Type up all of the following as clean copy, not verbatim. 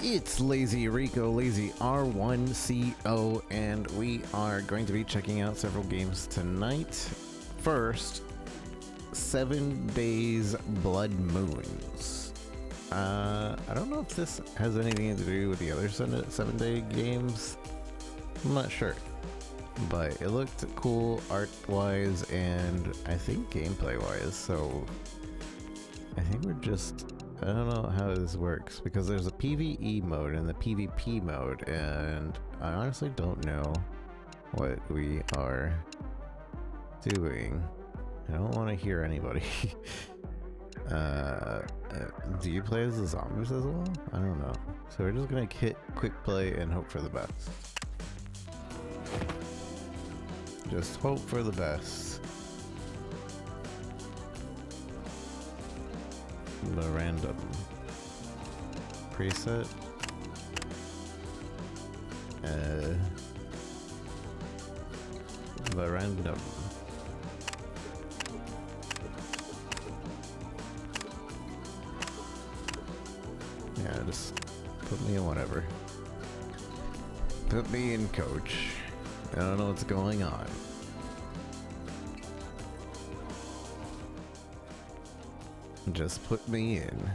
It's Lazy Rico, Lazy R1CO, and we are going to be checking out several games tonight. First, 7 Days Blood Moons. I don't know if this has anything to do with the other 7-day games. I'm not sure. But it looked cool art-wise and I think gameplay-wise, so I think we're just... I don't know how this works, because there's a PvE mode and the PvP mode, and I honestly don't know what we are doing. I don't want to hear anybody. Do you play as the zombies as well? I don't know. So we're just gonna hit quick play and hope for the best. Just hope for the best. The random preset. The random. Yeah, just put me in whatever. Put me in coach. I don't know what's going on. Just put me in.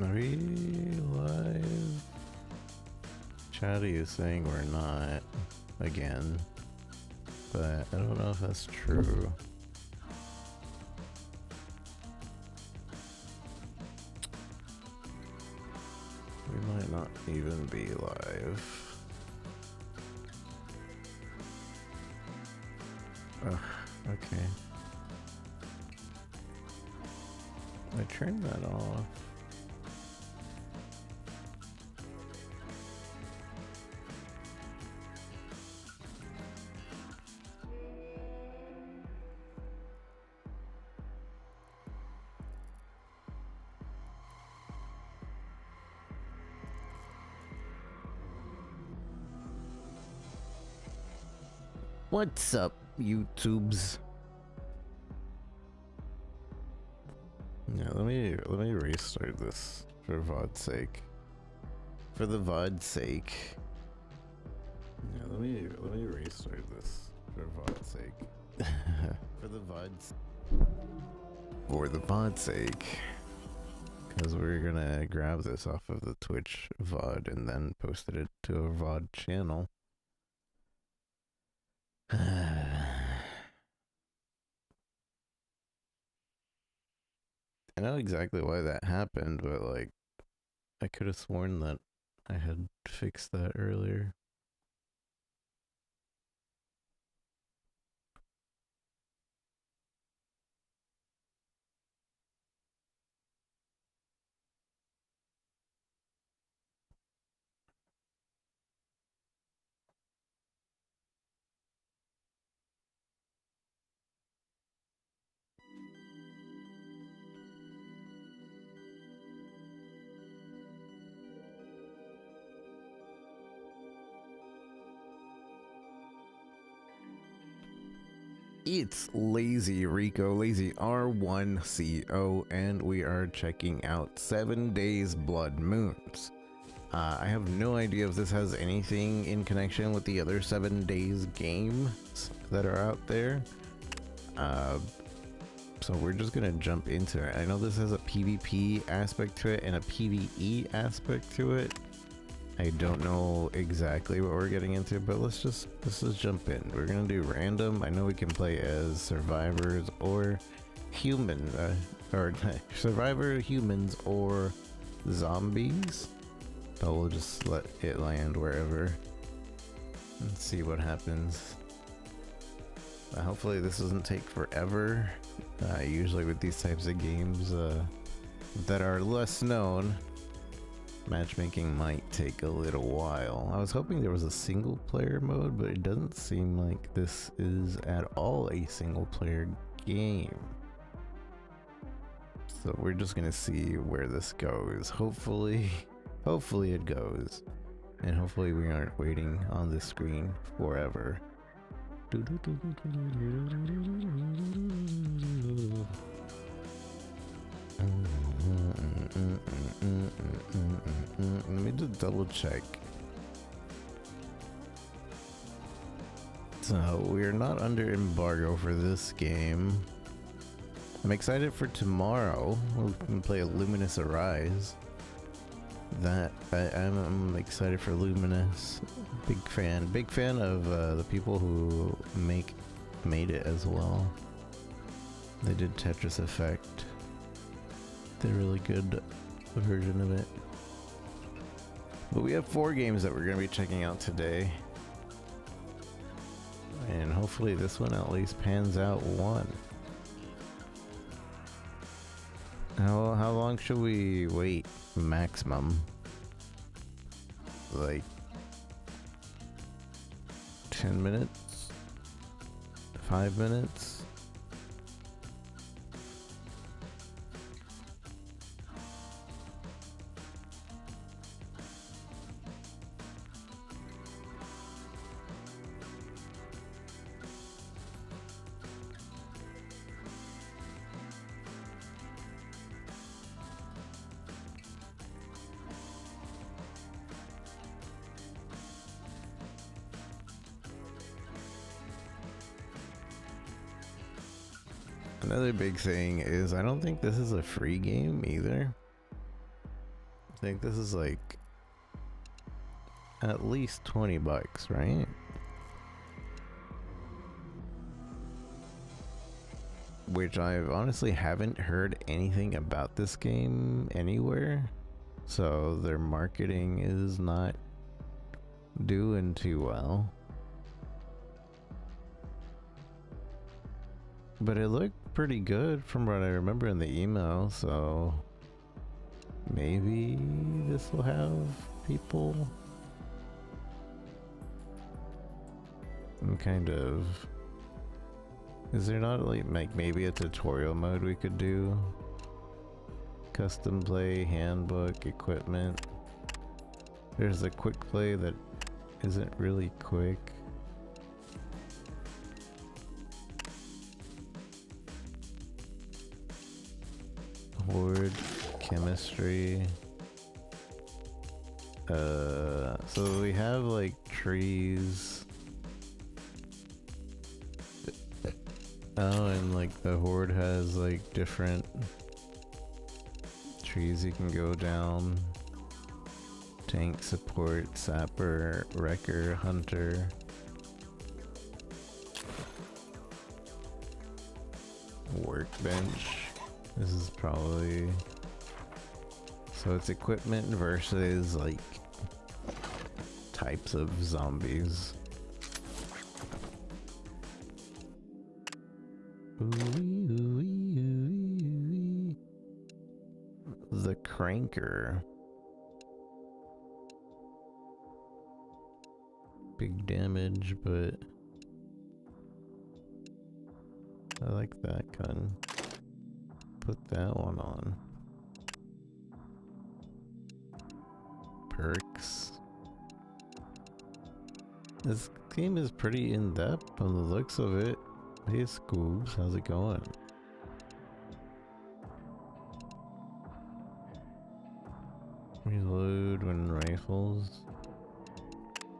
Are we live? Chatty is saying we're not again, but I don't know if that's true. We might not even be live. Ugh, okay. I turned that off. What's up, YouTubes? Yeah, let me restart this for VOD's sake. For the VOD's sake. Yeah, let me restart this for VOD's sake. For the VOD's sake. Because we're gonna grab this off of the Twitch VOD and then posted it to a VOD channel. I know exactly why that happened, but like, I could have sworn that I had fixed that earlier. It's Lazy Rico, Lazy R1CO, and we are checking out 7 Days Blood Moons. I have no idea if this has anything in connection with the other 7 Days games that are out there. So we're just gonna jump into it. I know this has a PvP aspect to it and a PvE aspect to it. I don't know exactly what we're getting into, but let's just jump in. We're gonna do random. I know we can play as survivors or human, or survivor, humans, or zombies. But we'll just let it land wherever and see what happens. Hopefully this doesn't take forever. Usually with these types of games that are less known, matchmaking might take a little while. I was hoping there was a single player mode, but it doesn't seem like this is at all a single player game. So we're just gonna see where this goes. Hopefully it goes. And hopefully we aren't waiting on this screen forever. Let me just double check. So we're not under embargo for this game. I'm excited for tomorrow. We can play Luminous Arise. I'm excited for Luminous. Big fan of the people who made it as well. They did Tetris Effect. They're a really good version of it. But we have 4 games that we're going to be checking out today. And hopefully this one at least pans out one. How long should we wait? Maximum. Like 10 minutes? 5 minutes? Another big thing is I don't think this is a free game either. I think this is like at least $20, right? Which I honestly haven't heard anything about this game anywhere. So their marketing is not doing too well. But it looked pretty good from what I remember in the email, so maybe this will have people. I'm kind of... Is there not like maybe a tutorial mode we could do? Custom play, handbook, equipment. There's a quick play that isn't really quick. Horde, chemistry. So we have like trees. Oh, and like the Horde has like different trees you can go down. Tank, support, sapper, wrecker, hunter. Workbench. This is probably... So it's equipment versus like types of zombies. Ooh-wee, ooh-wee, ooh-wee, ooh-wee. The Cranker. Big damage, but I like that gun. Put that one on. Perks. This game is pretty in-depth on the looks of it. Hey Scoobs, how's it going? Reload when rifles.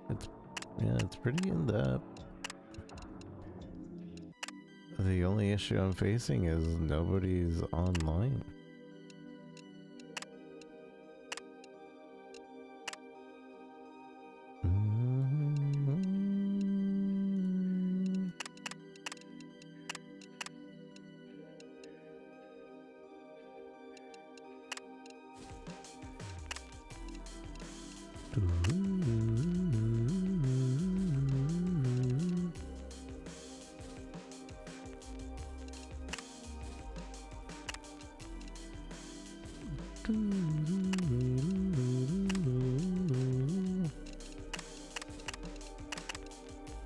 It's pretty in-depth. The only issue I'm facing is nobody's online.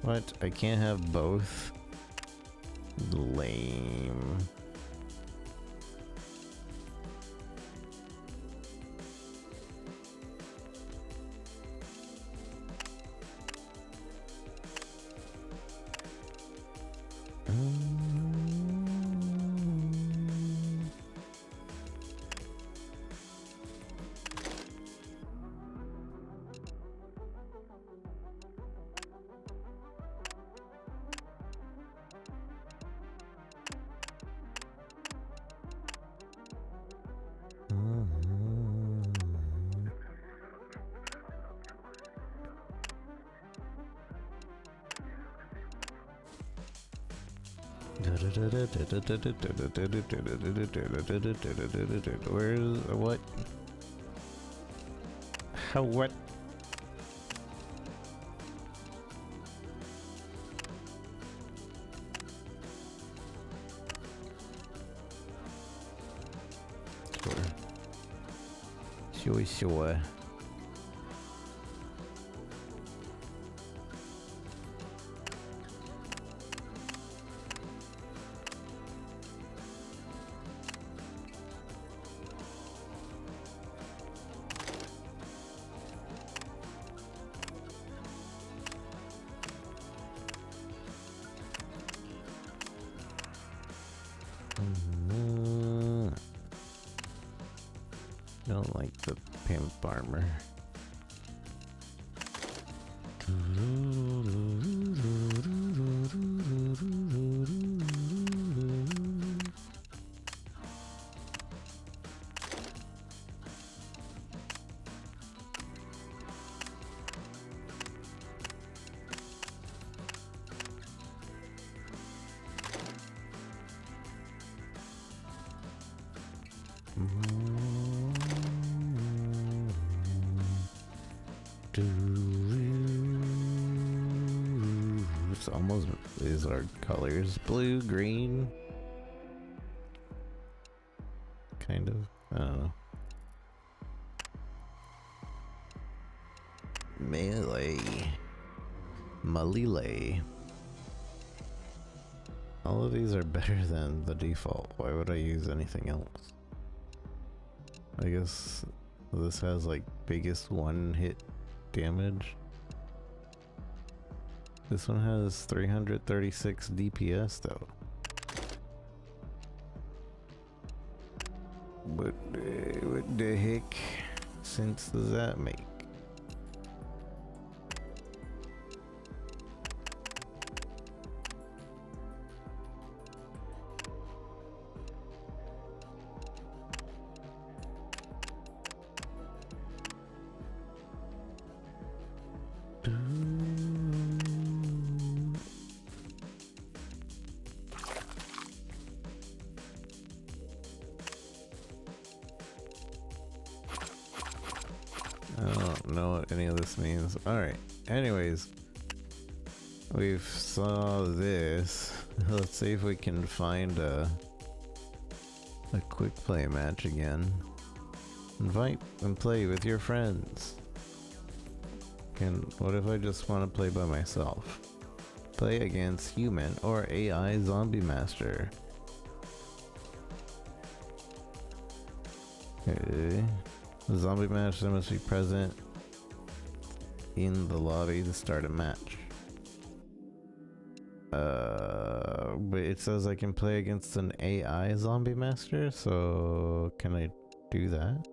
What? I can't have both? Lame. Where's what? How what? Sure. Don't like the pimp armor. It's almost is our colors blue, green, kind of. I don't know. Melee, Malile. All of these are better than the default. Why would I use anything else? I guess this has like biggest one hit damage. This one has 336 DPS though. What the heck sense does that make? I don't know what any of this means. Alright, anyways. We've saw this. Let's see if we can find a quick play match again. Invite and play with your friends. What if I just want to play by myself? Play against human or AI zombie master. Okay. The zombie master must be present in the lobby to start a match. But it says I can play against an AI zombie master, so can I do that?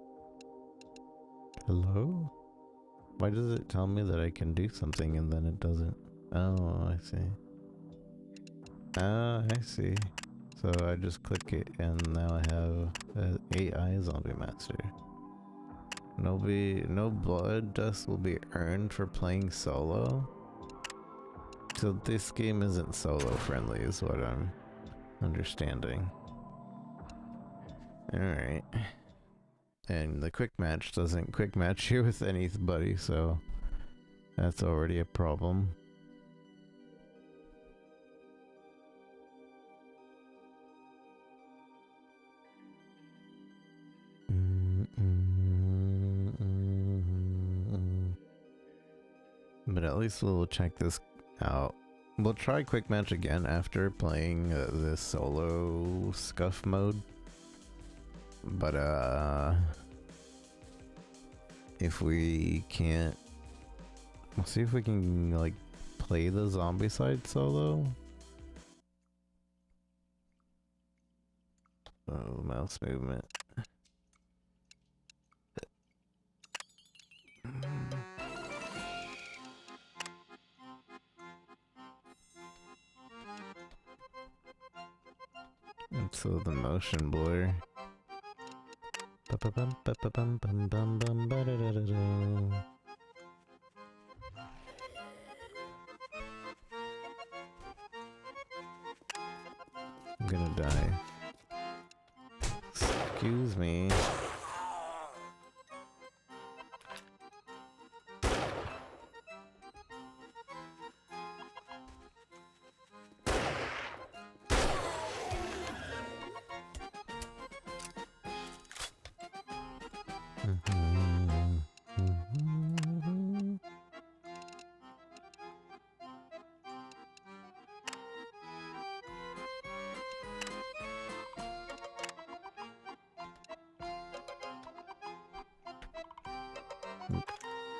Hello? Why does it tell me that I can do something and then it doesn't? Oh, I see. Oh, I see. So I just click it and now I have an AI zombie master. No blood dust will be earned for playing solo. So this game isn't solo friendly is what I'm understanding. Alright. And the quick match doesn't quick match you with anybody, so that's already a problem. But at least we'll check this out. We'll try quick match again after playing this solo scuff mode. But if we can't, we'll see if we can like play the zombie side solo. Oh, mouse movement. And so the motion blur. gonna die. Excuse me.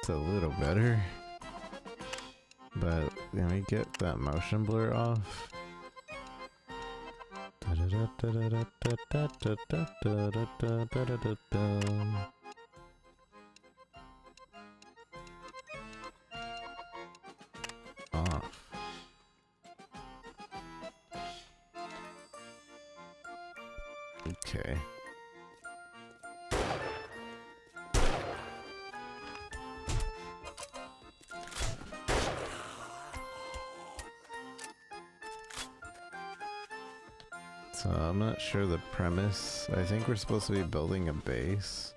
It's a little better, but let me get that motion blur off. Off. Okay. So I'm not sure the premise. I think we're supposed to be building a base.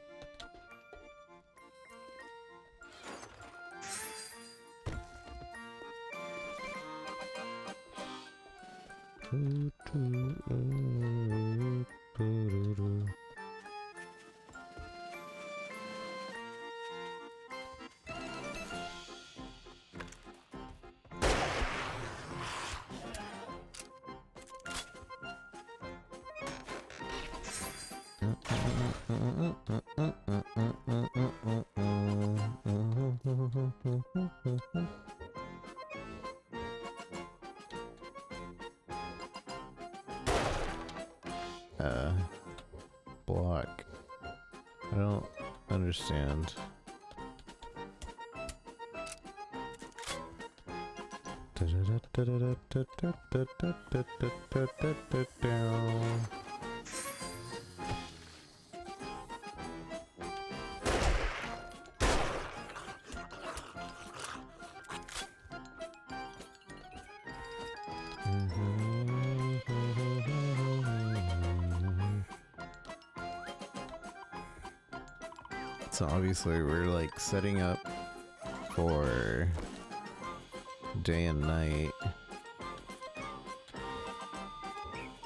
Block. I don't understand. So obviously we're like setting up for day and night.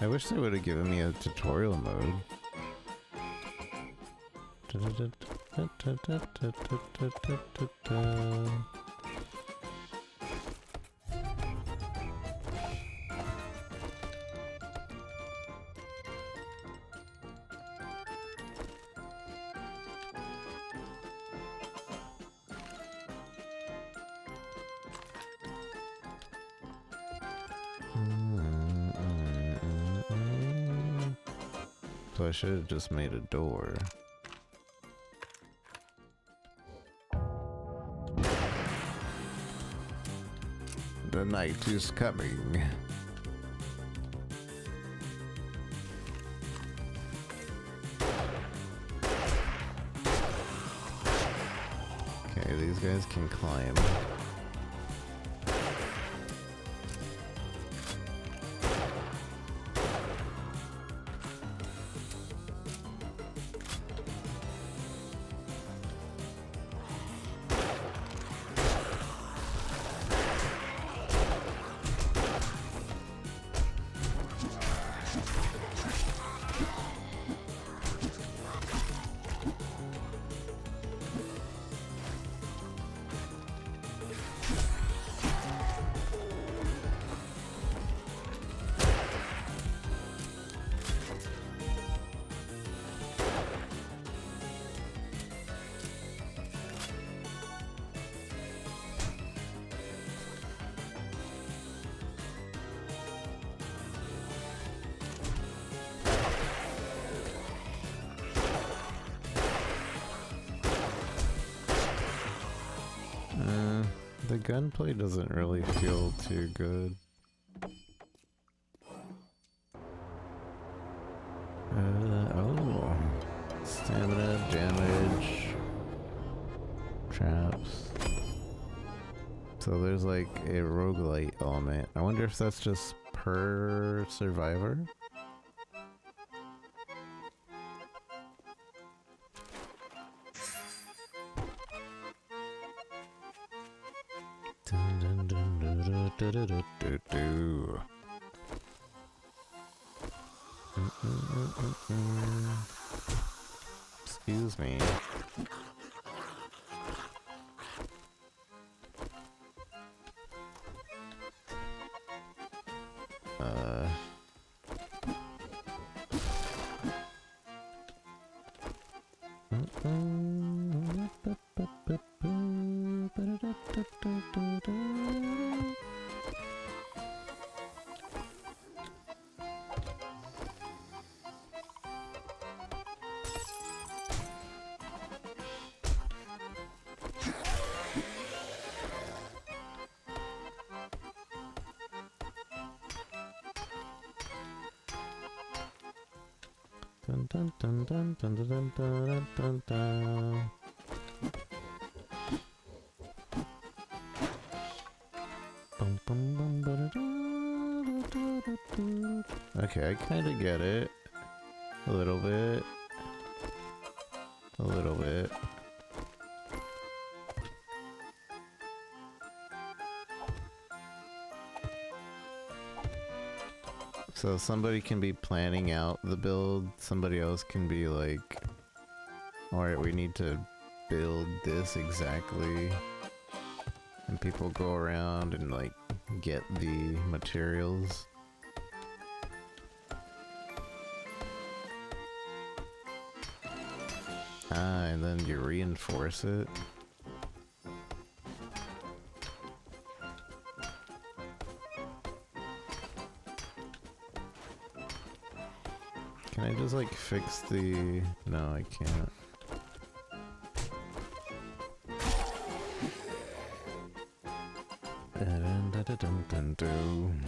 I wish they would have given me a tutorial mode. So I should have just made a door. The night is coming. Okay, these guys can climb. The gunplay doesn't really feel too good. Oh, stamina, damage, traps. So there's like a roguelite element. I wonder if that's just per survivor? Excuse me. Dun dun dun dun dun dun dun dun dun. Bum, bum, bum, okay, I kind of get it. A little bit. A little bit. So somebody can be planning out the build, somebody else can be like, alright, we need to build this exactly. And people go around and like get the materials. And then you reinforce it. Can I just like fix the... No, I can't. Dun, dun, dun, dun, dun, dun.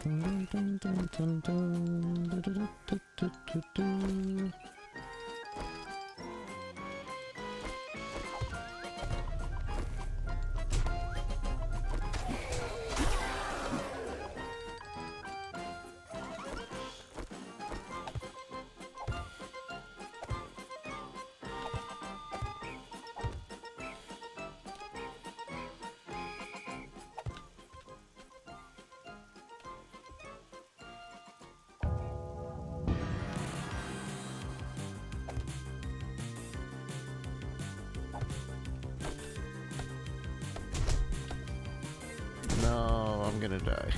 Dun, dun, dun, dun, dun, dun, dun, dun, dun, dun. No, I'm gonna die.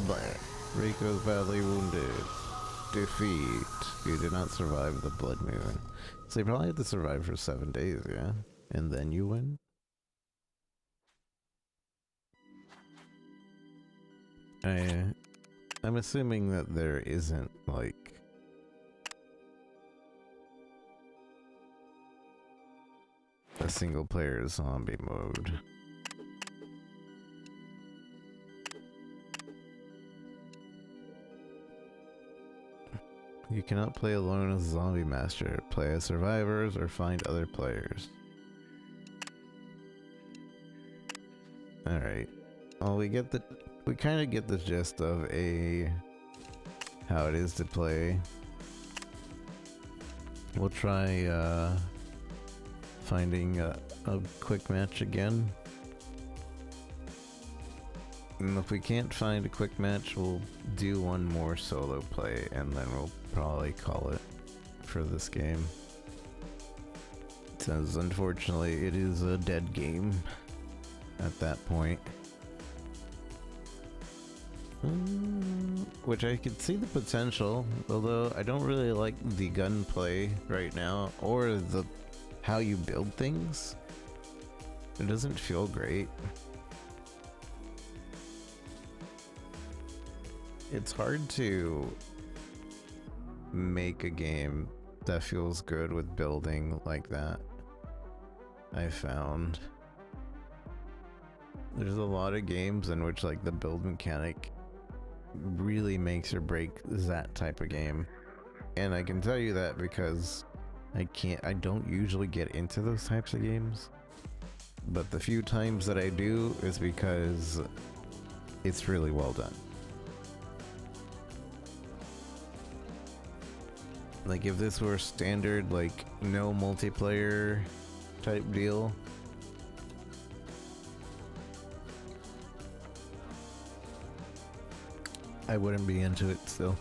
But Rico's badly wounded. Defeat. You did not survive the blood moon. So you probably have to survive for 7 days, yeah? And then you win? I'm assuming that there isn't, like... a single player zombie mode. You cannot play alone as a zombie master. Play as survivors or find other players. Alright. Well, we kind of get the gist of how it is to play. We'll try, finding a quick match again. And if we can't find a quick match, we'll do one more solo play, and then we'll probably call it for this game. Since unfortunately it is a dead game at that point. Which I could see the potential, although I don't really like the gunplay right now, or how you build things. It doesn't feel great. It's hard to make a game that feels good with building like that, I found. There's a lot of games in which like the build mechanic really makes or breaks that type of game. And I can tell you that because I don't usually get into those types of games. But the few times that I do is because it's really well done. Like if this were standard, like no multiplayer type deal, I wouldn't be into it still,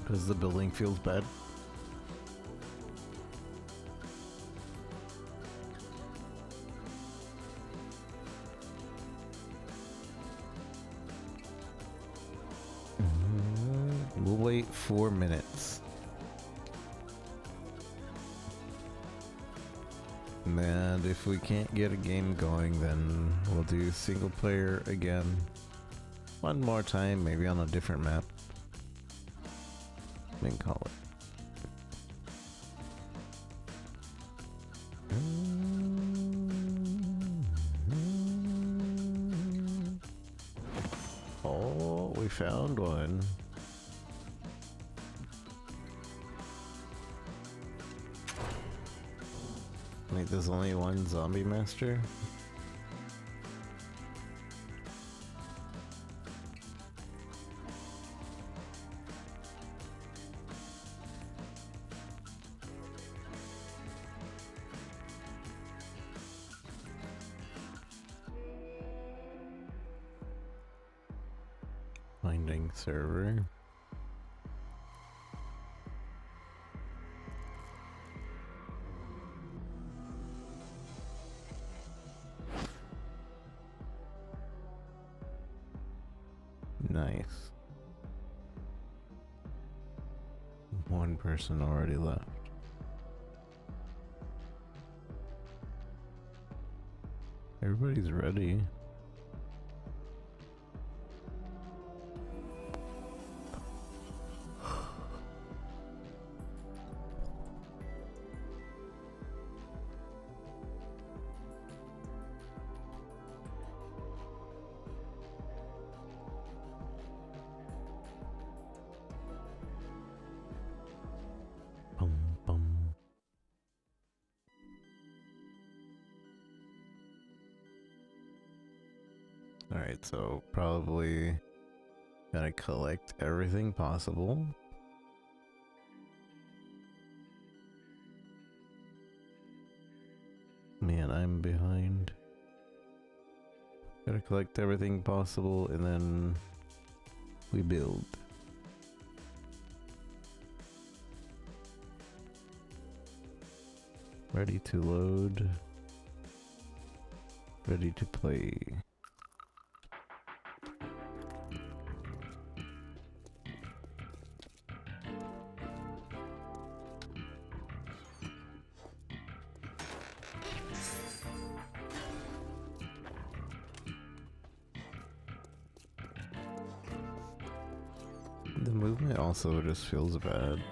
because the building feels bad. We'll wait 4 minutes. And if we can't get a game going, then we'll do single player again. One more time, maybe on a different map. Then call it. Oh, we found one. Like, there's only one zombie master? Finding server. Nice. One person already left. Everybody's ready. Bum, bum. Alright, so probably gotta collect everything possible. Man, I'm behind. Gotta collect everything possible and then we build. Ready to load. Ready to play. The movement also just feels bad.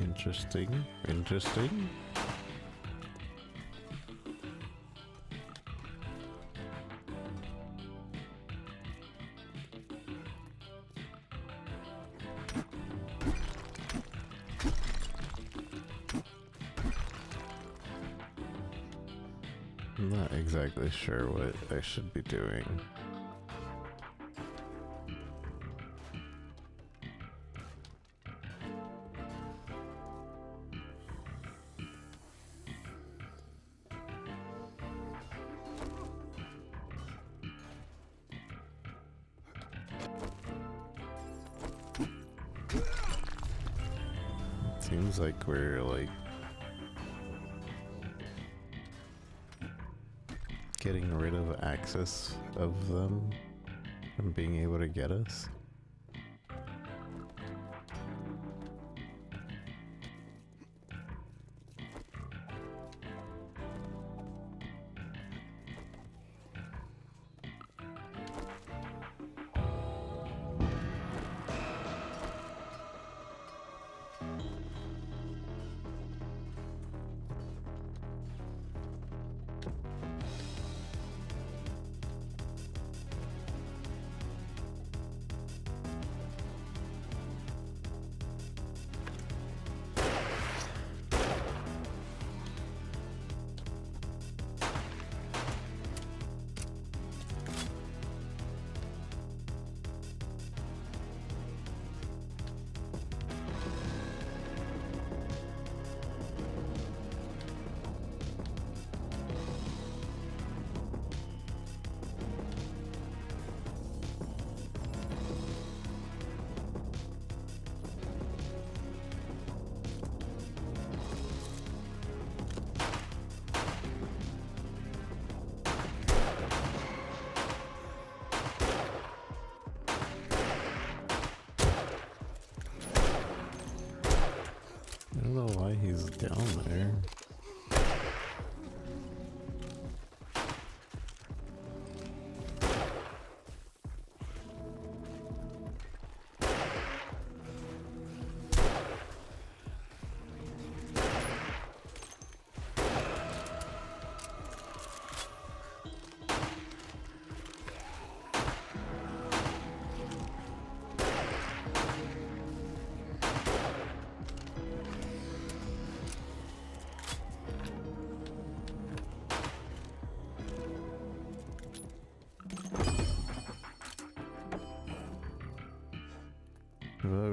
Interesting, interesting. I'm not exactly sure what I should be doing. Seems like we're like getting rid of access of them from being able to get us. I don't know why he's down there.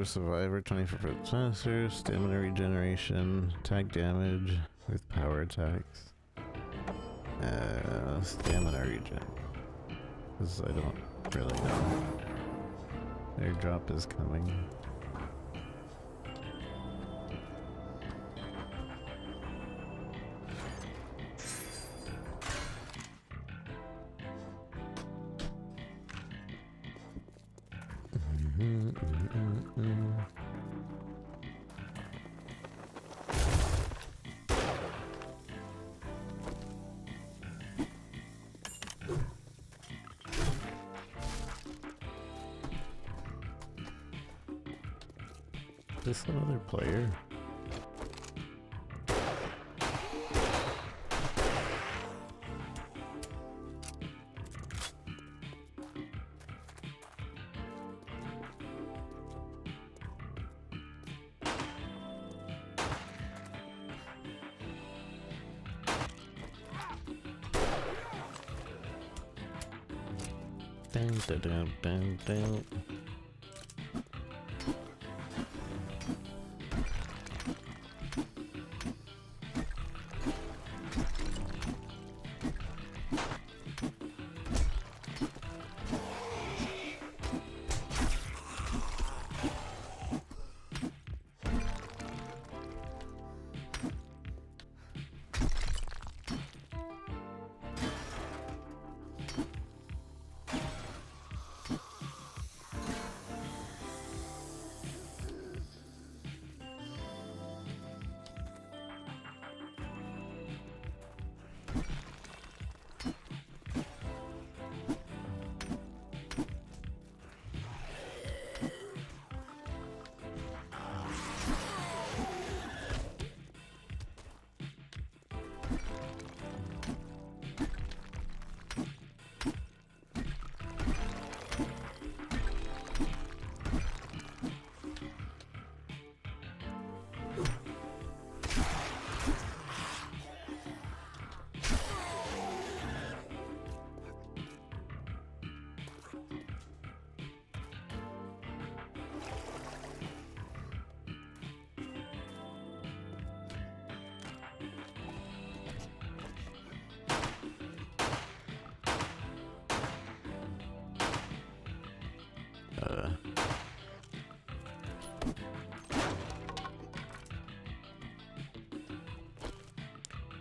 Survivor, 24% faster, stamina regeneration, attack damage with power attacks. Stamina regen. Because I don't really know. Airdrop is coming. Is this another player? Dun, dun, dun, dun, dun.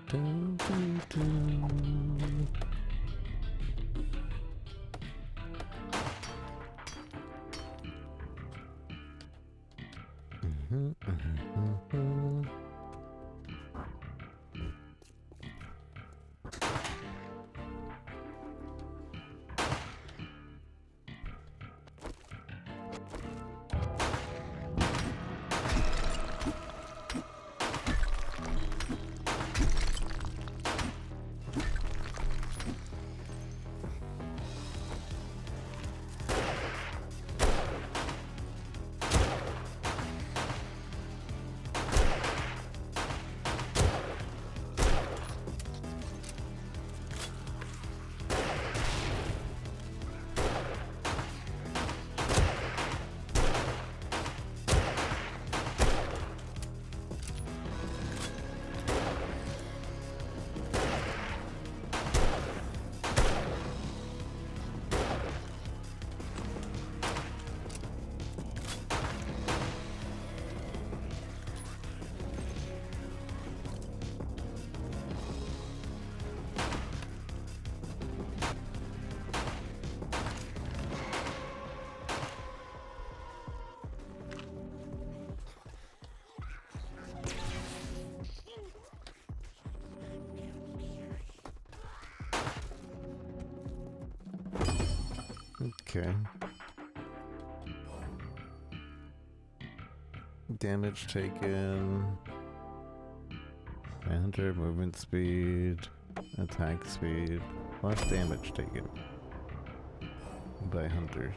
Dun, dun, dun. Okay. Damage taken. 100 movement speed, attack speed, plus damage taken by hunters.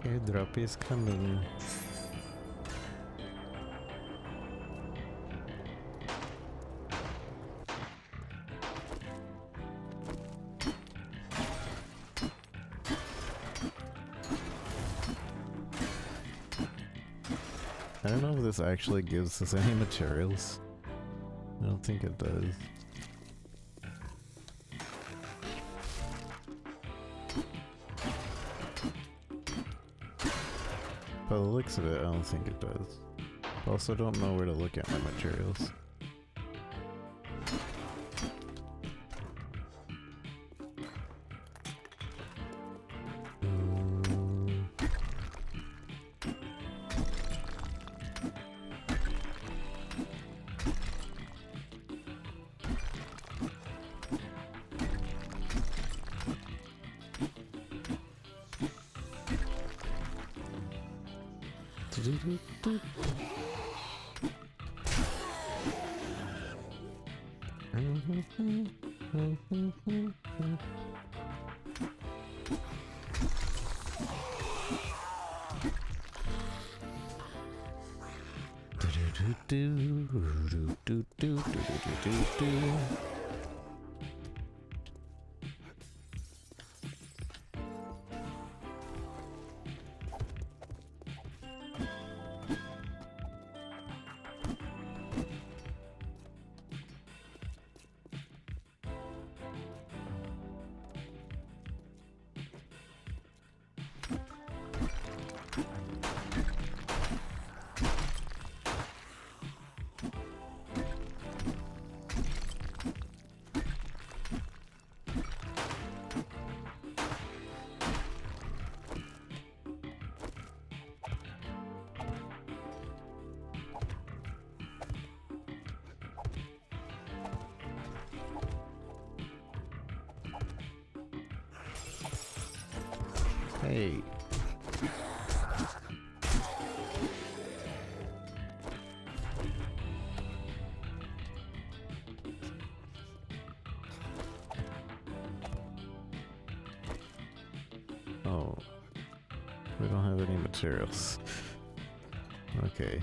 Airdrop is coming. I don't know if this actually gives us any materials. I don't think it does. By the looks of it, I don't think it does. I also don't know where to look at my materials. Hey. Oh. We don't have any materials. Okay.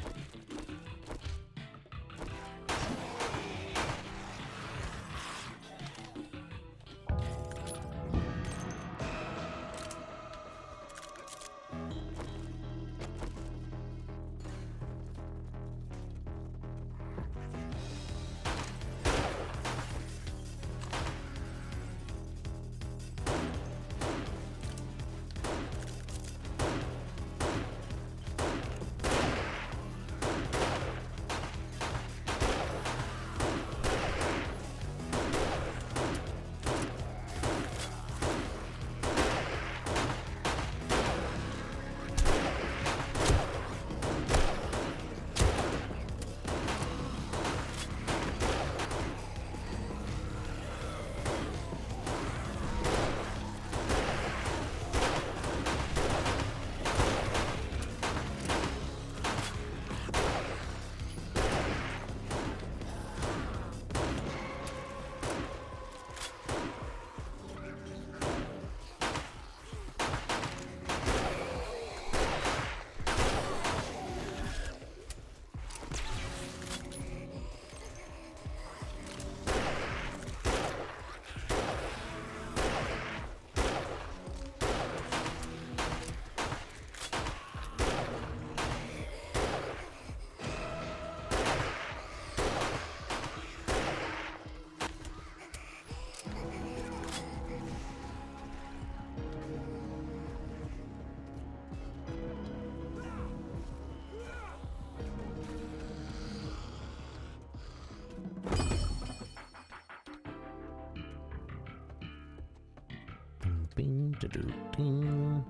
Bing, da-doo, ding.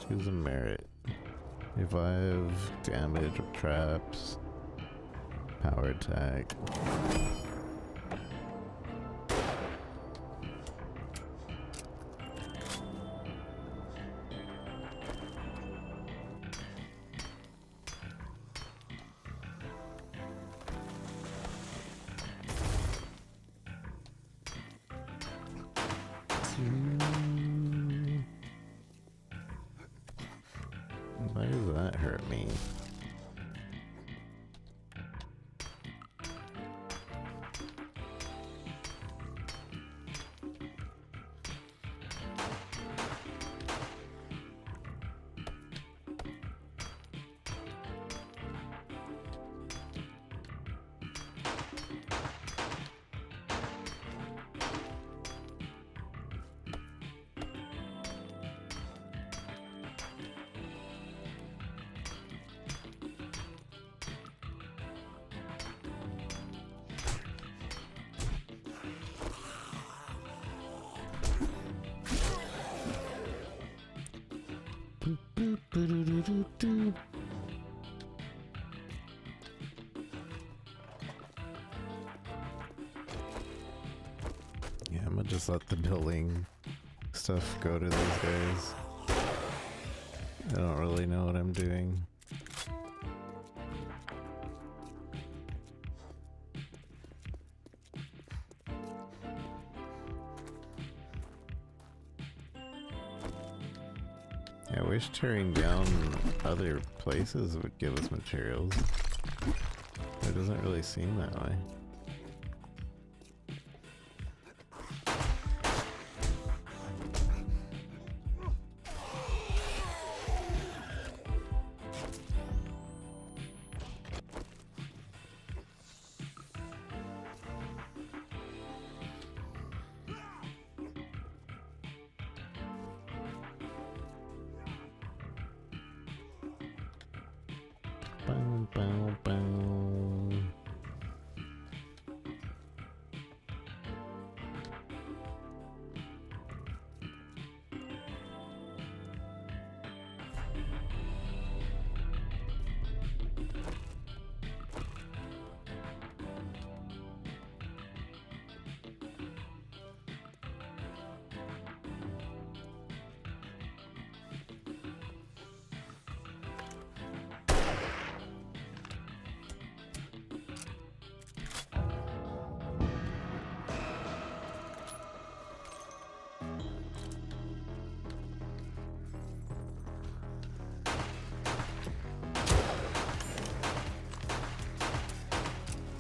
Choose a merit. Revive, damage, traps, power attack. Why does that hurt me? Yeah, I'm gonna just let the building stuff go to these guys. I don't really know what I'm doing. I wish tearing down other places would give us materials. It doesn't really seem that way. Bow, bow, bow.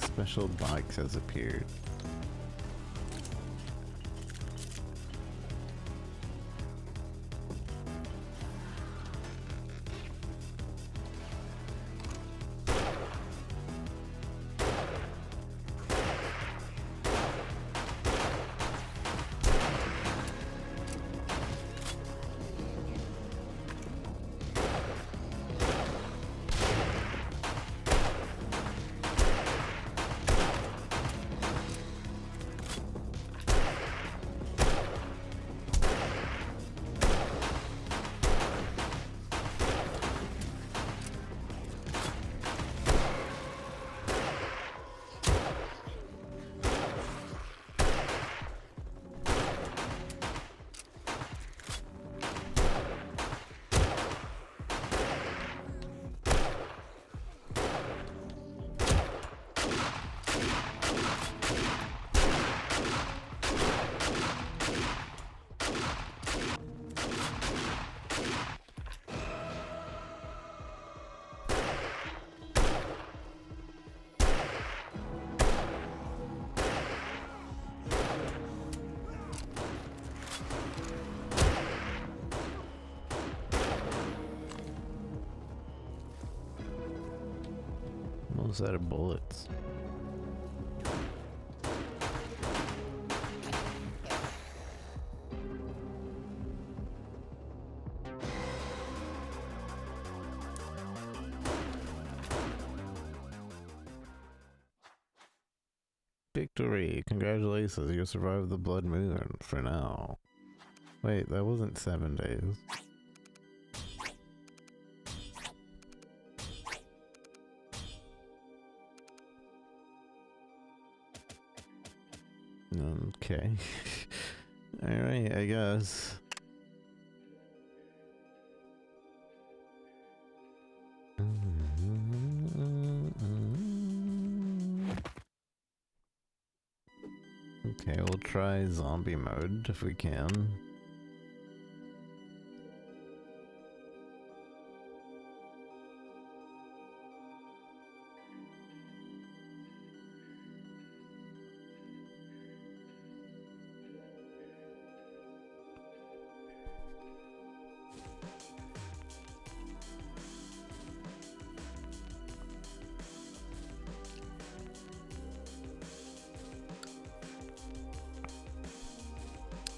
Special box has appeared. Almost out of bullets. Victory! Congratulations, you survived the blood moon for now. Wait, that wasn't 7 days. Okay. Alright, I guess. Okay, we'll try zombie mode if we can.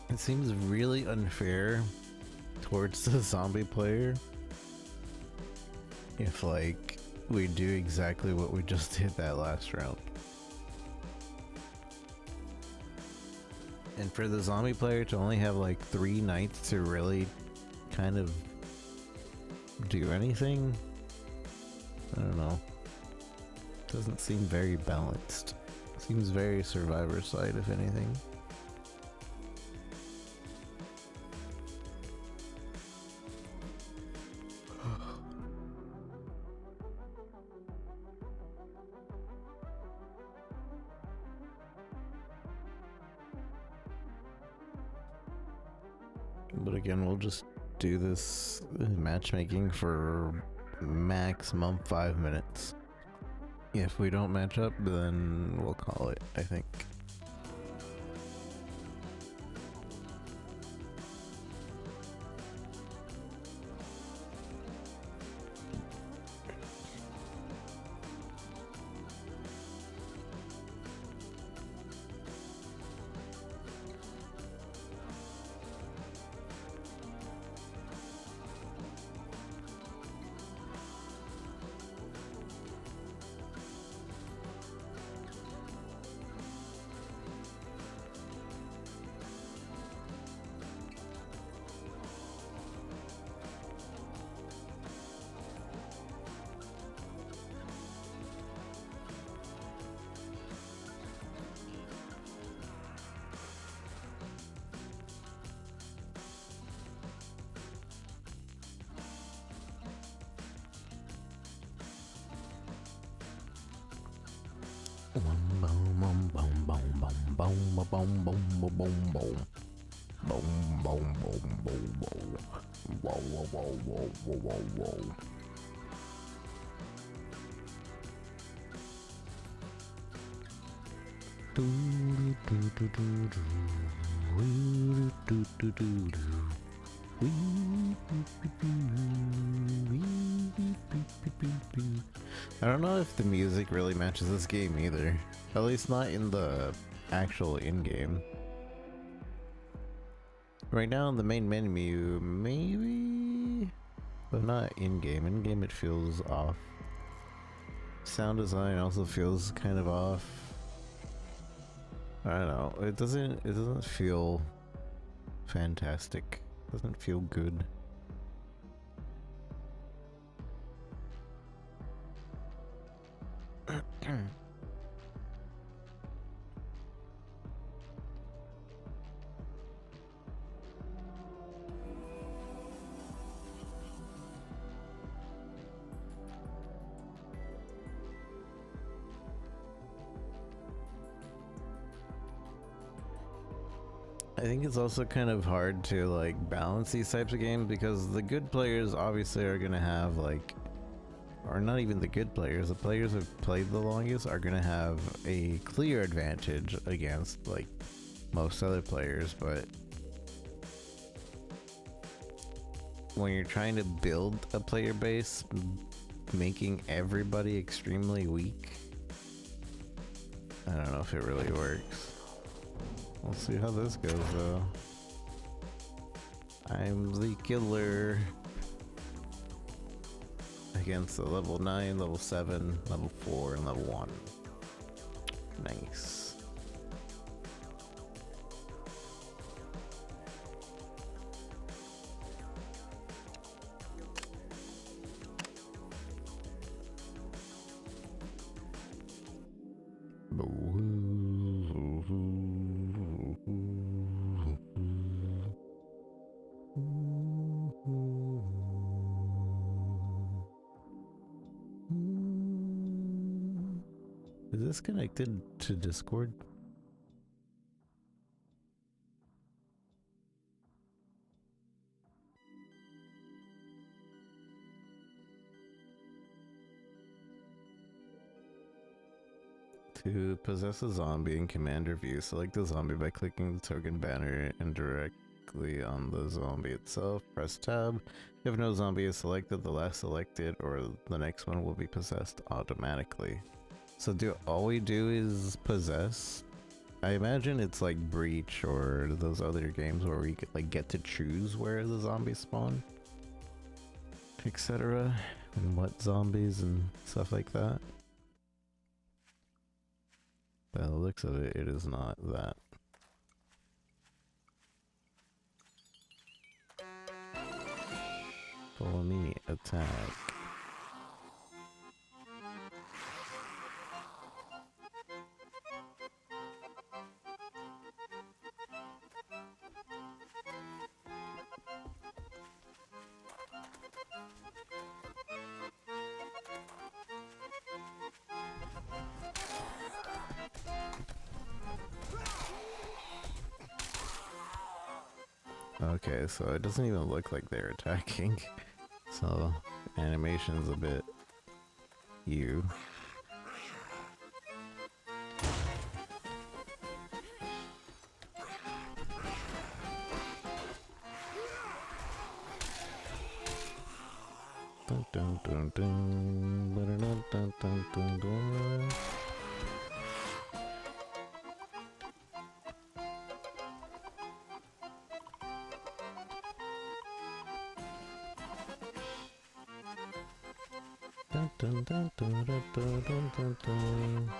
It seems really unfair towards the zombie player if, like, we do exactly what we just did that last round. And for the zombie player to only have like 3 nights to really kind of do anything, I don't know. Doesn't seem very balanced. Seems very survivor side, if anything. But again, we'll just do this matchmaking for maximum 5 minutes. If we don't match up, then we'll call it, I think. I don't know if the music really matches this game either. At least not in the actual in-game. Right now in the main menu, maybe? But not in-game. In-game it feels off. Sound design also feels kind of off. I don't know. It doesn't feel fantastic. It doesn't feel good. I think it's also kind of hard to like balance these types of games because the good players obviously are gonna have like, or not even the good players, the players who've played the longest are gonna have a clear advantage against like most other players, but when you're trying to build a player base, making everybody extremely weak, I don't know if it really works. We'll see how this goes though. I'm the killer against the level 9, level 7, level 4, and level 1. Nice. this connected to Discord? To possess a zombie in commander view, select the zombie by clicking the token banner and directly on the zombie itself. Press tab. If no zombie is selected, the last selected or the next one will be possessed automatically. So all we do is possess? I imagine it's like Breach or those other games where we get to choose where the zombies spawn, etc. and what zombies and stuff like that. By the looks of it, it is not that. Follow me, attack. Okay, so it doesn't even look like they're attacking. So, animation's a bit... you. Dun dun dun dun, dun dun dun dun dun. Dun, dun, dun, dun, dun, dun, dun, dun.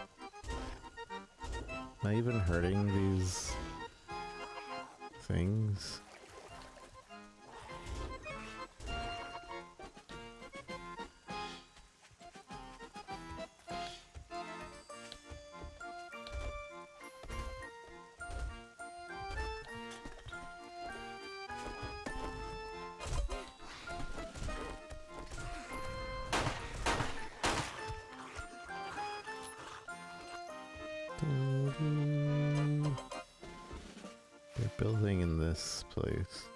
Am I even hurting these things? They're building in this place.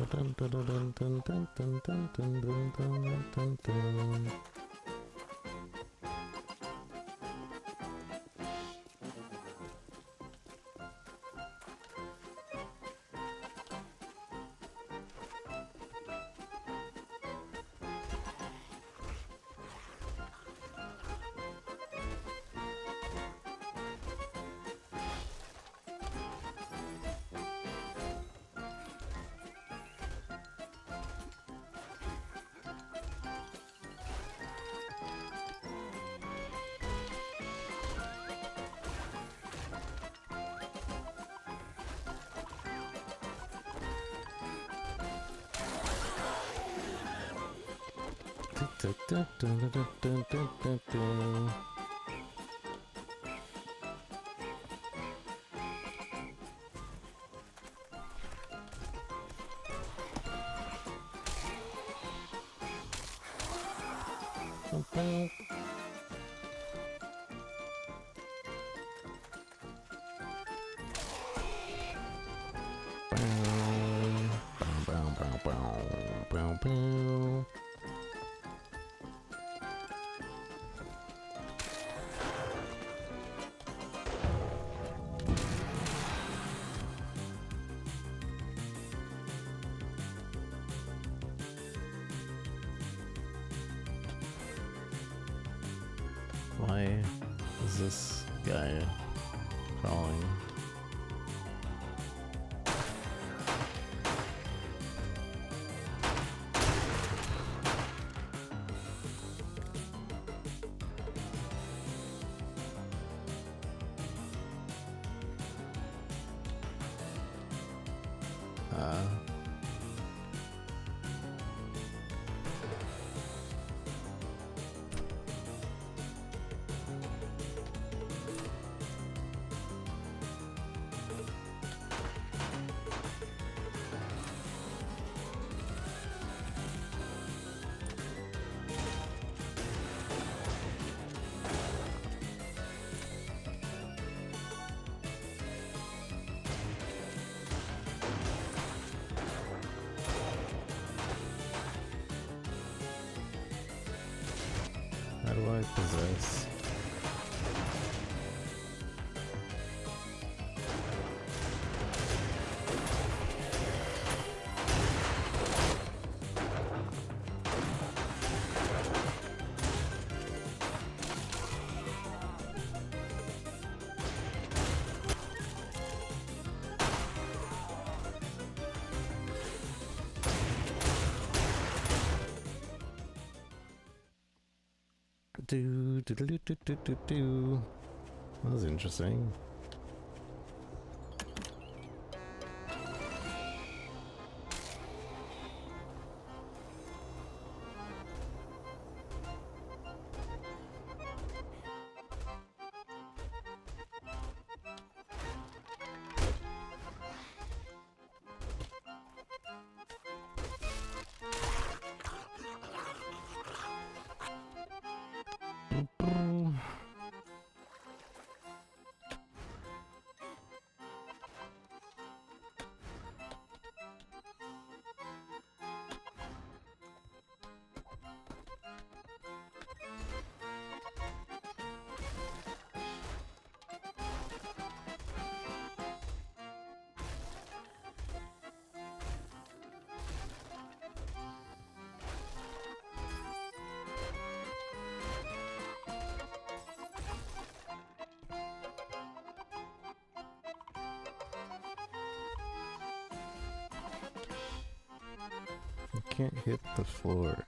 Dun, dun, dun, dun, dun, dun, dun, dun, dun, dun, dun, dun. Dun, dun, dun, dun, dun, dun, dun, dun. Dun, dun. Bow, bow, bow, bow, bow, bow. Why is this guy crawling? How do I possess? Do. That was interesting. Can't hit the floor.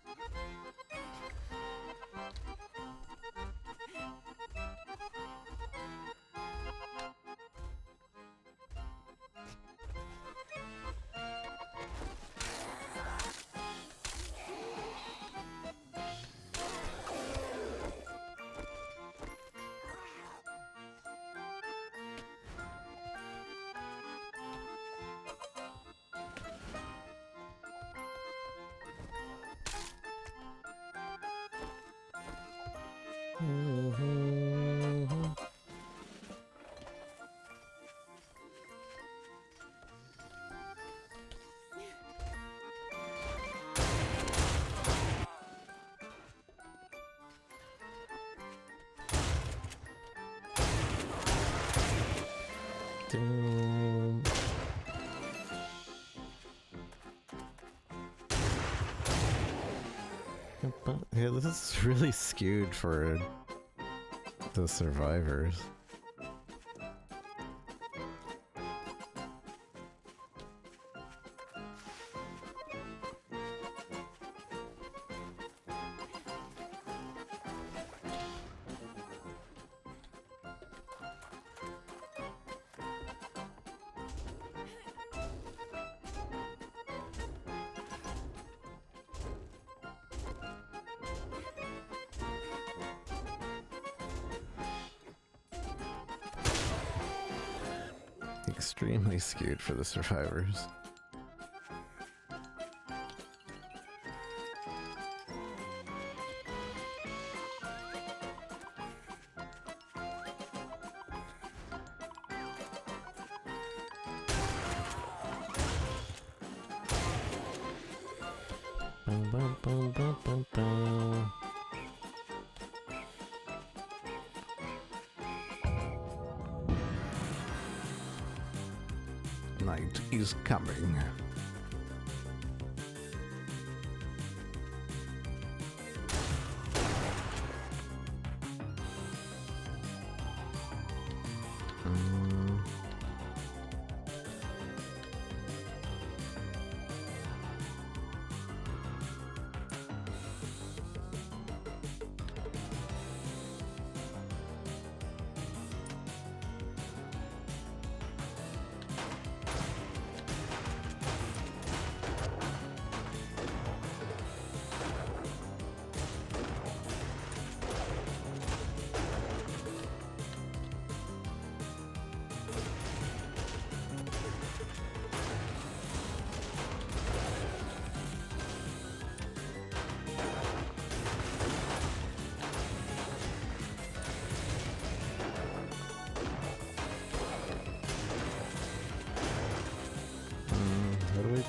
Yeah, this is really skewed for the survivors. Extremely skewed for the survivors. Bum, bum, bum, bum, bum, bum. Night is coming.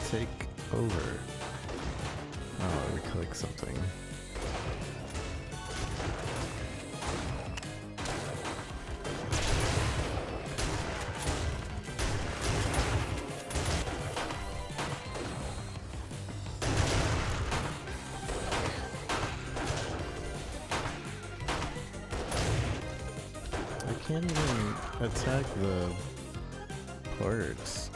to take over? Oh, we click something. I can't even attack the parts.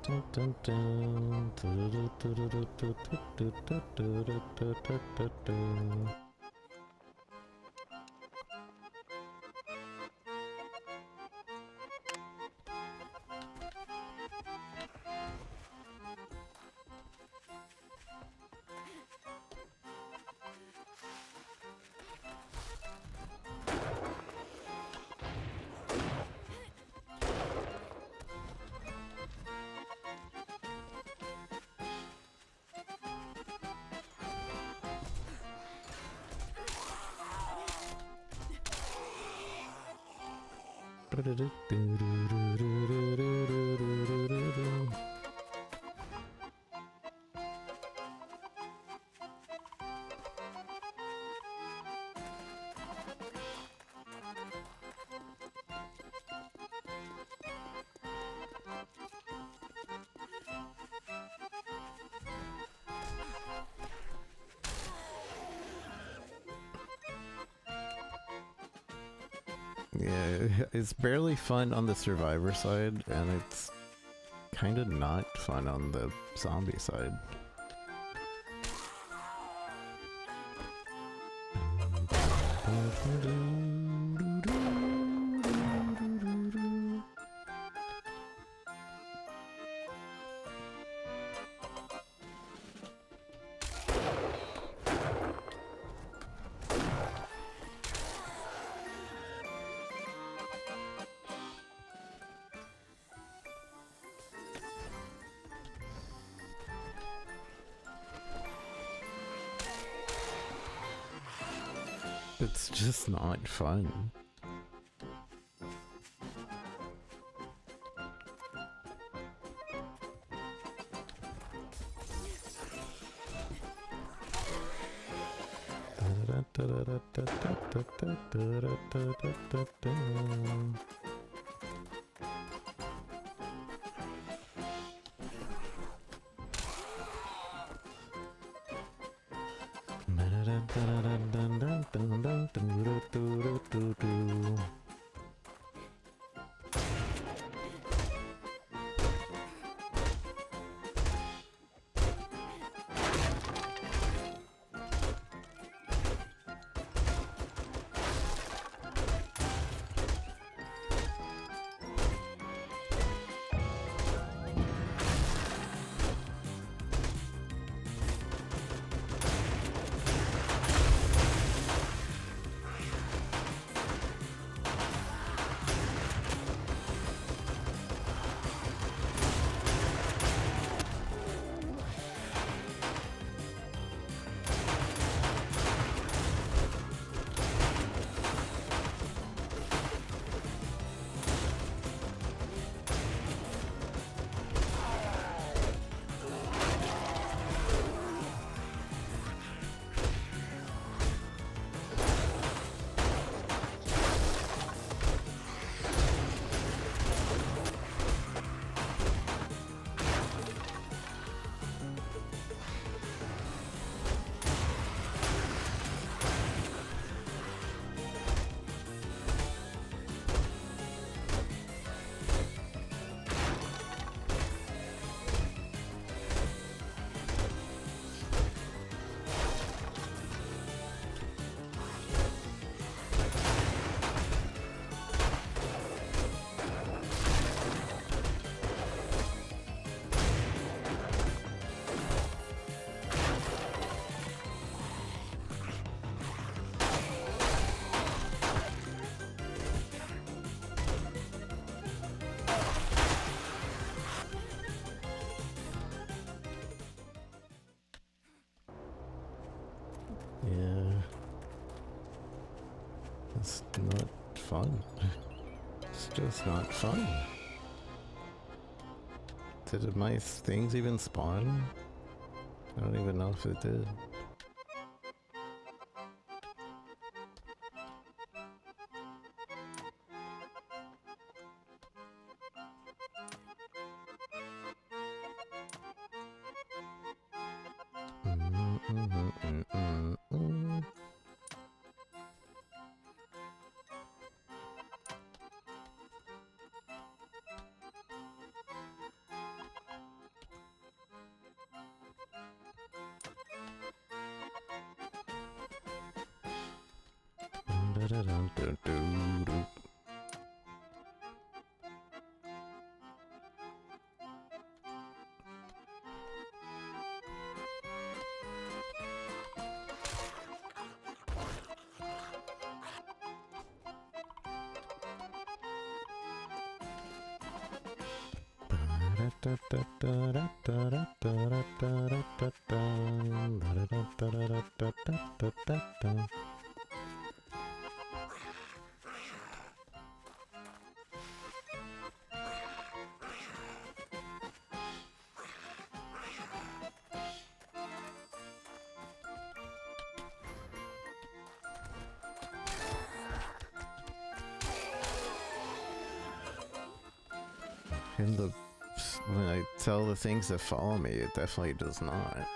Dun, dun, dun. Yeah, it's barely fun on the survivor side, and it's kind of not fun on the zombie side. It's just not fun. Yeah. It's not fun. It's just not fun. Did my things even spawn? I don't even know if it did. And when I tell the things that follow me, it definitely does not.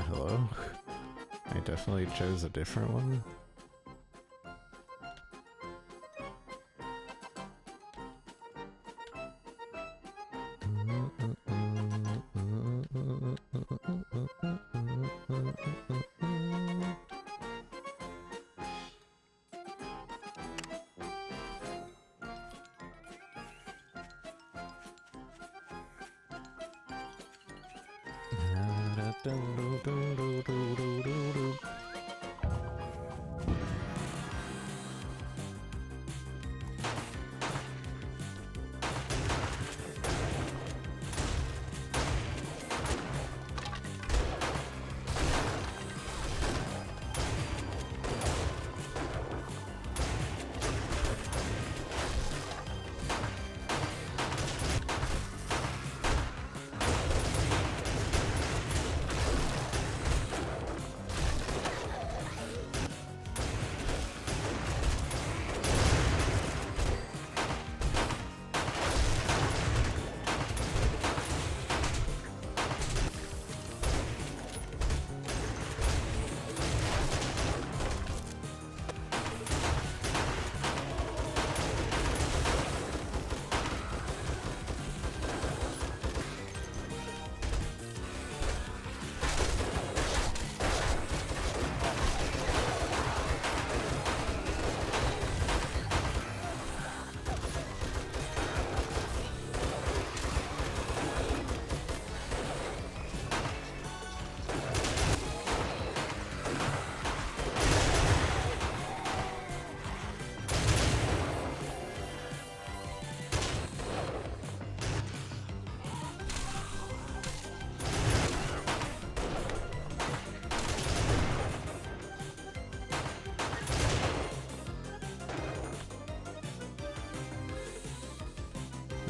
Hello? I definitely chose a different one.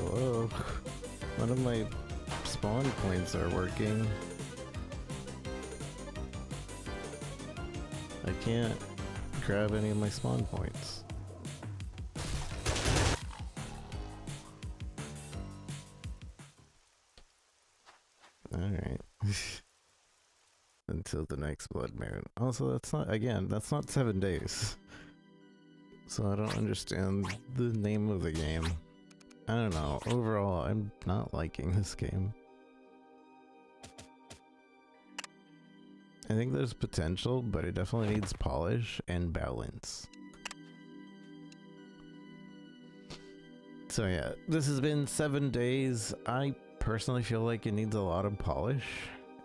Whoa. None of my spawn points are working. I can't grab any of my spawn points. Alright. until the next blood moon. Also, that's not, again, that's not 7 days. So I don't understand the name of the game. I don't know. Overall, I'm not liking this game. I think there's potential, but it definitely needs polish and balance. So yeah, this has been 7 days. I personally feel like it needs a lot of polish.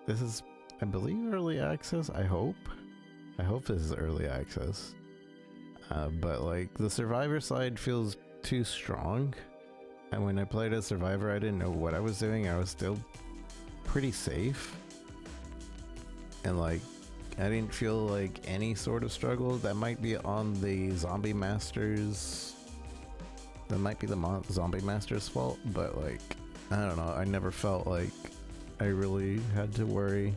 This is, I believe, early access. I hope this is early access. But like the survivor side feels too strong. And when I played as survivor, I didn't know what I was doing. I was still pretty safe. And like, I didn't feel like any sort of struggle. That might be on the zombie masters. That might be the zombie master's fault, but like, I don't know. I never felt like I really had to worry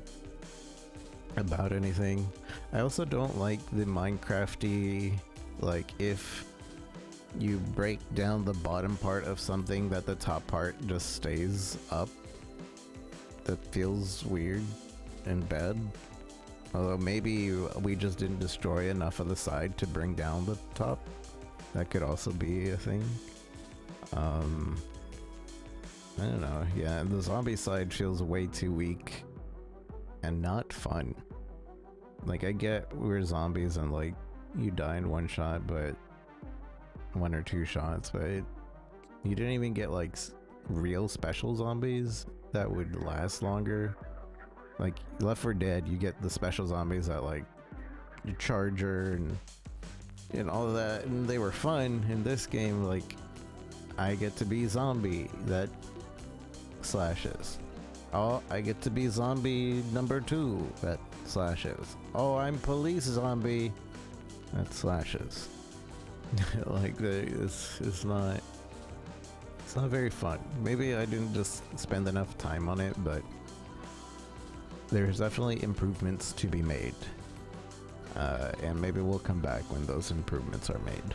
about anything. I also don't like the Minecrafty, like if you break down the bottom part of something that the top part just stays up. That feels weird and bad. Although maybe we just didn't destroy enough of the side to bring down the top. That could also be a thing. I don't know. Yeah, the zombie side feels way too weak and not fun. Like, I get we're zombies and like you die in one shot, but 1 or 2 shots, but you didn't even get like real special zombies that would last longer. Like Left 4 Dead, you get the special zombies that like your charger and all of that, and they were fun. In this game, like, I get to be zombie that slashes. Oh, I get to be zombie number 2 that slashes. Oh, I'm police zombie that slashes. Like, it's not very fun. Maybe I didn't just spend enough time on it, but there's definitely improvements to be made. And maybe we'll come back when those improvements are made.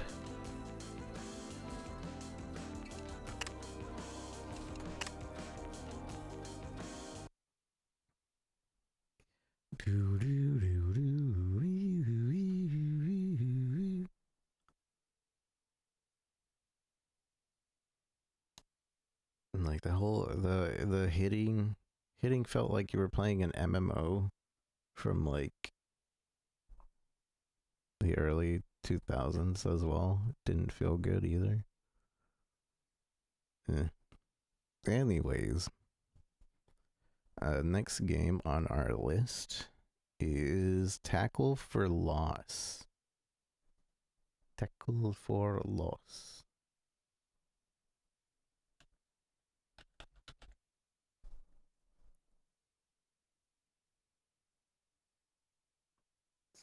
And like the whole the hitting felt like you were playing an MMO from like the early 2000s as well. Didn't feel good either. Anyways, next game on our list is Tackle for Loss. Tackle for Loss.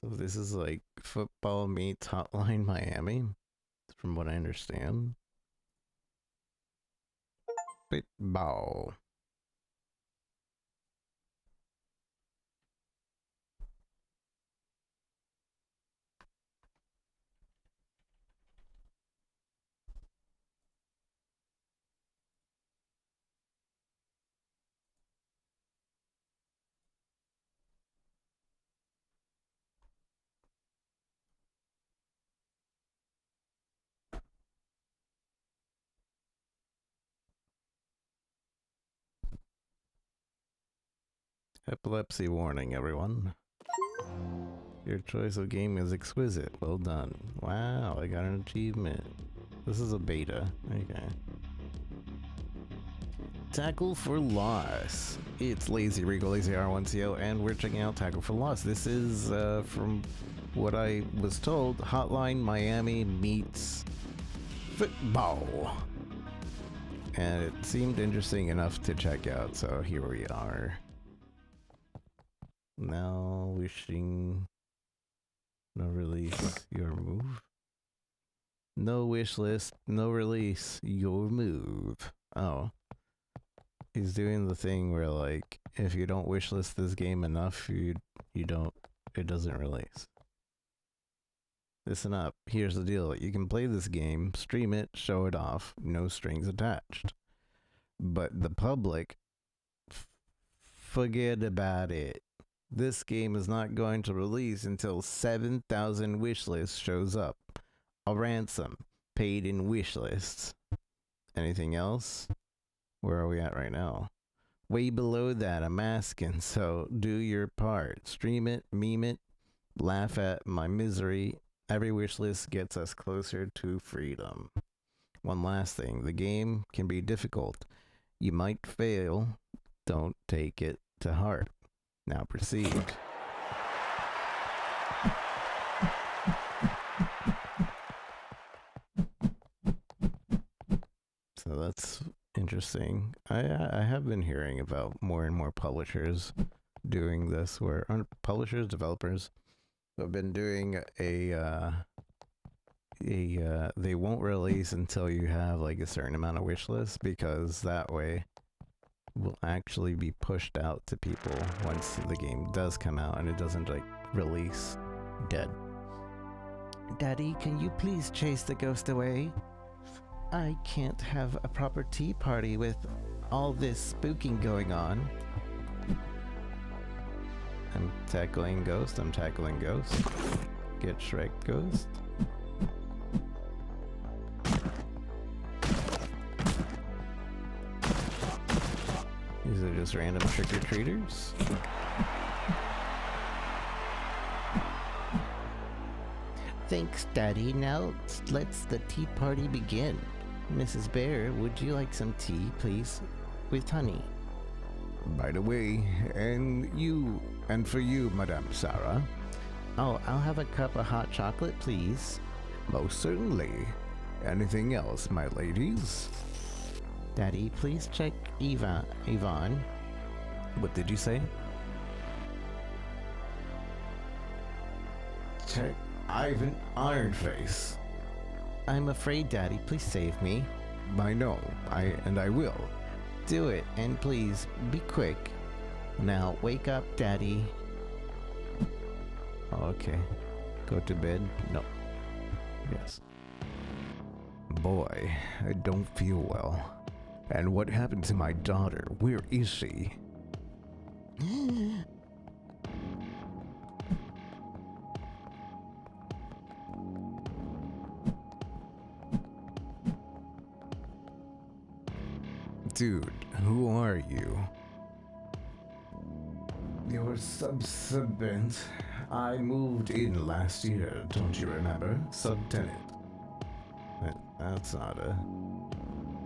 So this is like football meets Hotline Miami, from what I understand. Football. Epilepsy warning, everyone. Your choice of game is exquisite. Well done. Wow, I got an achievement. This is a beta. Okay. Tackle for Loss. It's Lazy Regal, Lazy R1CO, and we're checking out Tackle for Loss. This is, from what I was told, Hotline Miami meets football. And it seemed interesting enough to check out, so here we are. Now wishing... No release, your move. No wish list, no release, your move. Oh. He's doing the thing where, like, if you don't wishlist this game enough, you don't, it doesn't release. Listen up, here's the deal. You can play this game, stream it, show it off, no strings attached. But the public, forget about it. This game is not going to release until 7,000 wishlist shows up. A ransom paid in wishlists. Anything else? Where are we at right now? Way below that, I'm asking, so do your part. Stream it, meme it, laugh at my misery. Every wishlist gets us closer to freedom. One last thing, the game can be difficult. You might fail. Don't take it to heart. Now proceed. So that's interesting. I have been hearing about more and more publishers doing this, where publishers, developers have been doing they won't release until you have like a certain amount of wish list, because that way will actually be pushed out to people once the game does come out and it doesn't like release dead. Daddy, can you please chase the ghost away? I can't have a proper tea party with all this spooking going on. I'm tackling ghost, Get Shrek ghost. These are just random trick-or-treaters. Thanks, Daddy. Now let's the tea party begin. Mrs. Bear, would you like some tea, please? With honey. By the way, and for you, Madame Sarah. Oh, I'll have a cup of hot chocolate, please. Most certainly. Anything else, my ladies? Daddy, please check Yvonne. What did you say? Check Ivan Ironface. I'm afraid, Daddy. Please save me. I know. I will. Do it, and please, be quick. Now, wake up, Daddy. Okay. Go to bed? No. Yes. Boy, I don't feel well. And what happened to my daughter? Where is she? Dude, who are you? You're subservient. I moved in last year, don't you remember? Subtenant. That's not a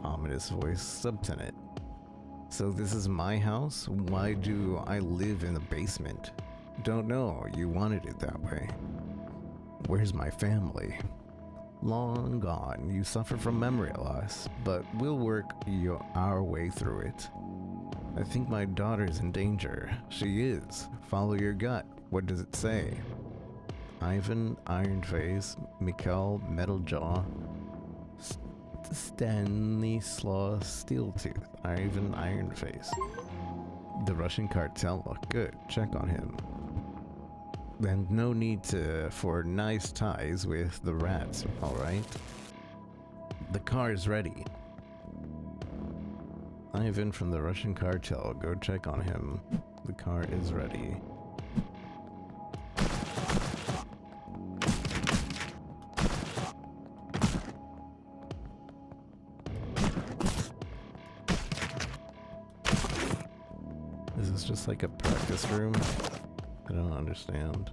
ominous voice. Subtenant. So this is my house? Why do I live in the basement? Don't know. You wanted it that way. Where's my family? Long gone. You suffer from memory loss, but we'll work our way through it. I think my daughter's in danger. She is. Follow your gut. What does it say? Ivan Ironface, Mikhail Metaljaw, Stanley Slaw Steeltooth, Ivan Ironface. The Russian cartel look good. Check on him. And no need for nice ties with the rats, alright? The car is ready. Ivan from the Russian cartel, go check on him. The car is ready. Is this just like a practice room? I don't understand.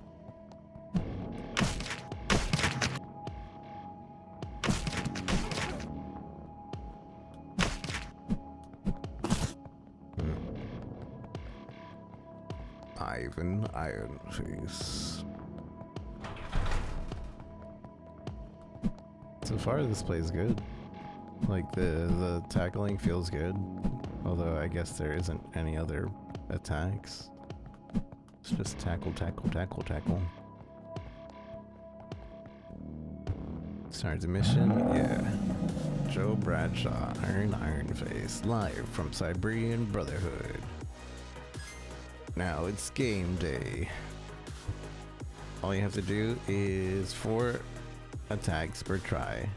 Ivan Ironface. So far this plays good. Like the tackling feels good. Although I guess there isn't any other attacks. It's just tackle, tackle, tackle, tackle. Start the mission? Yeah. Joe Bradshaw, Ironface, live from Siberian Brotherhood. Now it's game day. All you have to do is 4 attacks per try,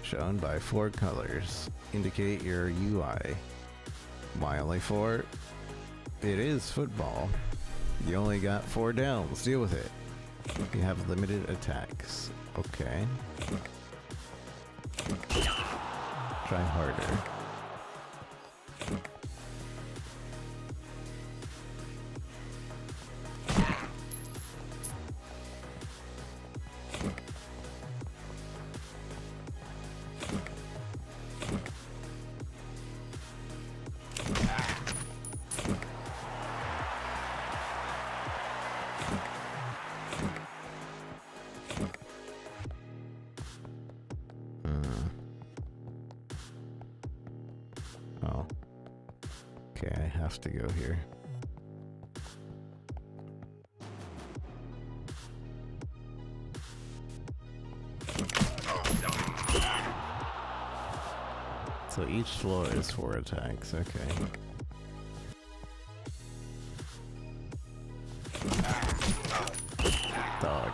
shown by 4 colors. Indicate your UI. Why only 4? It is football. You only got 4 downs. Deal with it. You have limited attacks. Okay. Try harder. Oh. Okay, I have to go here. So each floor is 4 attacks, okay. Dog.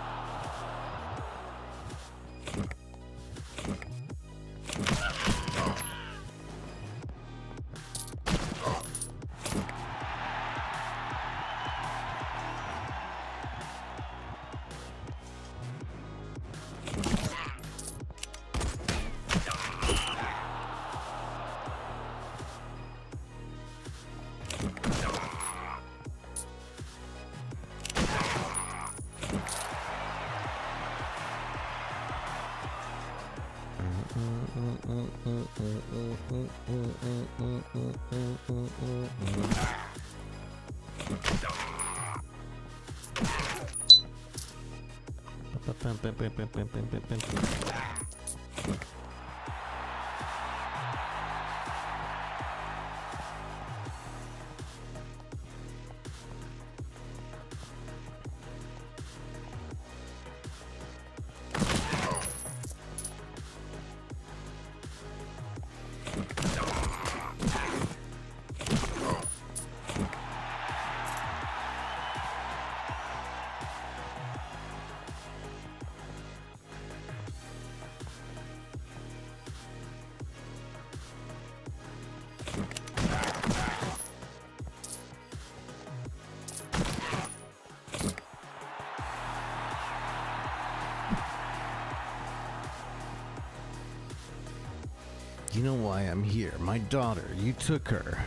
You know why I'm here. My daughter, you took her.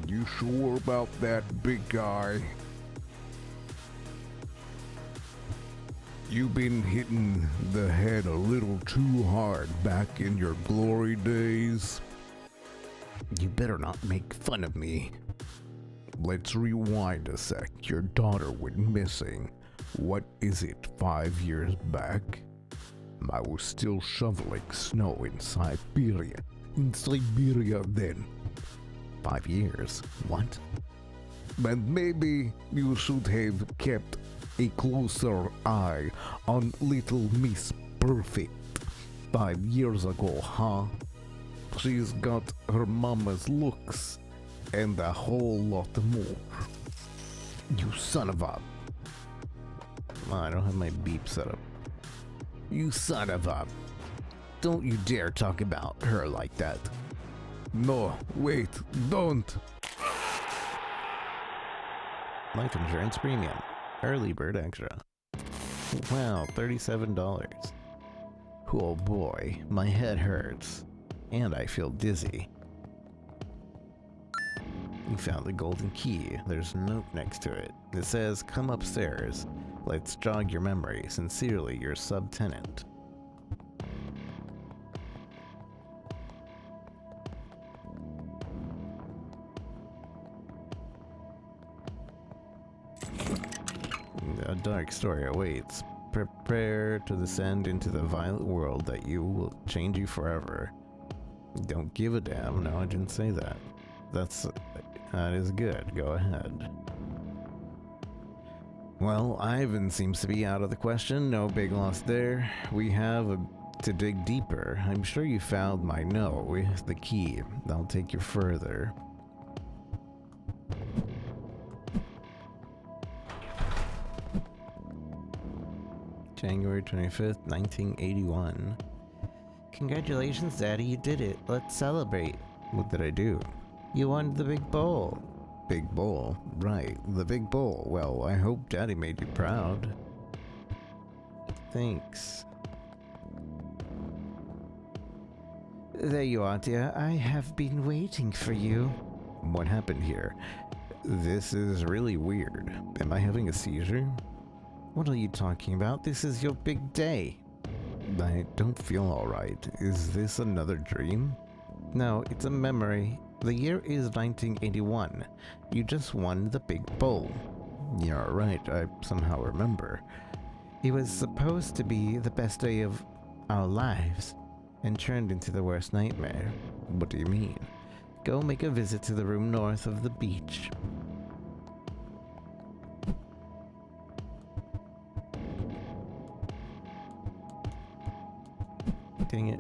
You sure about that, big guy? You've been hitting the head a little too hard back in your glory days. You better not make fun of me. Let's rewind a sec. Your daughter went missing. What is it, 5 years back? I was still shoveling snow in Siberia. In Siberia then. 5 years? What? And maybe you should have kept a closer eye on little Miss Perfect 5 years ago, huh? She's got her mama's looks and a whole lot more. You son of a... Oh, I don't have my beep set up. You son of a... Don't you dare talk about her like that. No, wait, don't. Life insurance premium. Early bird extra. Wow, $37. Oh boy, my head hurts. And I feel dizzy. You found the golden key. There's a note next to it. It says, come upstairs. Let's jog your memory. Sincerely, your subtenant. A dark story awaits. Prepare to descend into the violent world that will change you forever. Don't give a damn. No, I didn't say that. That is good. Go ahead. Well, Ivan seems to be out of the question. No big loss there. We have to dig deeper. I'm sure you found my note with the key. I'll take you further. January 25th, 1981. Congratulations, Daddy, you did it. Let's celebrate. What did I do? You won the big bowl. Big bull. Right, the big bull. Well, I hope Daddy made you proud. Thanks. There you are, dear. I have been waiting for you. What happened here? This is really weird. Am I having a seizure? What are you talking about? This is your big day. I don't feel alright. Is this another dream? No, it's a memory. The year is 1981. You just won the big bull. You're right, I somehow remember. It was supposed to be the best day of our lives, and turned into the worst nightmare. What do you mean? Go make a visit to the room north of the beach. Dang it.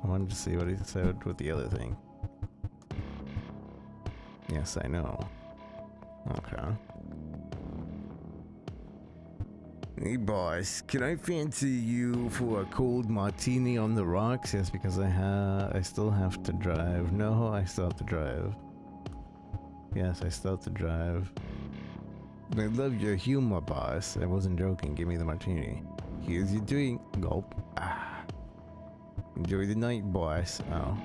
I wanted to see what he said with the other thing. Yes, I know. Okay. Hey boss, can I fancy you for a cold martini on the rocks? Yes, because I still have to drive. No, I still have to drive. Yes, I still have to drive. I love your humor, boss. I wasn't joking. Give me the martini. Here's your drink. Gulp. Ah. Enjoy the night, boss. Oh.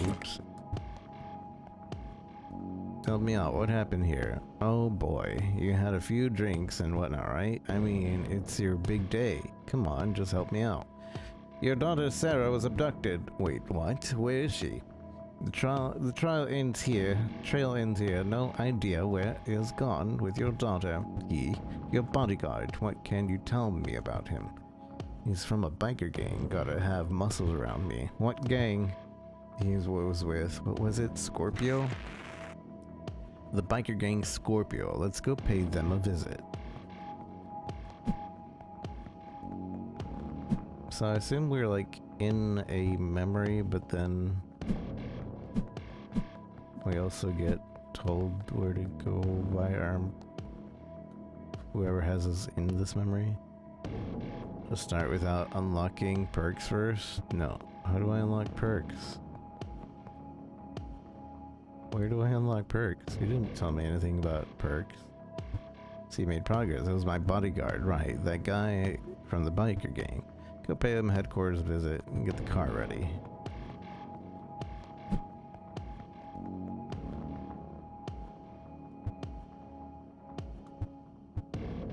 Oops. Help me out. What happened here? Oh boy. You had a few drinks and whatnot, right? I mean, it's your big day. Come on, just help me out. Your daughter Sarah was abducted. Wait, what? Where is she? The trail ends here. No idea where is gone with your daughter. Your bodyguard. What can you tell me about him? He's from a biker gang. Gotta have muscles around me. What gang? He was with, what was it? Scorpio? The biker gang Scorpio. Let's go pay them a visit. So I assume we're like in a memory, but then we also get told where to go by our whoever has us in this memory. Let's start without unlocking perks first. No. How do I unlock perks? Where do I unlock perks? You didn't tell me anything about perks. See, made progress. It was my bodyguard, right? That guy from the biker gang. Go pay him a headquarters visit and get the car ready.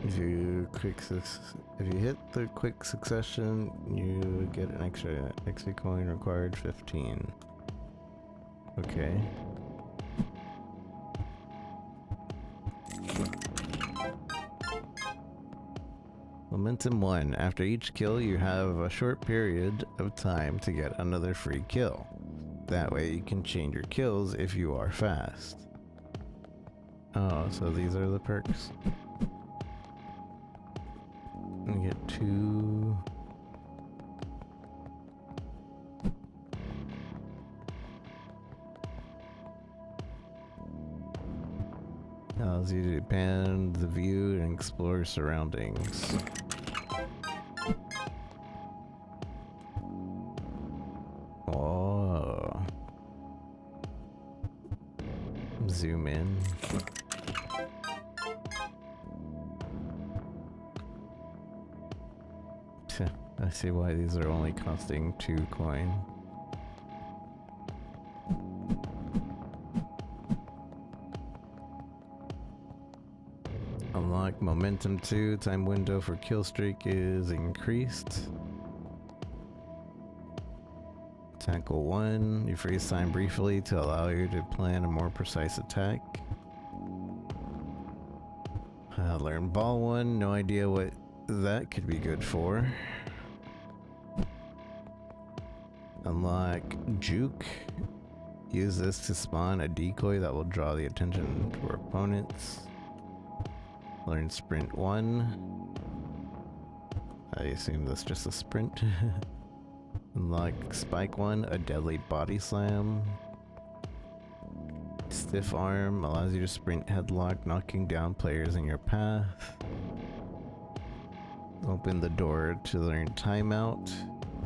If you hit the quick succession, you get an extra XP coin required 15. Okay. Momentum 1. After each kill, you have a short period of time to get another free kill. That way you can change your kills if you are fast. Oh, so these are the perks. You get 2. Allows you to expand the view and explore surroundings. Oh. Zoom in. I see why these are only costing 2 coin. Unlock momentum 2. Time window for kill streak is increased. Tackle 1. You freeze time briefly to allow you to plan a more precise attack. Learn ball 1. No idea what that could be good for. Unlock juke. Use this to spawn a decoy that will draw the attention to our opponents. Learn sprint 1. I assume that's just a sprint. Unlock spike 1, a deadly body slam. Stiff arm allows you to sprint headlock, knocking down players in your path. Open the door to learn timeout.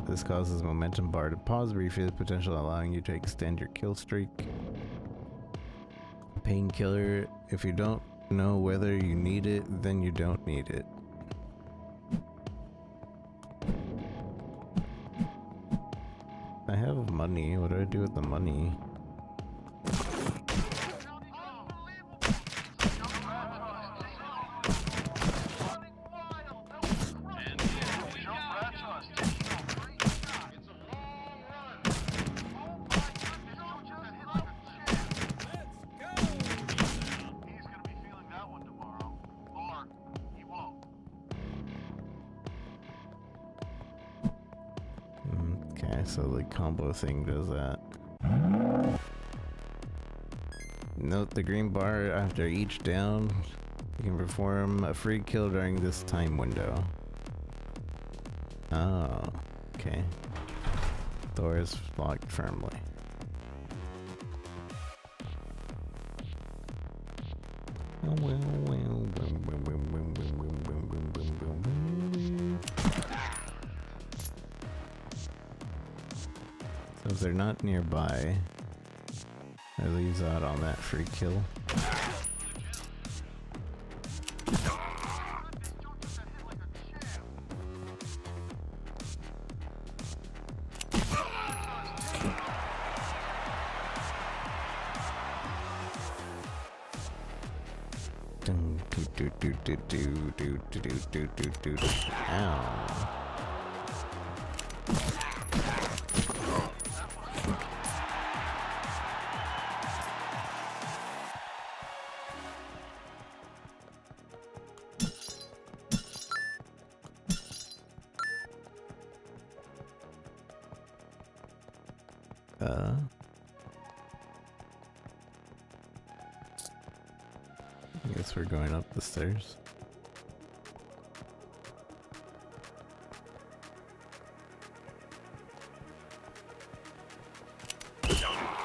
This causes momentum bar to pause briefly, with potential allowing you to extend your kill streak. painkiller. If you don't know whether you need it, then you don't need it. I have money. What do I do with the money? Okay, so the combo thing does that. Note the green bar after each down. You can perform a free kill during this time window. Oh, okay. Door is locked firmly. So if they're not nearby, I lose out on that free kill. Ow. I guess we're going up the stairs.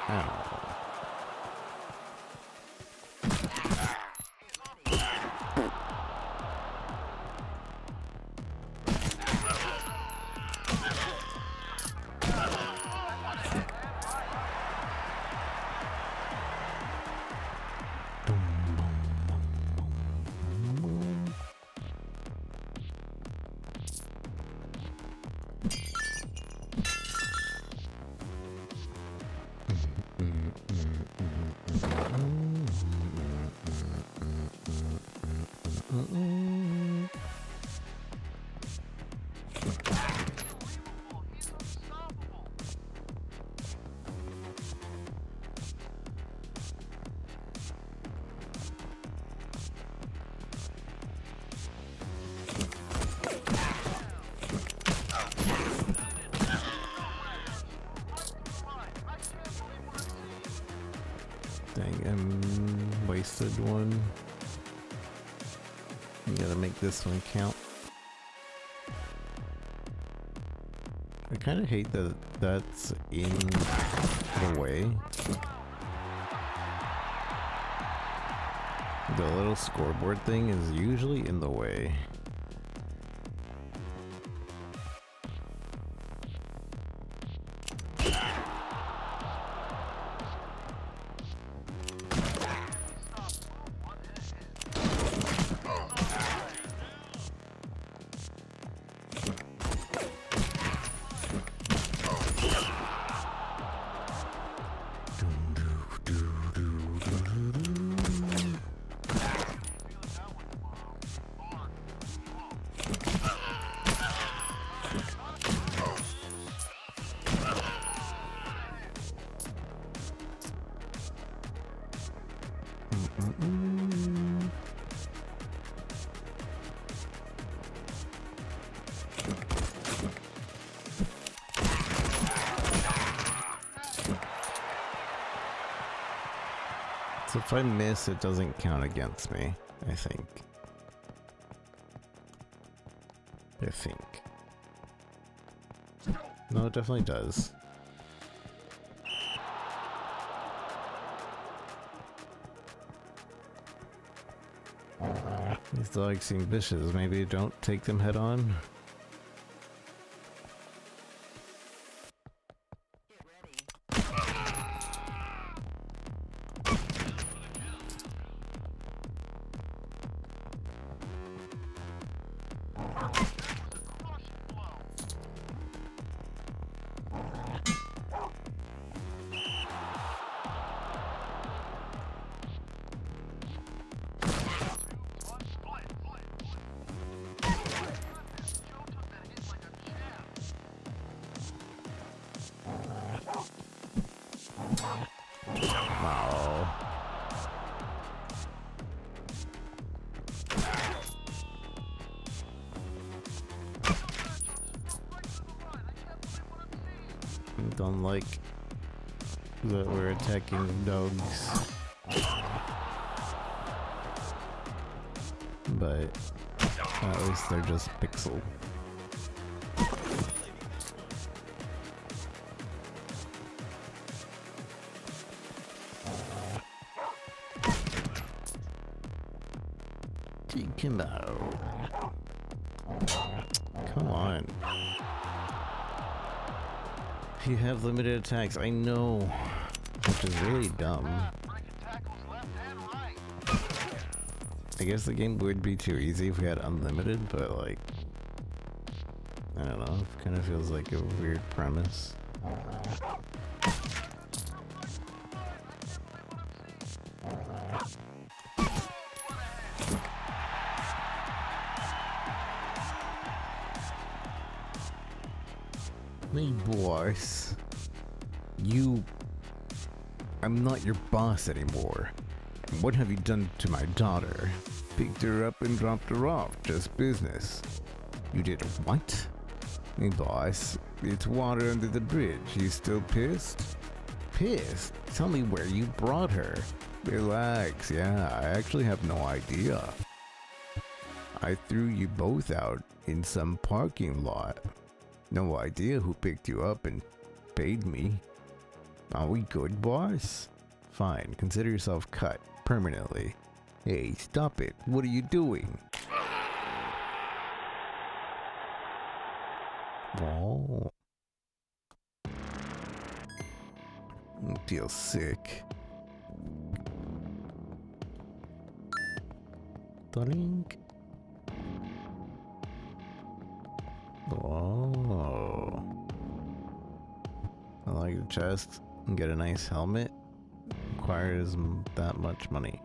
Ow. Dang, wasted one. You gotta make this one count. I kind of hate that that's in the way. The little scoreboard thing is usually in the way. So if I miss, it doesn't count against me, I think. No, it definitely does. These dogs seem vicious. Maybe don't take them head on. Don't like that we're attacking dogs. But at least they're just pixel. Come on. You have limited attacks, I know. Which is really dumb. I guess the game would be too easy if we had unlimited, but like, I don't know, it kind of feels like a weird premise. Hey boss, I'm not your boss anymore. What have you done to my daughter? Picked her up and dropped her off, just business. You did what? Hey boss, it's water under the bridge. You still pissed? Pissed? Tell me where you brought her. Relax, yeah, I actually have no idea. I threw you both out in some parking lot. No idea who picked you up and paid me. Are we good, boss? Fine, consider yourself cut permanently. Hey, stop it. What are you doing? Oh. I feel sick. Darling. Oh. I like the chest. And get a nice helmet. Requires that much money.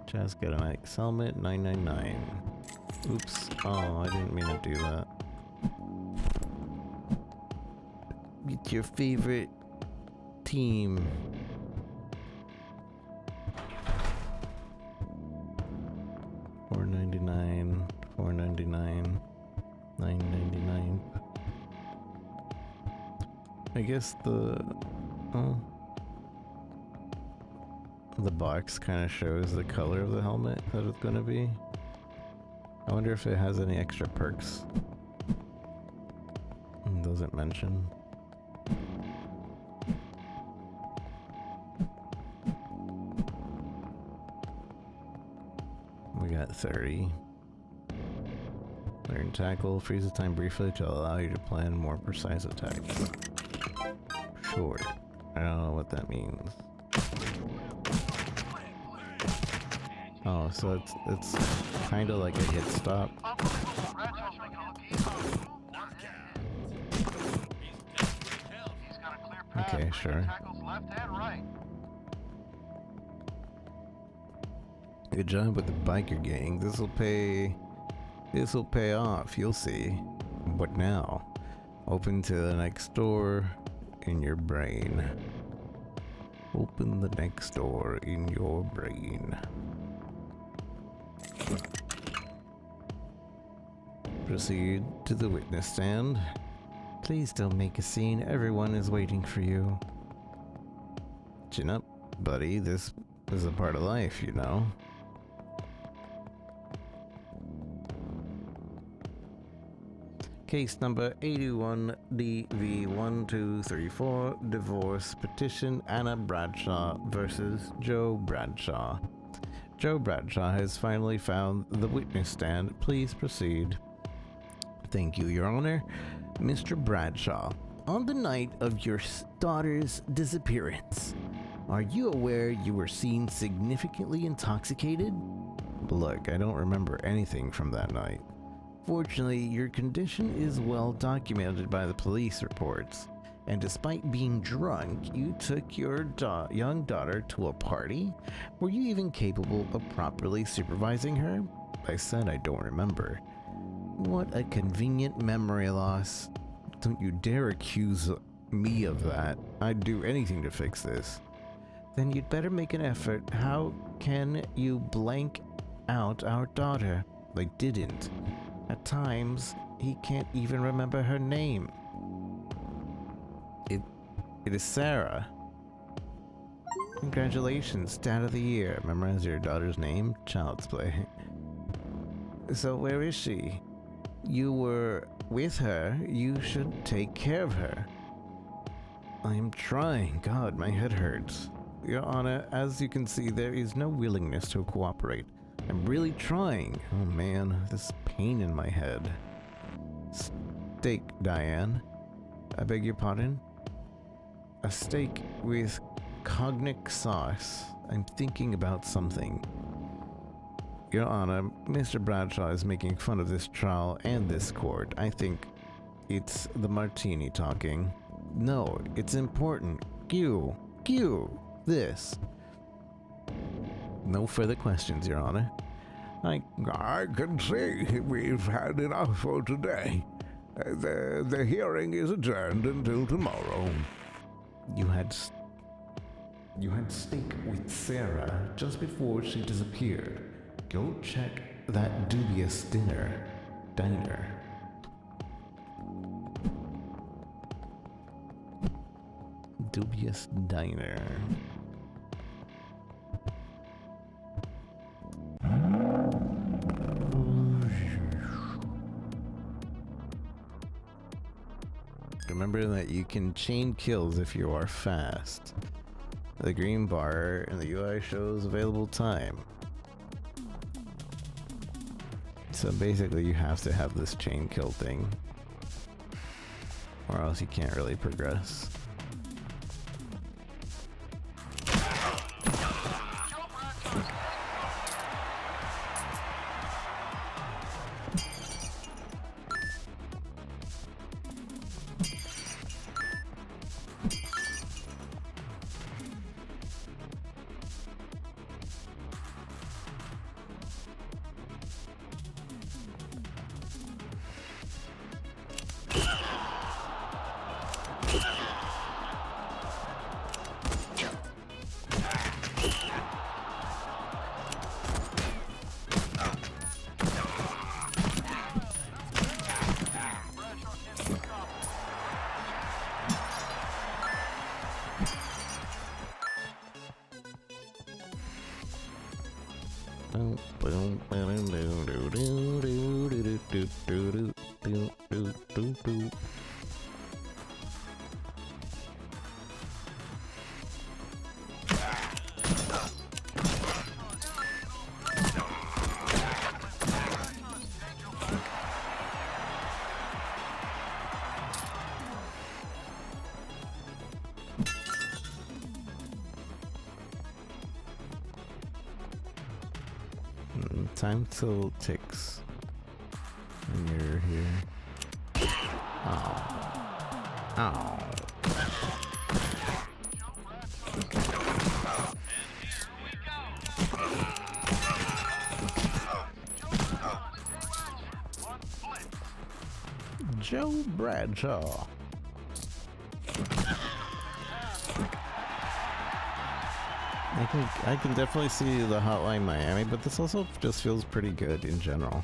Chest, get a nice helmet. $9.99. Oops. Oh, I didn't mean to do that. Get your favorite team. $4.99. $4.99. $9.99. I guess the box kind of shows the color of the helmet that it's gonna be. I wonder if it has any extra perks. Doesn't mention. We got 30. Learn tackle, freezes time briefly to allow you to plan more precise attacks. Sure. I don't know what that means. Oh, so it's kind of like a hit stop. Okay, sure. Good job with the biker gang. This'll pay off, you'll see. What now? Open to the next door in your brain. Open the next door in your brain. Proceed to the witness stand. Please don't make a scene. Everyone is waiting for you. Chin up, buddy. This is a part of life, you know. Case number 81DV1234, divorce petition Anna Bradshaw versus Joe Bradshaw. Joe Bradshaw has finally found the witness stand. Please proceed. Thank you, Your Honor. Mr. Bradshaw, on the night of your daughter's disappearance, are you aware you were seen significantly intoxicated? Look, I don't remember anything from that night. Fortunately, your condition is well documented by the police reports, and despite being drunk, you took your young daughter to a party? Were you even capable of properly supervising her? I said I don't remember. What a convenient memory loss. Don't you dare accuse me of that. I'd do anything to fix this. Then you'd better make an effort. How can you blank out our daughter? I didn't. At times, he can't even remember her name. It is Sarah. Congratulations, Dad of the Year. Memorize your daughter's name? Child's play. So where is she? You were with her. You should take care of her. I'm trying. God, my head hurts. Your Honor, as you can see, there is no willingness to cooperate. I'm really trying. Oh man, this pain in my head. Steak, Diane. I beg your pardon? A steak with cognac sauce. I'm thinking about something. Your Honor, Mr. Bradshaw is making fun of this trial and this court. I think it's the martini talking. No, it's important. Q. This. No further questions, Your Honor. I can see we've had enough for today. The hearing is adjourned until tomorrow. You had steak with Sarah just before she disappeared. Go check that dubious diner. Dubious diner. Remember that you can chain kills if you are fast. The green bar in the UI shows available time. So basically you have to have this chain kill thing, or else you can't really progress. Time still ticks when you're here. Ow. Joe Bradshaw. I can definitely see the Hotline Miami, but this also just feels pretty good in general.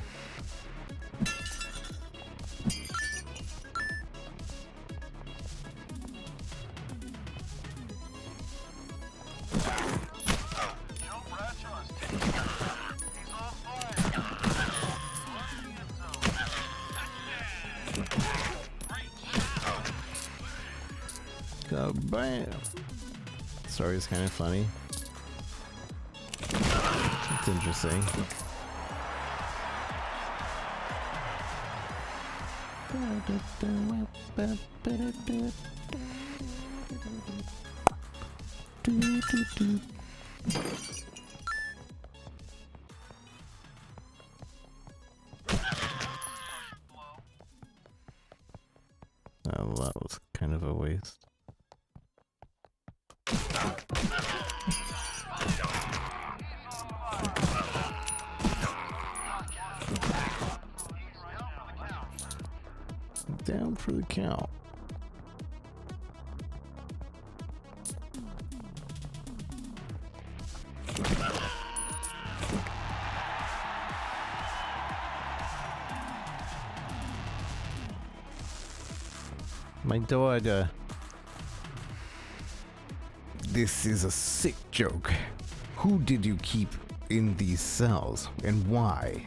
Bam! Story's kind of funny. It's interesting. Oh, that was kind of a waste. Down for the count. my daughter. This is a sick joke. Who did you keep in these cells, and why?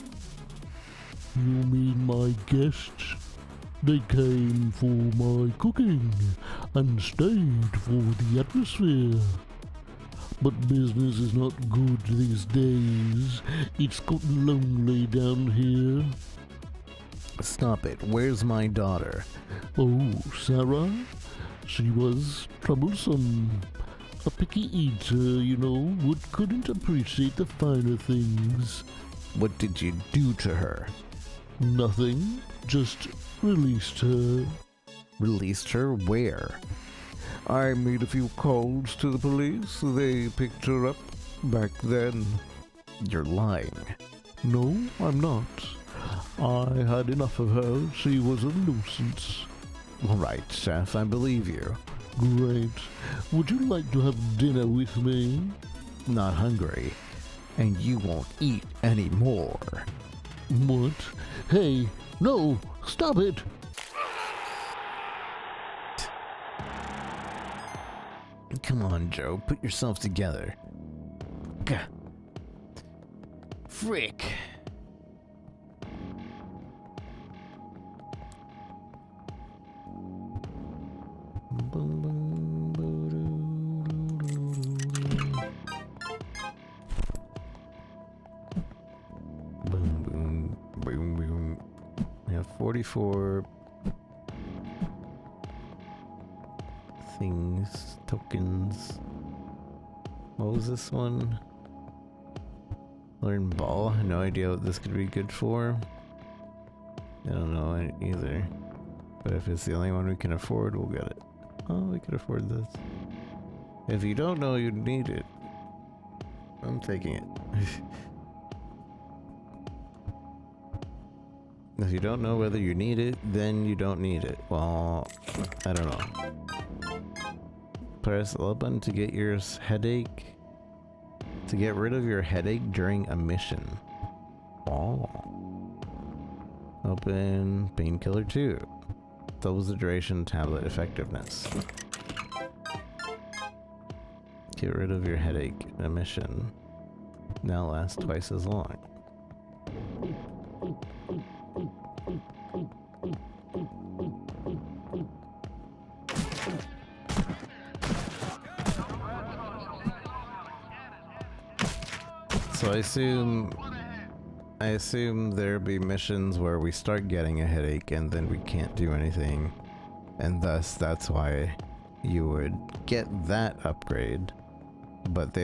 You mean my guests? They came for my cooking and stayed for the atmosphere. But business is not good these days. It's gotten lonely down here. Stop it. Where's my daughter? Oh, Sarah? She was troublesome. A picky eater, you know, couldn't appreciate the finer things. What did you do to her? Nothing. Just released her. Released her where? I made a few calls to the police. They picked her up back then. You're lying. No, I'm not. I had enough of her. She was a nuisance. All right, Chef, I believe you. Great. Would you like to have dinner with me? Not hungry. And you won't eat anymore. What? Hey, no! Stop it! Come on, Joe. Put yourself together. Gah. Frick. Boom, boom, boom, boom. We have 44 things, tokens. What was this one? Learn ball? No idea what this could be good for. I don't know either. But if it's the only one we can afford, we'll get it. Oh, we could afford this. If you don't know you need it, I'm taking it. If you don't know whether you need it, then you don't need it. Well, I don't know. Press the L button to get your headache. To get rid of your headache during a mission. Oh. Open Painkiller 2. Doubles the duration tablet effectiveness. Get rid of your headache. A mission now lasts twice as long. So I assume there'll be missions where we start getting a headache and then we can't do anything, and thus that's why you would get that upgrade. But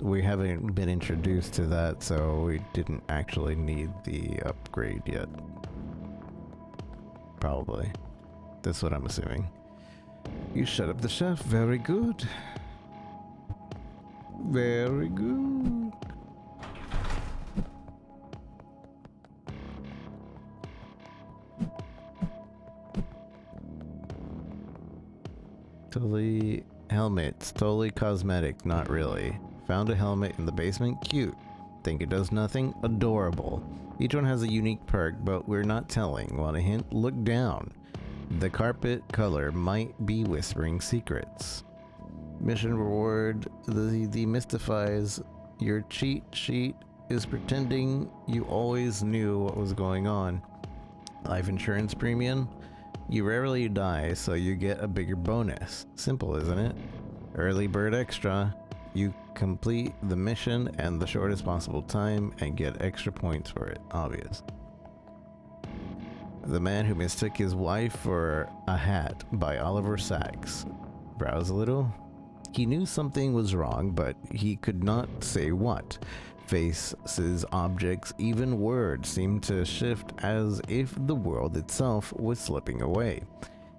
we haven't been introduced to that, so we didn't actually need the upgrade yet. Probably. That's what I'm assuming. You shut up the chef. Very good. Very good. Totally helmets, totally cosmetic, not really. Found a helmet in the basement, cute. Think it does nothing, adorable. Each one has a unique perk, but we're not telling. Want a hint? Look down. The carpet color might be whispering secrets. Mission reward, the demystifies. Your cheat sheet is pretending you always knew what was going on. Life insurance premium. You rarely die, so you get a bigger bonus. Simple, isn't it? Early bird extra. You complete the mission in the shortest possible time and get extra points for it. Obvious. The Man Who Mistook His Wife for a Hat by Oliver Sacks. Browse a little. He knew something was wrong, but he could not say what. Faces, objects, even words seemed to shift as if the world itself was slipping away.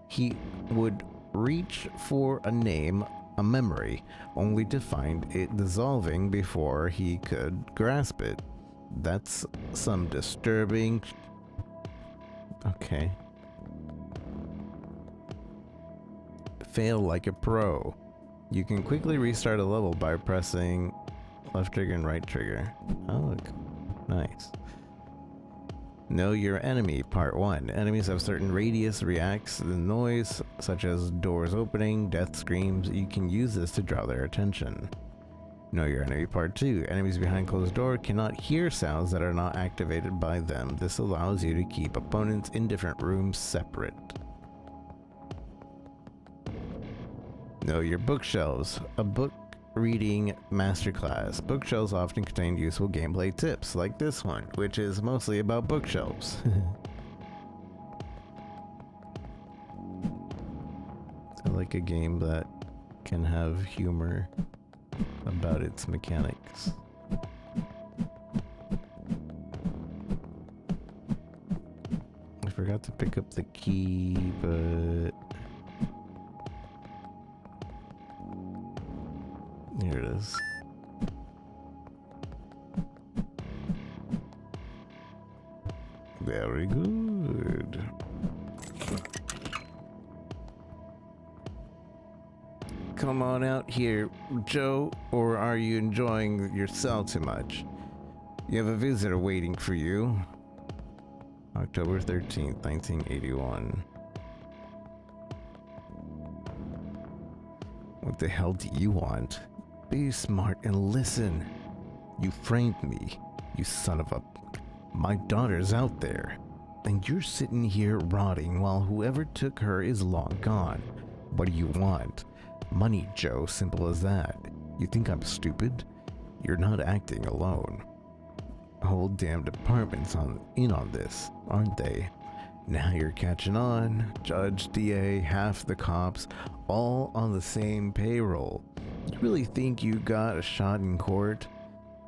He would reach for a name, a memory, only to find it dissolving before he could grasp it. That's some disturbing... Okay. Fail like a pro. You can quickly restart a level by pressing left trigger and right trigger. Oh, look. Nice. Know your enemy, part 1. Enemies have certain radius reacts to the noise, such as doors opening, death screams. You can use this to draw their attention. Know your enemy, part 2. Enemies behind closed door cannot hear sounds that are not activated by them. This allows you to keep opponents in different rooms separate. Know your bookshelves. A book reading masterclass. Bookshelves often contain useful gameplay tips, like this one, which is mostly about bookshelves. I like a game that can have humor about its mechanics. I forgot to pick up the key, but here it is. Very good. Come on out here, Joe, or are you enjoying yourself too much? You have a visitor waiting for you. October 13th, 1981. What the hell do you want? Be smart and listen. You framed me, you son of a... My daughter's out there, and you're sitting here rotting while whoever took her is long gone. What do you want? Money, Joe, simple as that. You think I'm stupid? You're not acting alone. A whole damn department's in on this, aren't they? Now you're catching on. Judge, DA, half the cops, all on the same payroll. You really think you got a shot in court?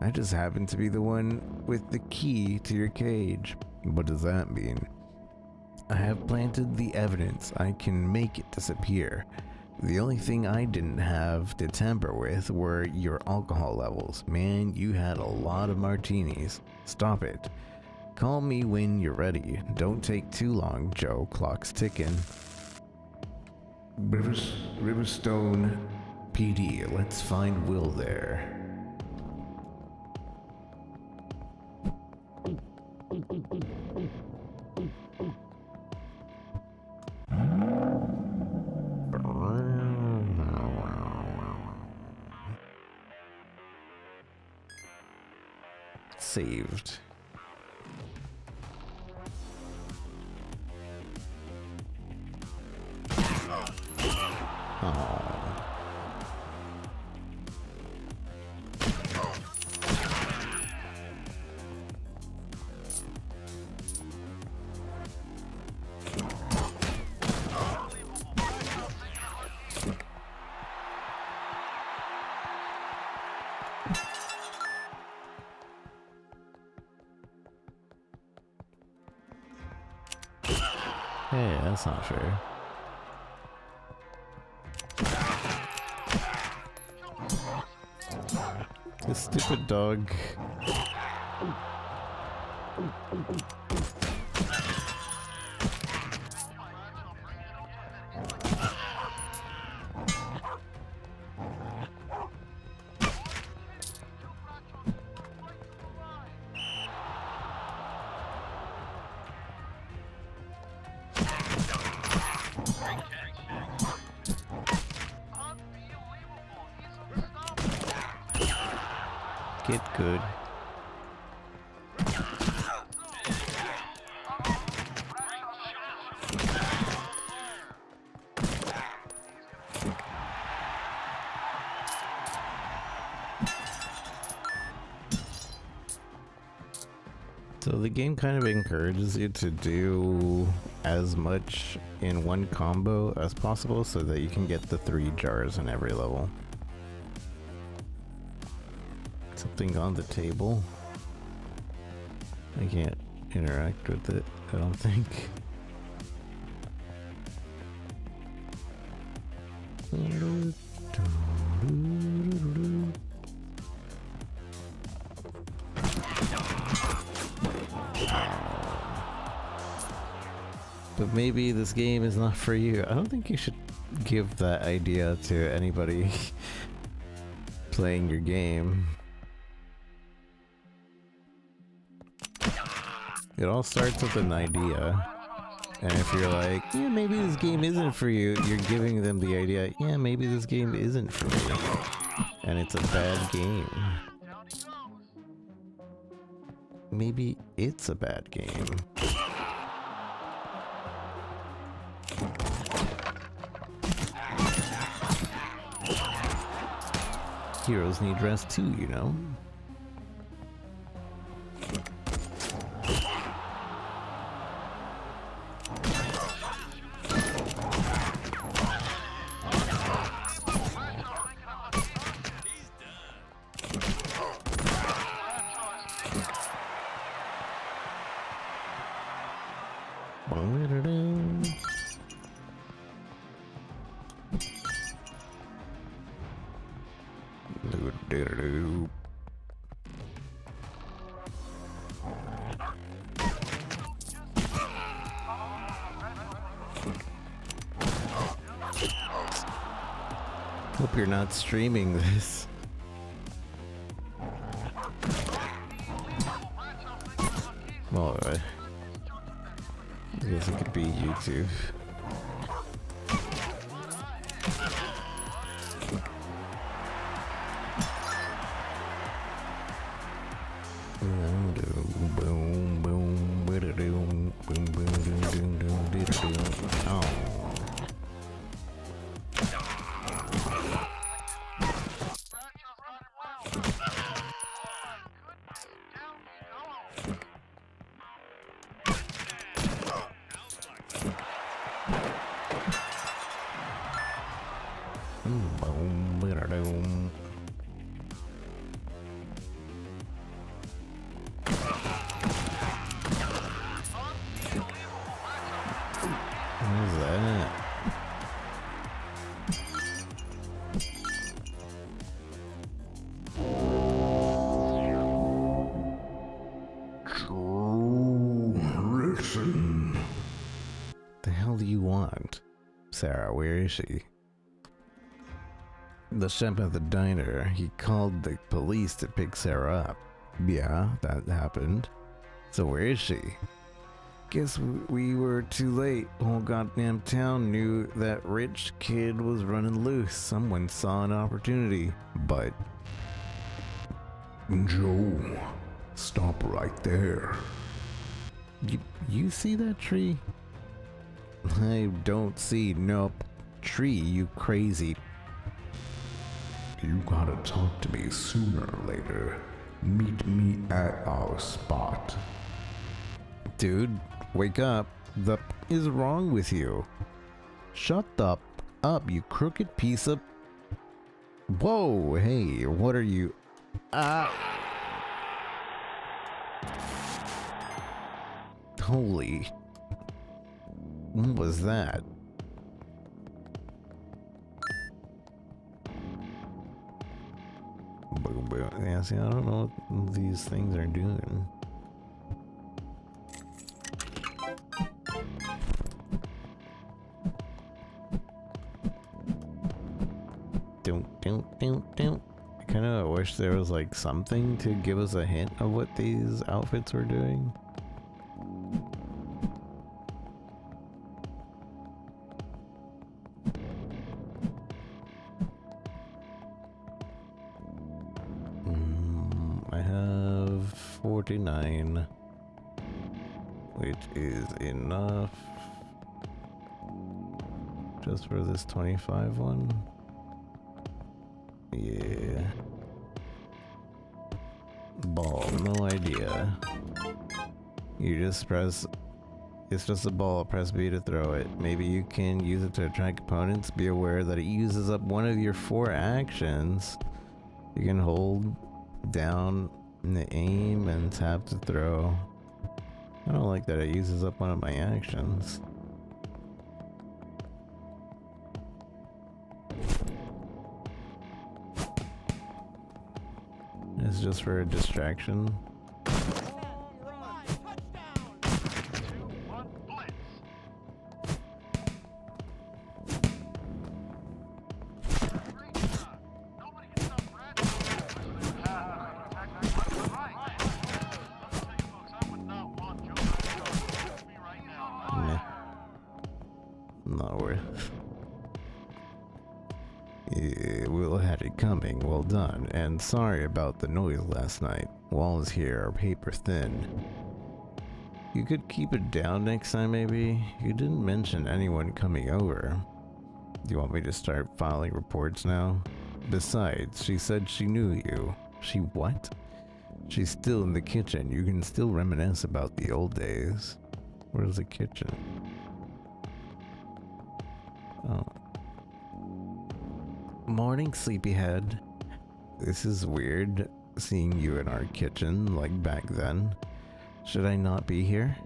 I just happen to be the one with the key to your cage. What does that mean? I have planted the evidence. I can make it disappear. The only thing I didn't have to tamper with were your alcohol levels. Man, you had a lot of martinis. Stop it. Call me when you're ready. Don't take too long, Joe. Clock's ticking. Riverstone PD. Let's find Will there. Saved. Oh. Hey, that's not fair. This stupid dog. Get good. So the game kind of encourages you to do as much in one combo as possible so that you can get the 3 jars in every level. Something on the table. I can't interact with it, I don't think. But maybe this game is not for you. I don't think you should give that idea to anybody playing your game. It all starts with an idea. And if you're like, yeah, maybe this game isn't for you, you're giving them the idea, yeah, maybe this game isn't for me. And it's a bad game. Maybe it's a bad game. Heroes need rest too, you know? Hope you're not streaming this. Well, I guess it could be YouTube. What is that? Listen. The hell do you want? Sarah, where is she? The chef at the diner, he called the police to pick Sarah up. Yeah, that happened. So where is she? Guess we were too late. Whole goddamn town knew that rich kid was running loose. Someone saw an opportunity, but... Joe, stop right there. You see that tree? I don't see no tree, you crazy. You gotta talk to me sooner or later. Meet me at our spot. Dude, wake up. The is wrong with you? Shut the up, you crooked piece of... Whoa, hey, what are you... Ah! Holy... What was that? Boom, boom. Yeah, see, I don't know what these things are doing. Don't. I kind of wish there was like something to give us a hint of what these outfits were doing. I have 49, which is enough just for this 25 one. Yeah. Ball, no idea. You just press, it's just a ball, press B to throw it. Maybe you can use it to attract opponents. Be aware that it uses up one of your 4 actions. You can hold down the aim and tap to throw. I don't like that it uses up one of my actions. It's just for a distraction. coming. Well done. And sorry about the noise last night. Walls here are paper thin. You could keep it down next time, maybe? You didn't mention anyone coming over. Do you want me to start filing reports now? Besides, she said she knew you. She what? She's still in the kitchen. You can still reminisce about the old days. Where's the kitchen? Oh. Morning, sleepyhead. This is weird, seeing you in our kitchen like back then. Should I not be here?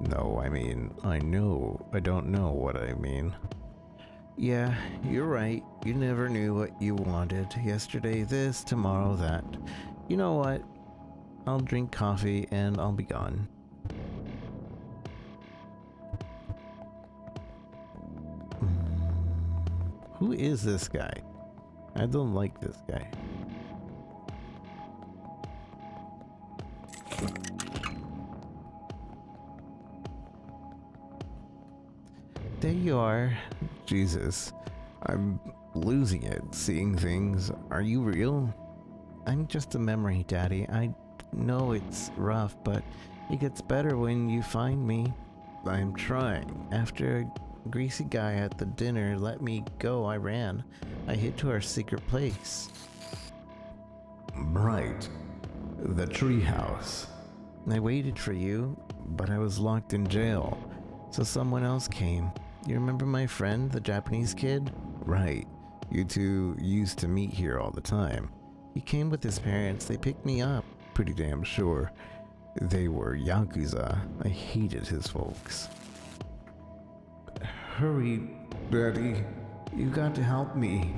No, I mean, I don't know what I mean. Yeah, you're right. You never knew what you wanted. Yesterday this, tomorrow that. You know what? I'll drink coffee and I'll be gone. Who is this guy? I don't like this guy. There you are. Jesus, I'm losing it, seeing things. Are you real? I'm just a memory, Daddy. I know it's rough, but it gets better when you find me. I'm trying. After a greasy guy at the dinner let me go, I ran. I hid to our secret place. Right. The treehouse. I waited for you, but I was locked in jail. So someone else came. You remember my friend, the Japanese kid? Right. You two used to meet here all the time. He came with his parents. They picked me up. Pretty damn sure they were Yakuza. I hated his folks. Hurry, Daddy. You got to help me.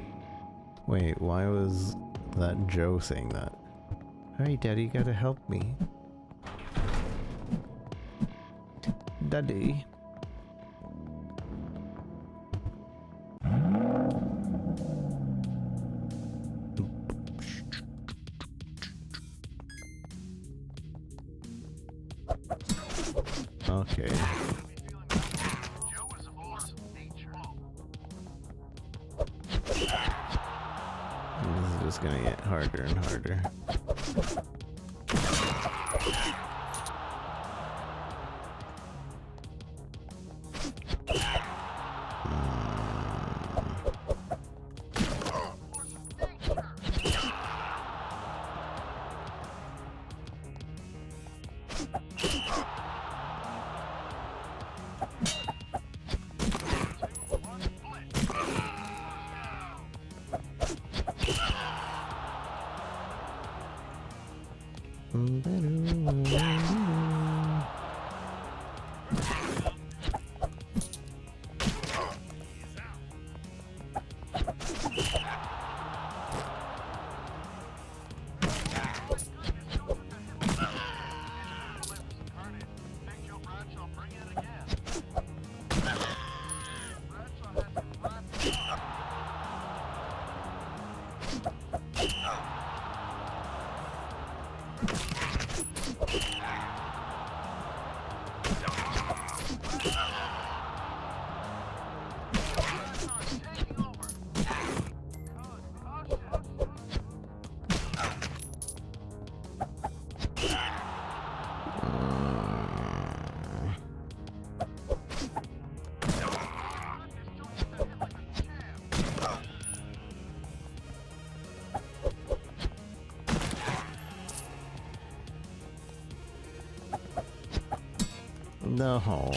Wait, why was that Joe saying that? Hurry, Daddy, you gotta help me. Daddy. Okay. This is just gonna get harder and harder. No.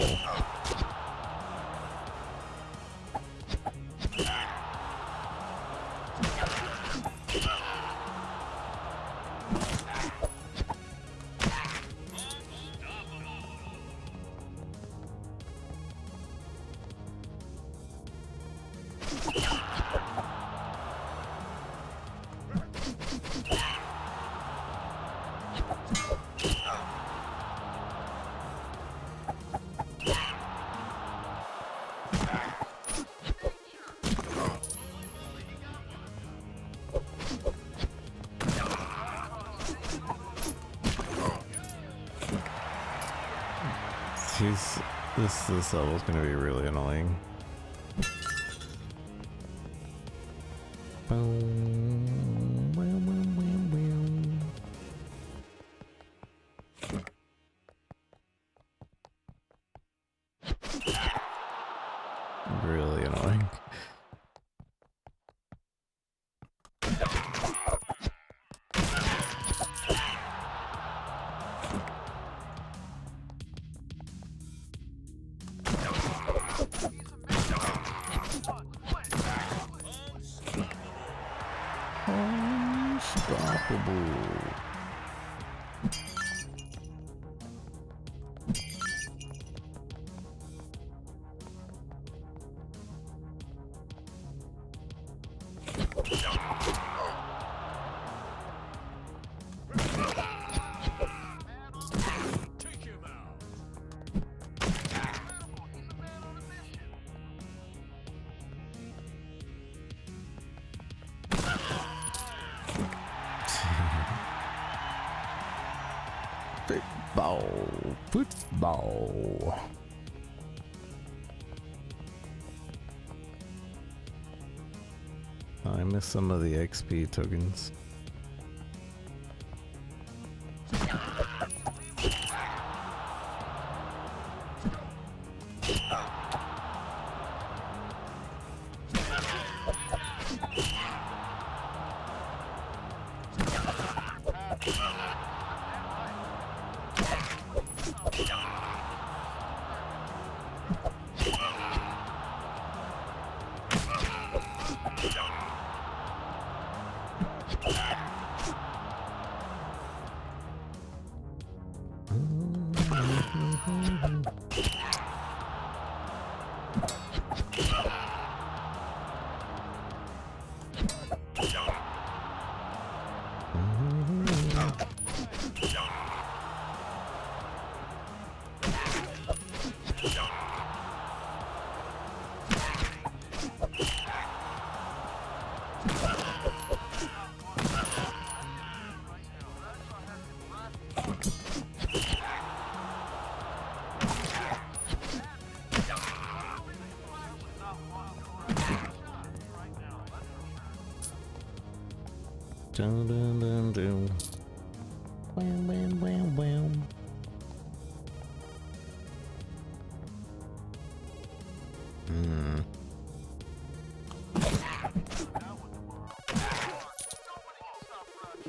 This level's gonna be really annoying. Boom. Unstoppable. Football. I missed some of the XP tokens. Dun, dun, dun, dun. Wham, wham, wham, wham. Hmm.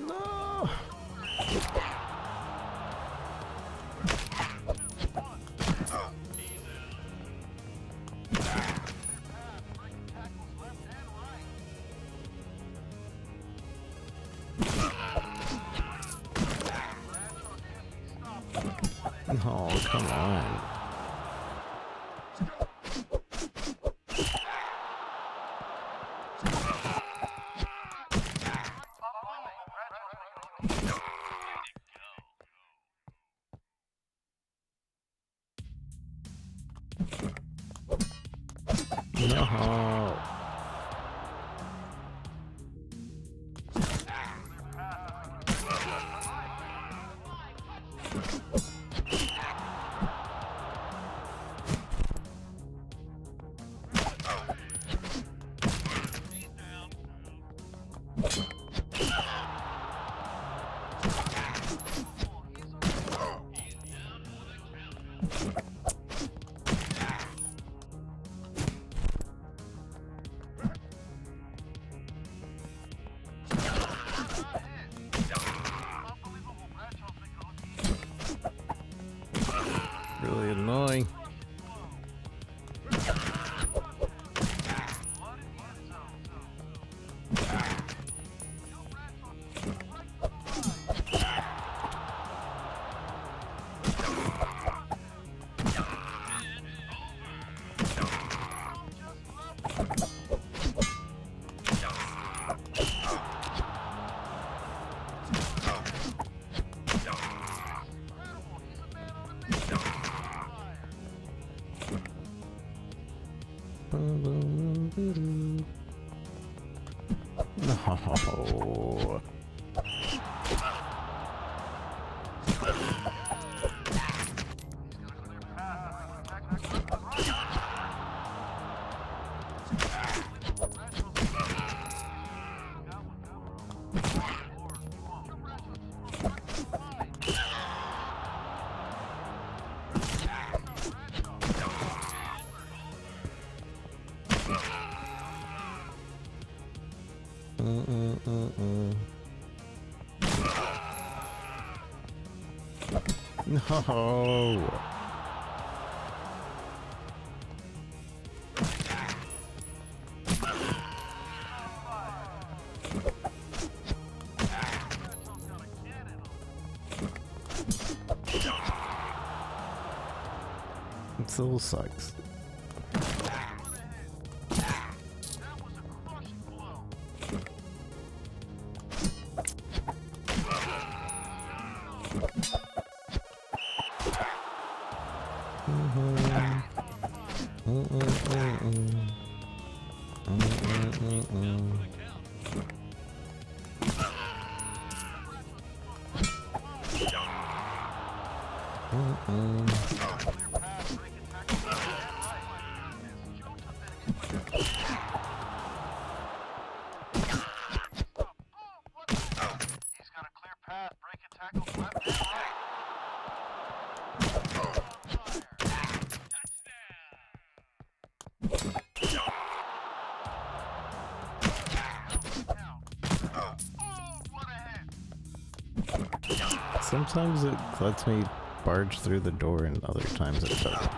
No. Oh, come on. No. Really annoying. No. No. still sucks. Sometimes it lets me barge through the door and other times it doesn't.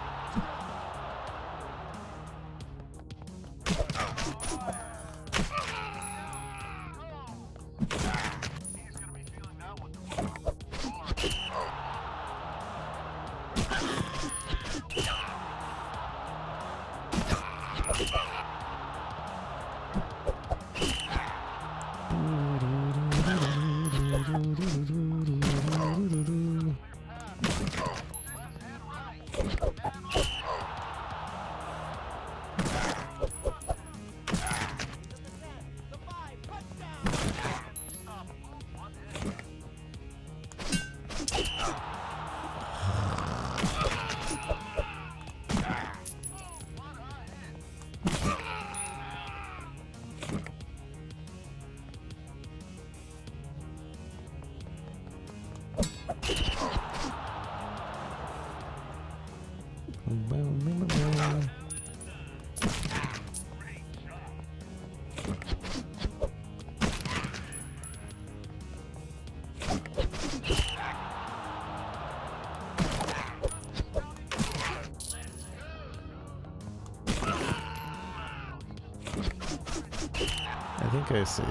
I think I see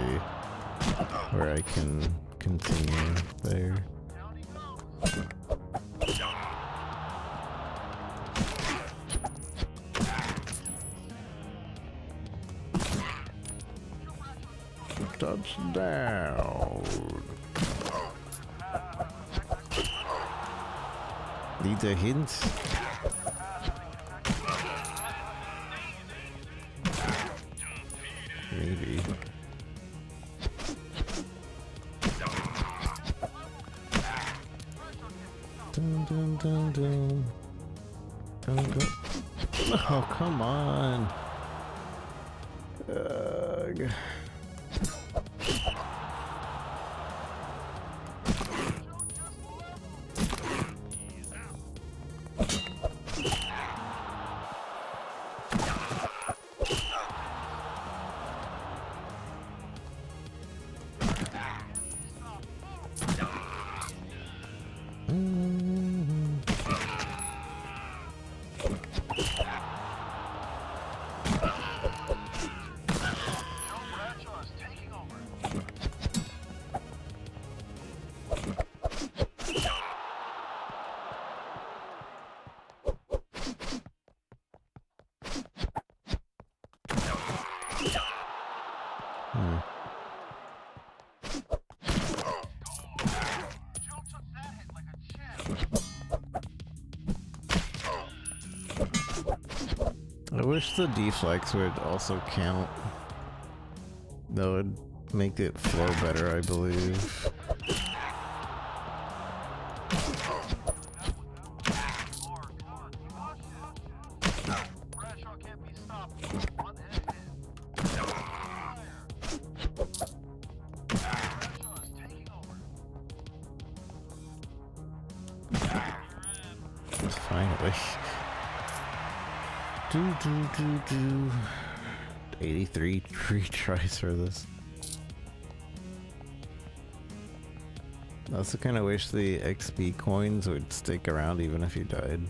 where I can continue there. Touchdown! Need a hint? Maybe. Dun, dun, dun, dun. Dun, dun. Oh, come on. Ugh. I wish the deflex would also count. That would make it flow better, I believe. Finally. 83 retries for this. I also kind of wish the XP coins would stick around even if you died.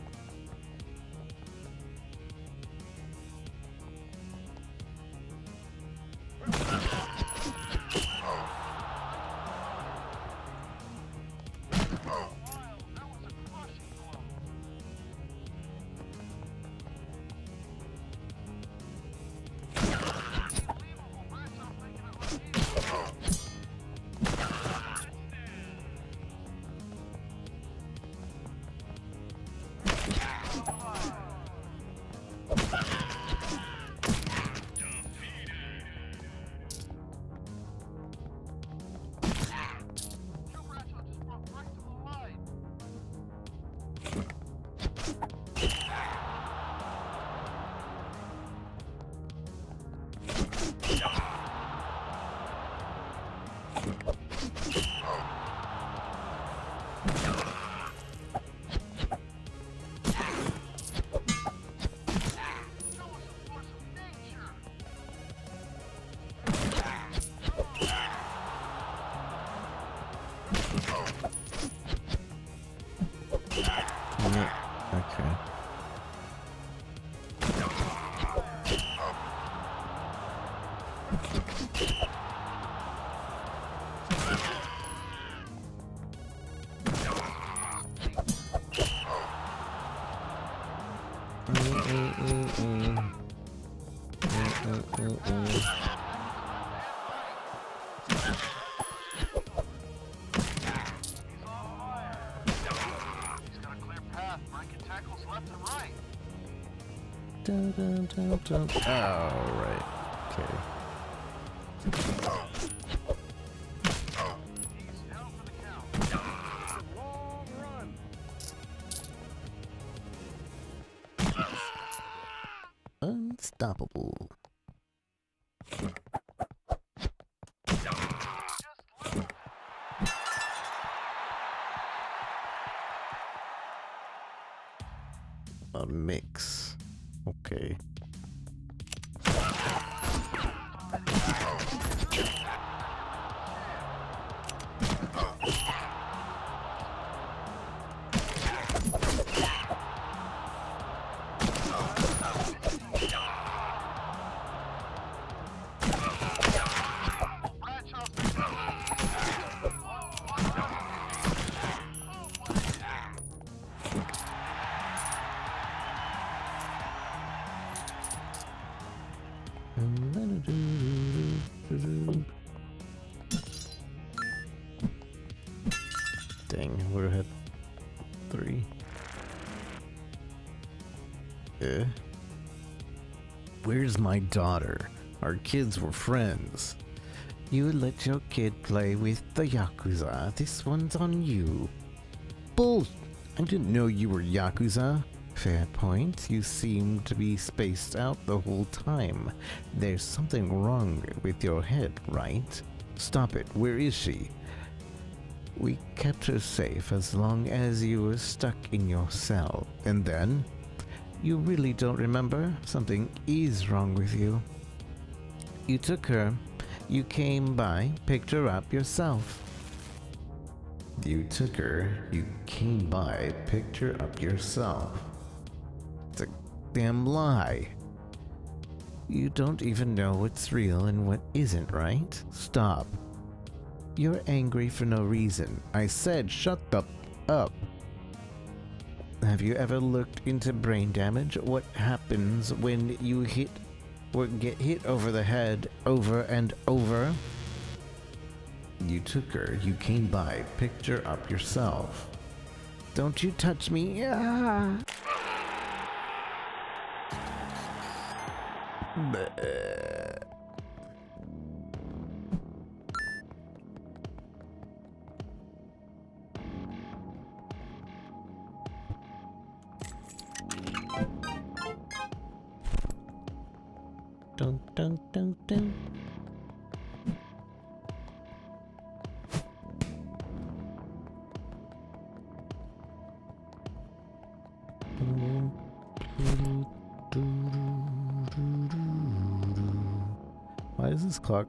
Okay. Dun, dun, dun, dun. Oh, right. Okay. Unstoppable. A mix. Okay. Dang, we're at 3. Where's my daughter? Our kids were friends. You let your kid play with the Yakuza. This one's on you. Bull! I didn't know you were Yakuza. Fair point. You seem to be spaced out the whole time. There's something wrong with your head, right? Stop it. Where is she? We kept her safe as long as you were stuck in your cell. And then? You really don't remember? Something is wrong with you. You took her. You came by, picked her up yourself. You took her. You came by, picked her up yourself. It's a damn lie. You don't even know what's real and what isn't, right? Stop. You're angry for no reason. I said shut the up. Have you ever looked into brain damage? What happens when you hit or get hit over the head over and over? You took her. You came by, picked her up yourself. Don't you touch me. Ah. Bleh. Dun dun dun dun. Why is this clock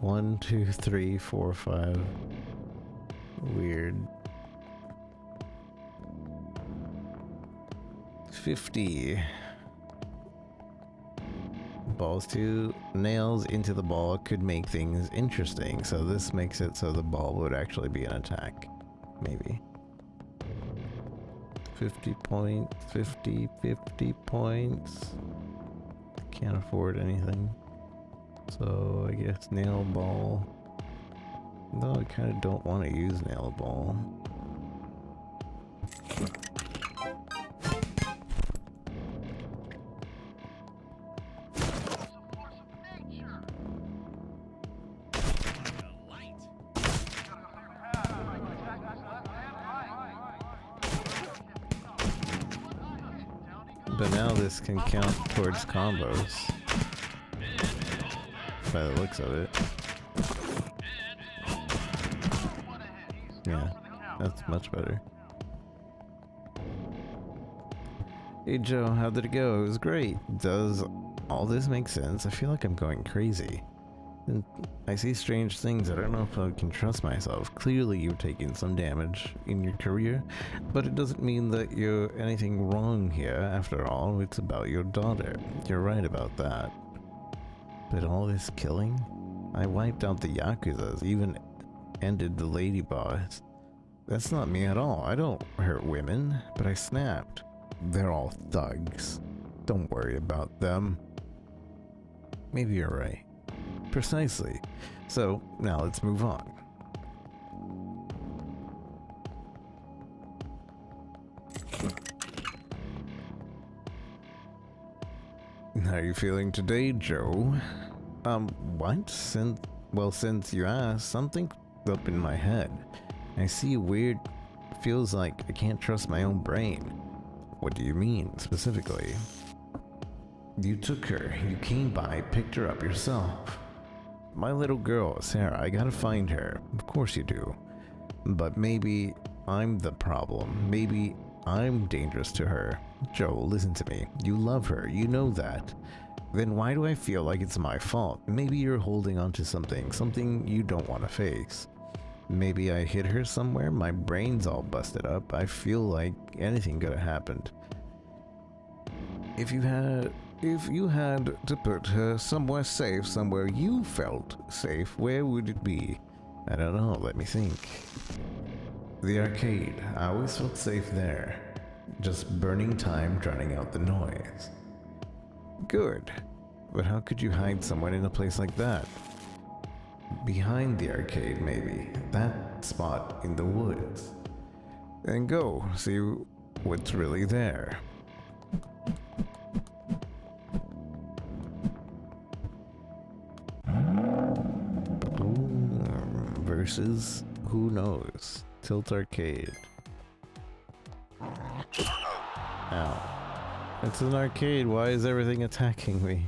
1, 2, 3, 4, 5? Weird. 50. Balls to nails into the ball could make things interesting, so this makes it so the ball would actually be an attack. Maybe. 50 points, 50 points. Can't afford anything. So I guess nail ball. No, I kind of don't want to use nail ball. But now this can count towards combos. By the looks of it. Yeah, that's much better. Hey Joe, how did it go? It was great. Does all this make sense? I feel like I'm going crazy. And I see strange things. I don't know if I can trust myself. Clearly you've taken some damage in your career, but it doesn't mean that you're anything wrong here. After all, it's about your daughter. You're right about that. But all this killing? I wiped out the Yakuzas, even ended the lady boss. That's not me at all. I don't hurt women, but I snapped. They're all thugs. Don't worry about them. Maybe you're right. Precisely. So, now let's move on. How are you feeling today, Joe? What? Since you asked, something up in my head. I see weird... feels like I can't trust my own brain. What do you mean, specifically? You took her, you came by, picked her up yourself. My little girl, Sarah, I gotta find her. Of course you do. But maybe I'm the problem. Maybe I'm dangerous to her. Joe, listen to me. You love her, you know that. Then why do I feel like it's my fault? Maybe you're holding on to something you don't want to face. Maybe I hit her somewhere, my brain's all busted up. I feel like anything could have happened. If you had to put her somewhere safe, somewhere you felt safe, where would it be? I don't know, let me think. The arcade. I always felt safe there. Just burning time, drowning out the noise. Good. But how could you hide someone in a place like that? Behind the arcade, maybe. That spot in the woods. Then go, see what's really there. Versus, who knows? Tilt Arcade. Ow. It's an arcade, why is everything attacking me?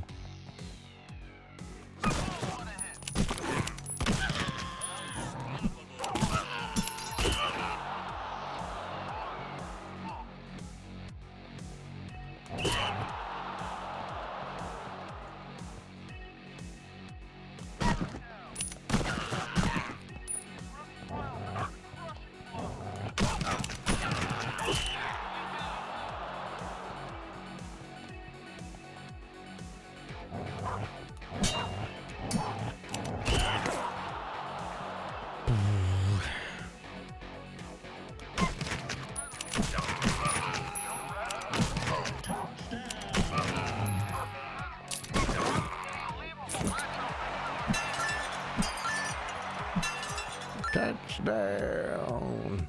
Touchdown!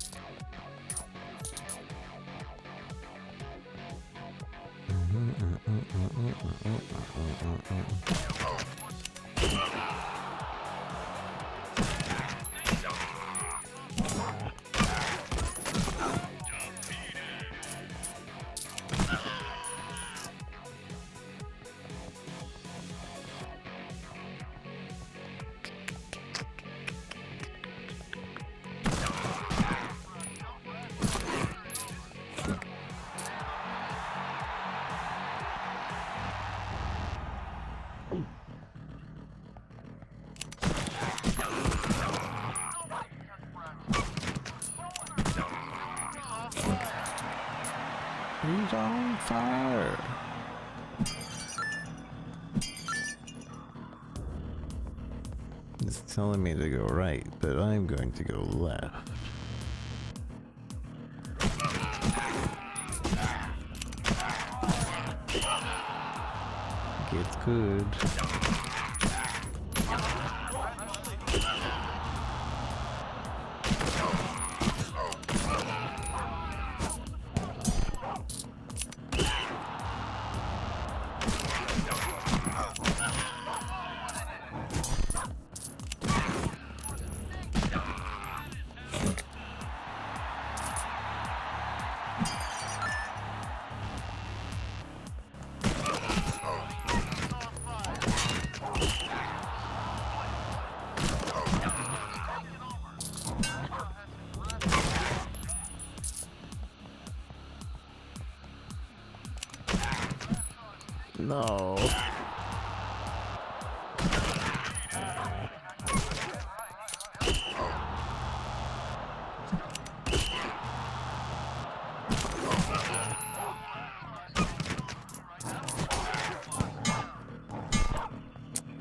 He's on fire. It's telling me to go right, but I'm going to go left. It's good. No.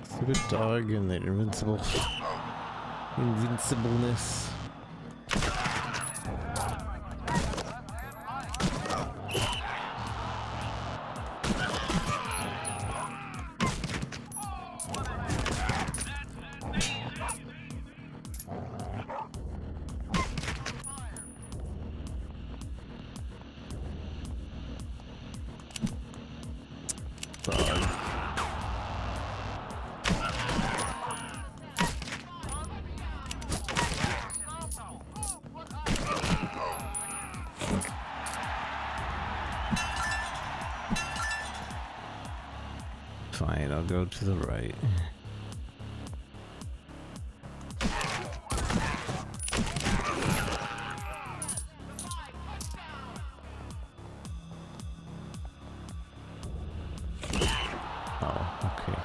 Stupid dog and the invincibleness. Dog. Fine, I'll go to the right. Oh, okay.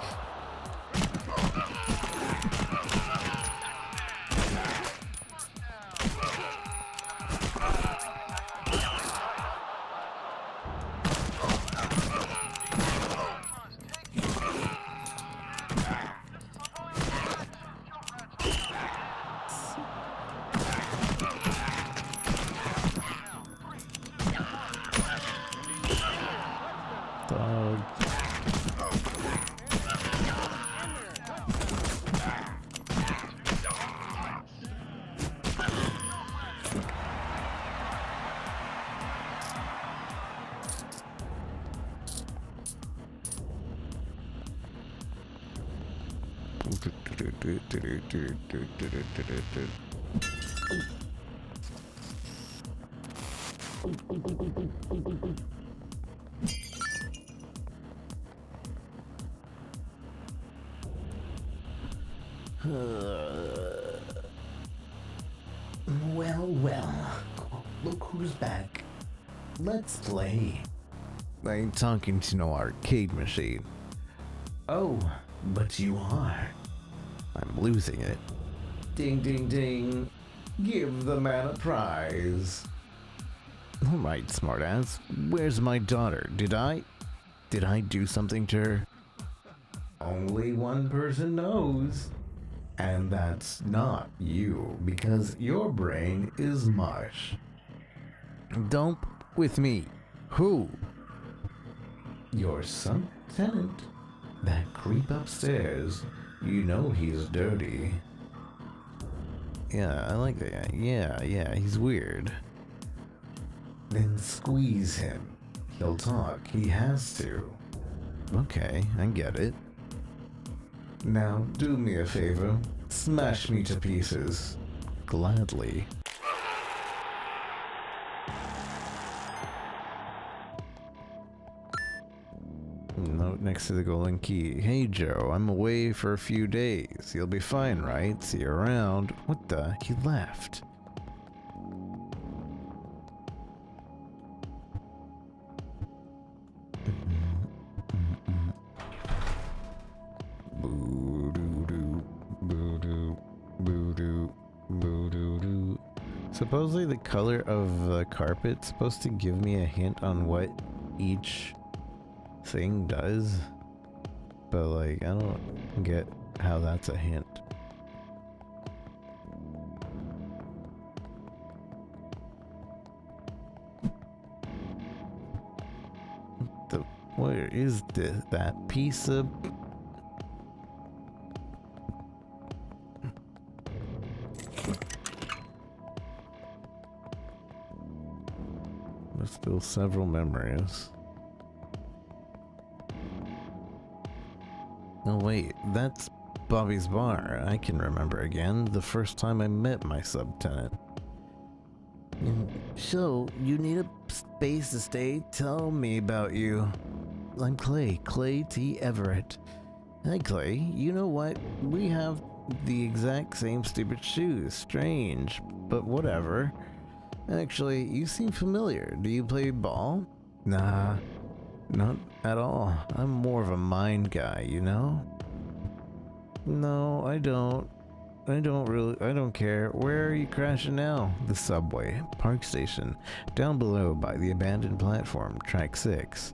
Dog. Well, look who's back. Let's play. I ain't talking to no arcade machine. Oh, but you are. I'm losing it. Ding, ding, ding. Give the man a prize. All right, smartass. Where's my daughter? Did I do something to her? Only one person knows. And that's not you, because your brain is mush. Don't with me. Who? Your son tenant. That creep upstairs. You know he's dirty. Yeah, I like that. Yeah, he's weird. Then squeeze him. He'll talk. He has to. Okay, I get it. Now, do me a favor. Smash me to pieces. Gladly. Note next to the golden key. Hey Joe, I'm away for a few days. You'll be fine, right? See you around. What the? He left. Supposedly the color of the carpet's supposed to give me a hint on what each thing does, but like I don't get how that's a hint. Where is that piece of... There's still several memories. Oh wait, that's Bobby's bar. I can remember again, the first time I met my subtenant. So, you need a space to stay? Tell me about you. I'm Clay T. Everett. Hi Clay, you know what? We have the exact same stupid shoes. Strange, but whatever. Actually, you seem familiar. Do you play ball? Nah. Not at all. I'm more of a mind guy, you know? No, I don't. I don't care. Where are you crashing now? The subway, park station, down below by the abandoned platform, track 6.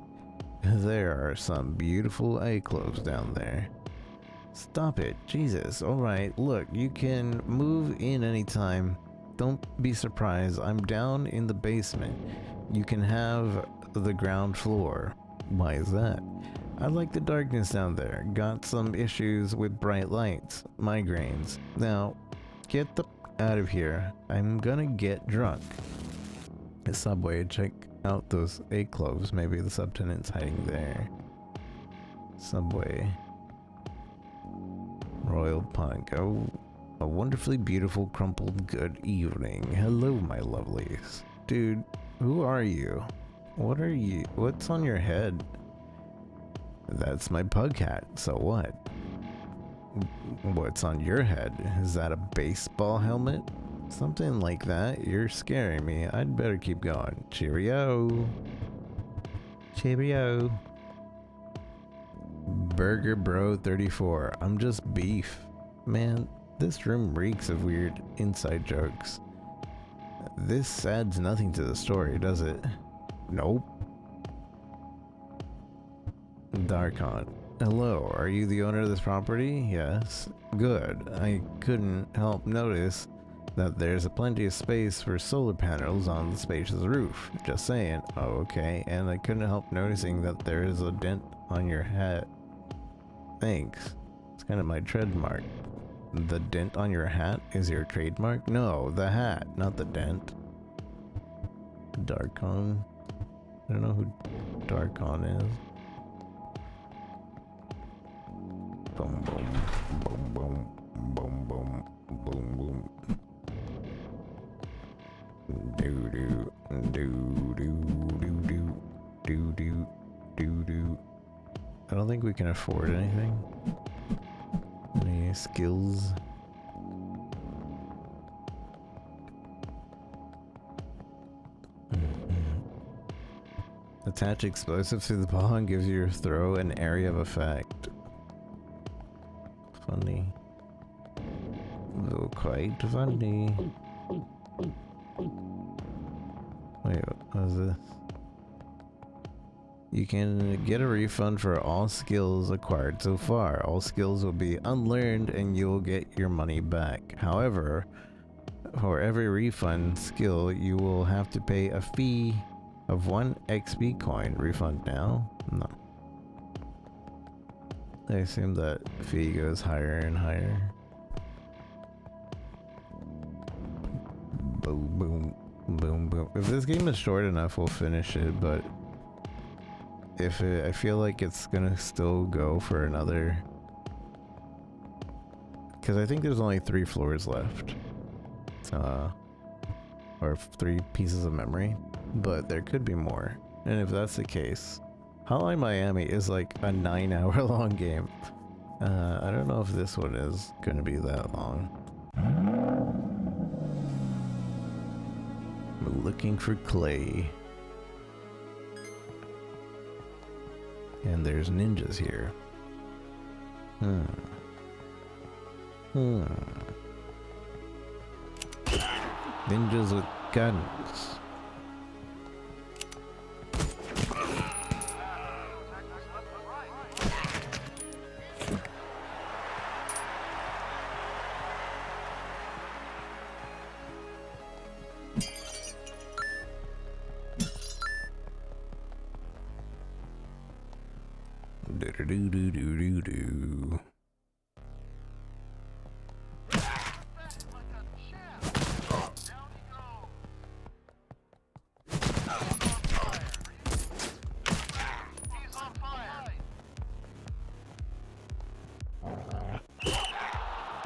There are some beautiful alcoves down there. Stop it, Jesus. Alright, look, you can move in anytime. Don't be surprised, I'm down in the basement. You can have the ground floor. Why is that? I like the darkness down there. Got some issues with bright lights. Migraines. Now, get the out of here. I'm gonna get drunk. The subway, check out those alcoves. Maybe the subtenant's hiding there. Subway. Royal Punk. Oh, a wonderfully beautiful, crumpled good evening. Hello, my lovelies. Dude, who are you? What are you? What's on your head? That's my pug hat, so what? What's on your head? Is that a baseball helmet? Something like that? You're scaring me. I'd better keep going. Cheerio. Cheerio. Burger Bro 34. I'm just beef. Man, this room reeks of weird inside jokes. This adds nothing to the story, does it? Nope. Darkon. Hello, are you the owner of this property? Yes. Good. I couldn't help notice that there's plenty of space for solar panels on the spacious roof. Just saying. Oh, okay. And I couldn't help noticing that there is a dent on your hat. Thanks. It's kind of my trademark. The dent on your hat is your trademark? No, the hat, not the dent. Darkon. I don't know who Darkon is. Boom, boom, boom, boom, boom, boom, boom, boom. Do do do do do do do do do. I don't think we can afford anything. Any skills? Attach explosives to the ball and gives your throw an area of effect. Funny. Oh, quite funny. Wait, what is this? You can get a refund for all skills acquired so far. All skills will be unlearned and you will get your money back. However, for every refund skill, you will have to pay a fee of 1 XP coin. Refund now? No. I assume that fee goes higher and higher. Boom, boom, boom, boom. If this game is short enough, we'll finish it, but I feel like it's gonna still go for another, because I think there's only 3 floors left, or 3 pieces of memory, but there could be more. And if that's the case, Hotline Miami is like a 9-hour long game. I don't know if this one is gonna be that long. We're looking for clay. And there's ninjas here. Ninjas with guns. Do-do-do-do-do-do.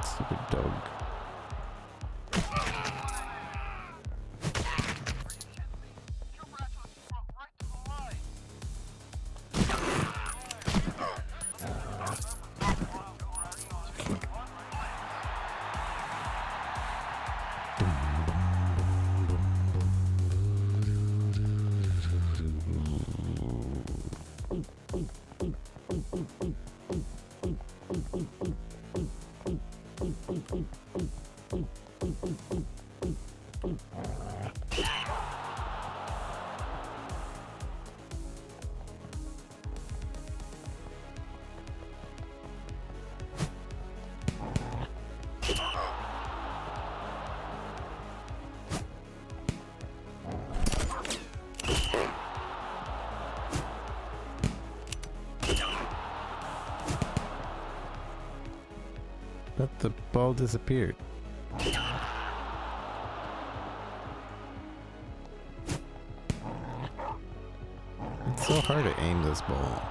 Stupid dog. But the ball disappeared. It's so hard to aim this ball.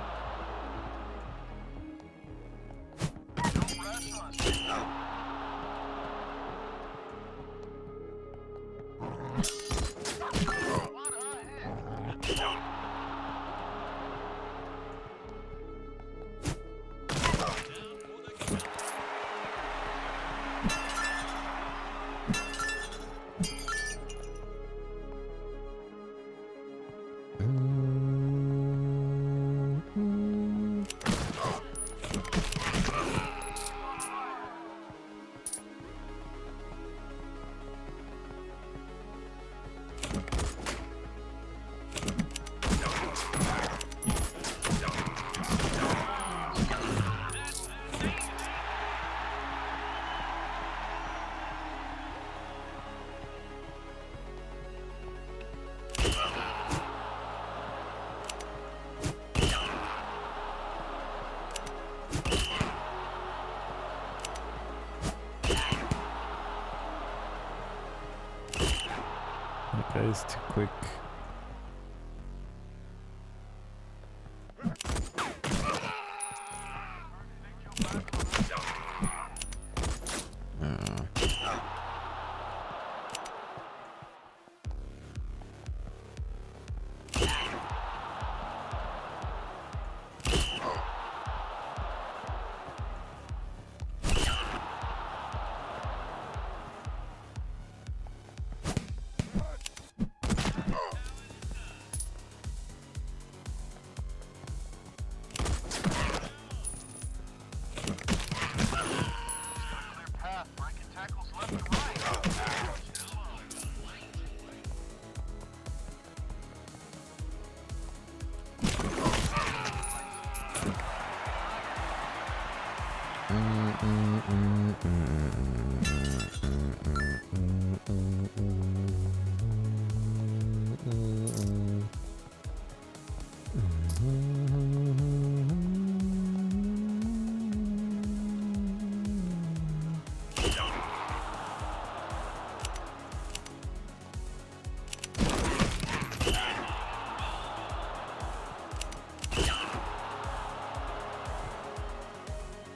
That guy's too quick.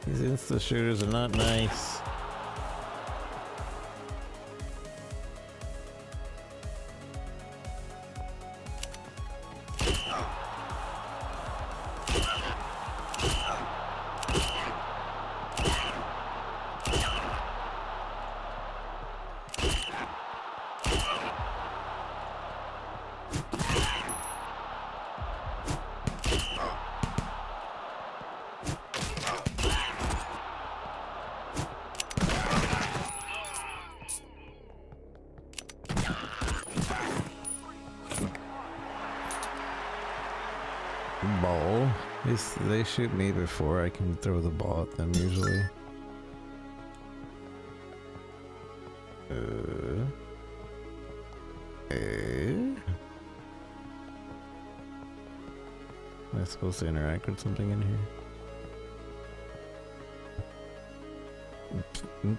These insta shooters are not nice. Ball. They shoot me before I can throw the ball at them usually. Am I supposed to interact with something in here?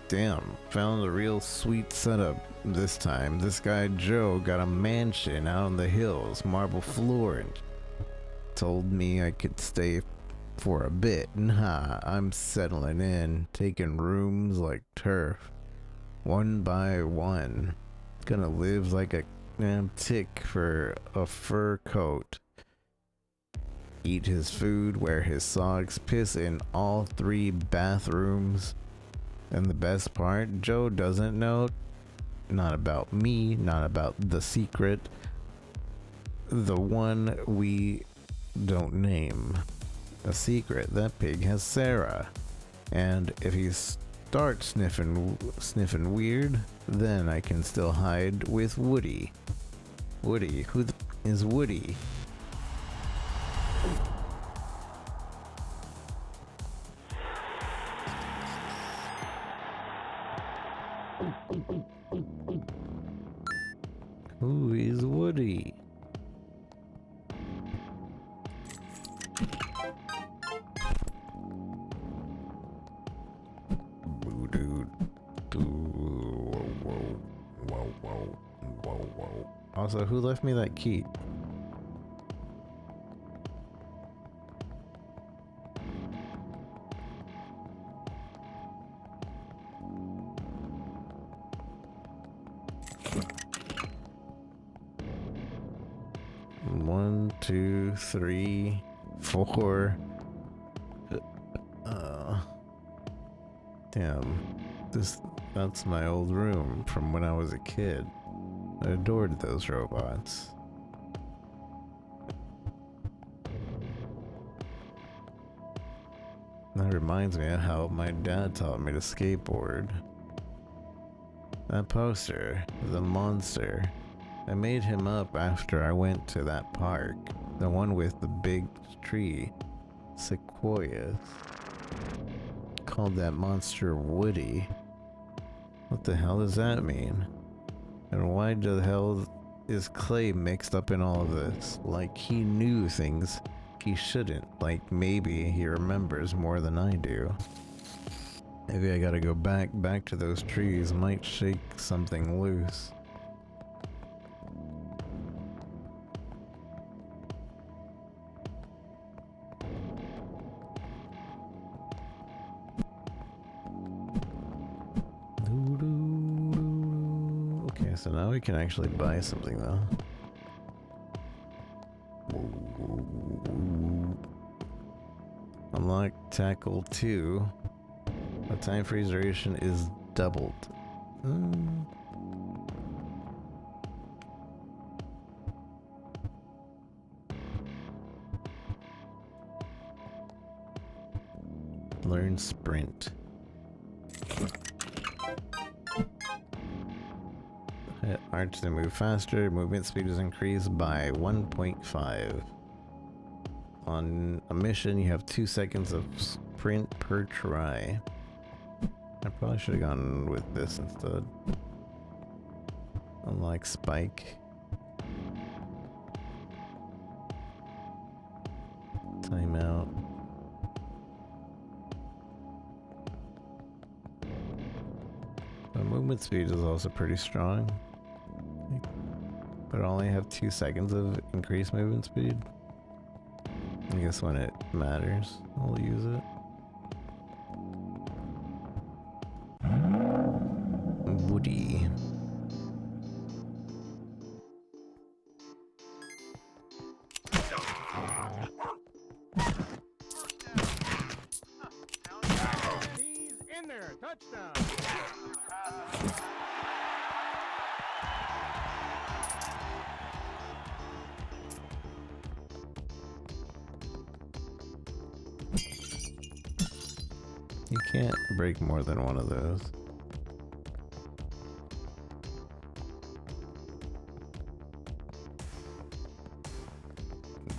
Damn, found a real sweet setup this time. This guy Joe got a mansion out in the hills, marble floor, and told me I could stay for a bit. Nah, I'm settling in, taking rooms like turf, one by one. Gonna live like a damn tick for a fur coat. Eat his food, wear his socks, piss in all 3 bathrooms. And the best part, Joe doesn't know. Not about me, not about the secret. The one we don't name. A secret. That pig has Sarah. And if he's start sniffing weird, then I can still hide with Woody. Woody, who is Woody? Who is Woody? Also, who left me that key? One, two, three, four. Damn. That's my old room from when I was a kid. I adored those robots. That reminds me of how my dad taught me to skateboard. That poster, the monster, I made him up after I went to that park. The one with the big tree, sequoias. Called that monster Woody. What the hell does that mean? And why the hell is Clay mixed up in all of this? Like he knew things he shouldn't. Like maybe he remembers more than I do. Maybe I gotta go back to those trees. Might shake something loose. Okay, so now we can actually buy something though. Unlock tackle 2. The time freeze duration is doubled. Learn sprint. Hit arch to move faster. Movement speed is increased by 1.5. On a mission, you have 2 seconds of sprint per try. I probably should have gone with this instead. Unlike spike. Timeout. But movement speed is also pretty strong. But I only have 2 seconds of increased movement speed. I guess when it matters, I'll use it. Woody. He's in there. Touchdown. You can't break more than one of those.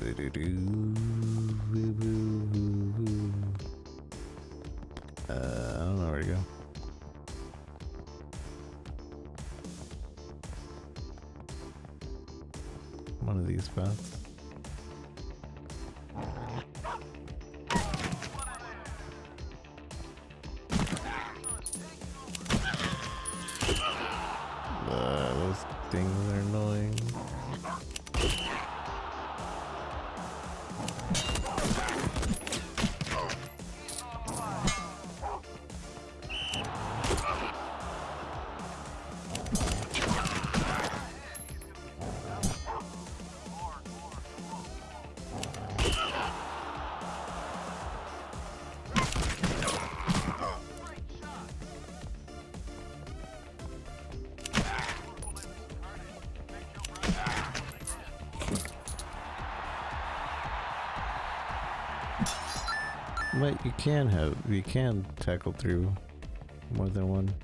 I don't know where to go. One of these spots. Those things are annoying. But you can tackle through more than one.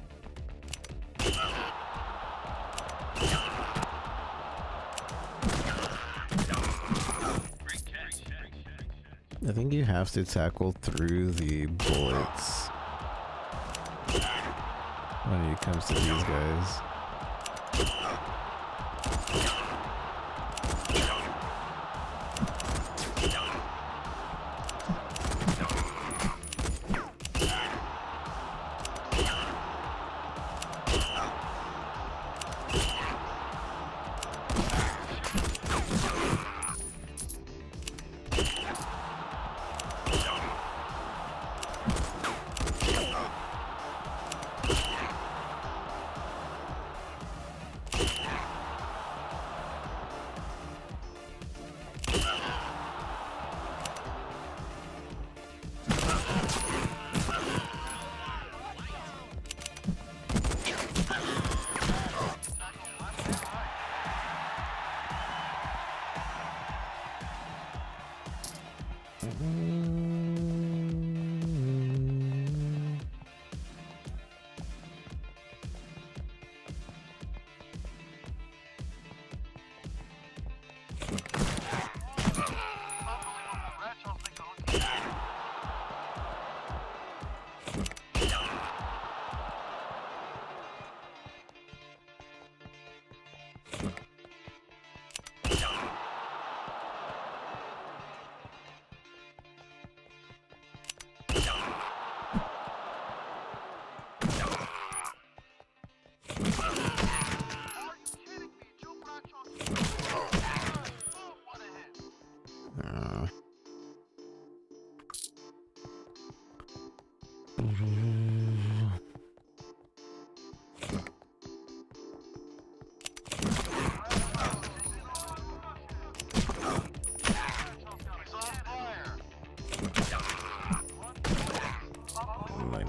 I think you have to tackle through the bullets when it comes to these guys.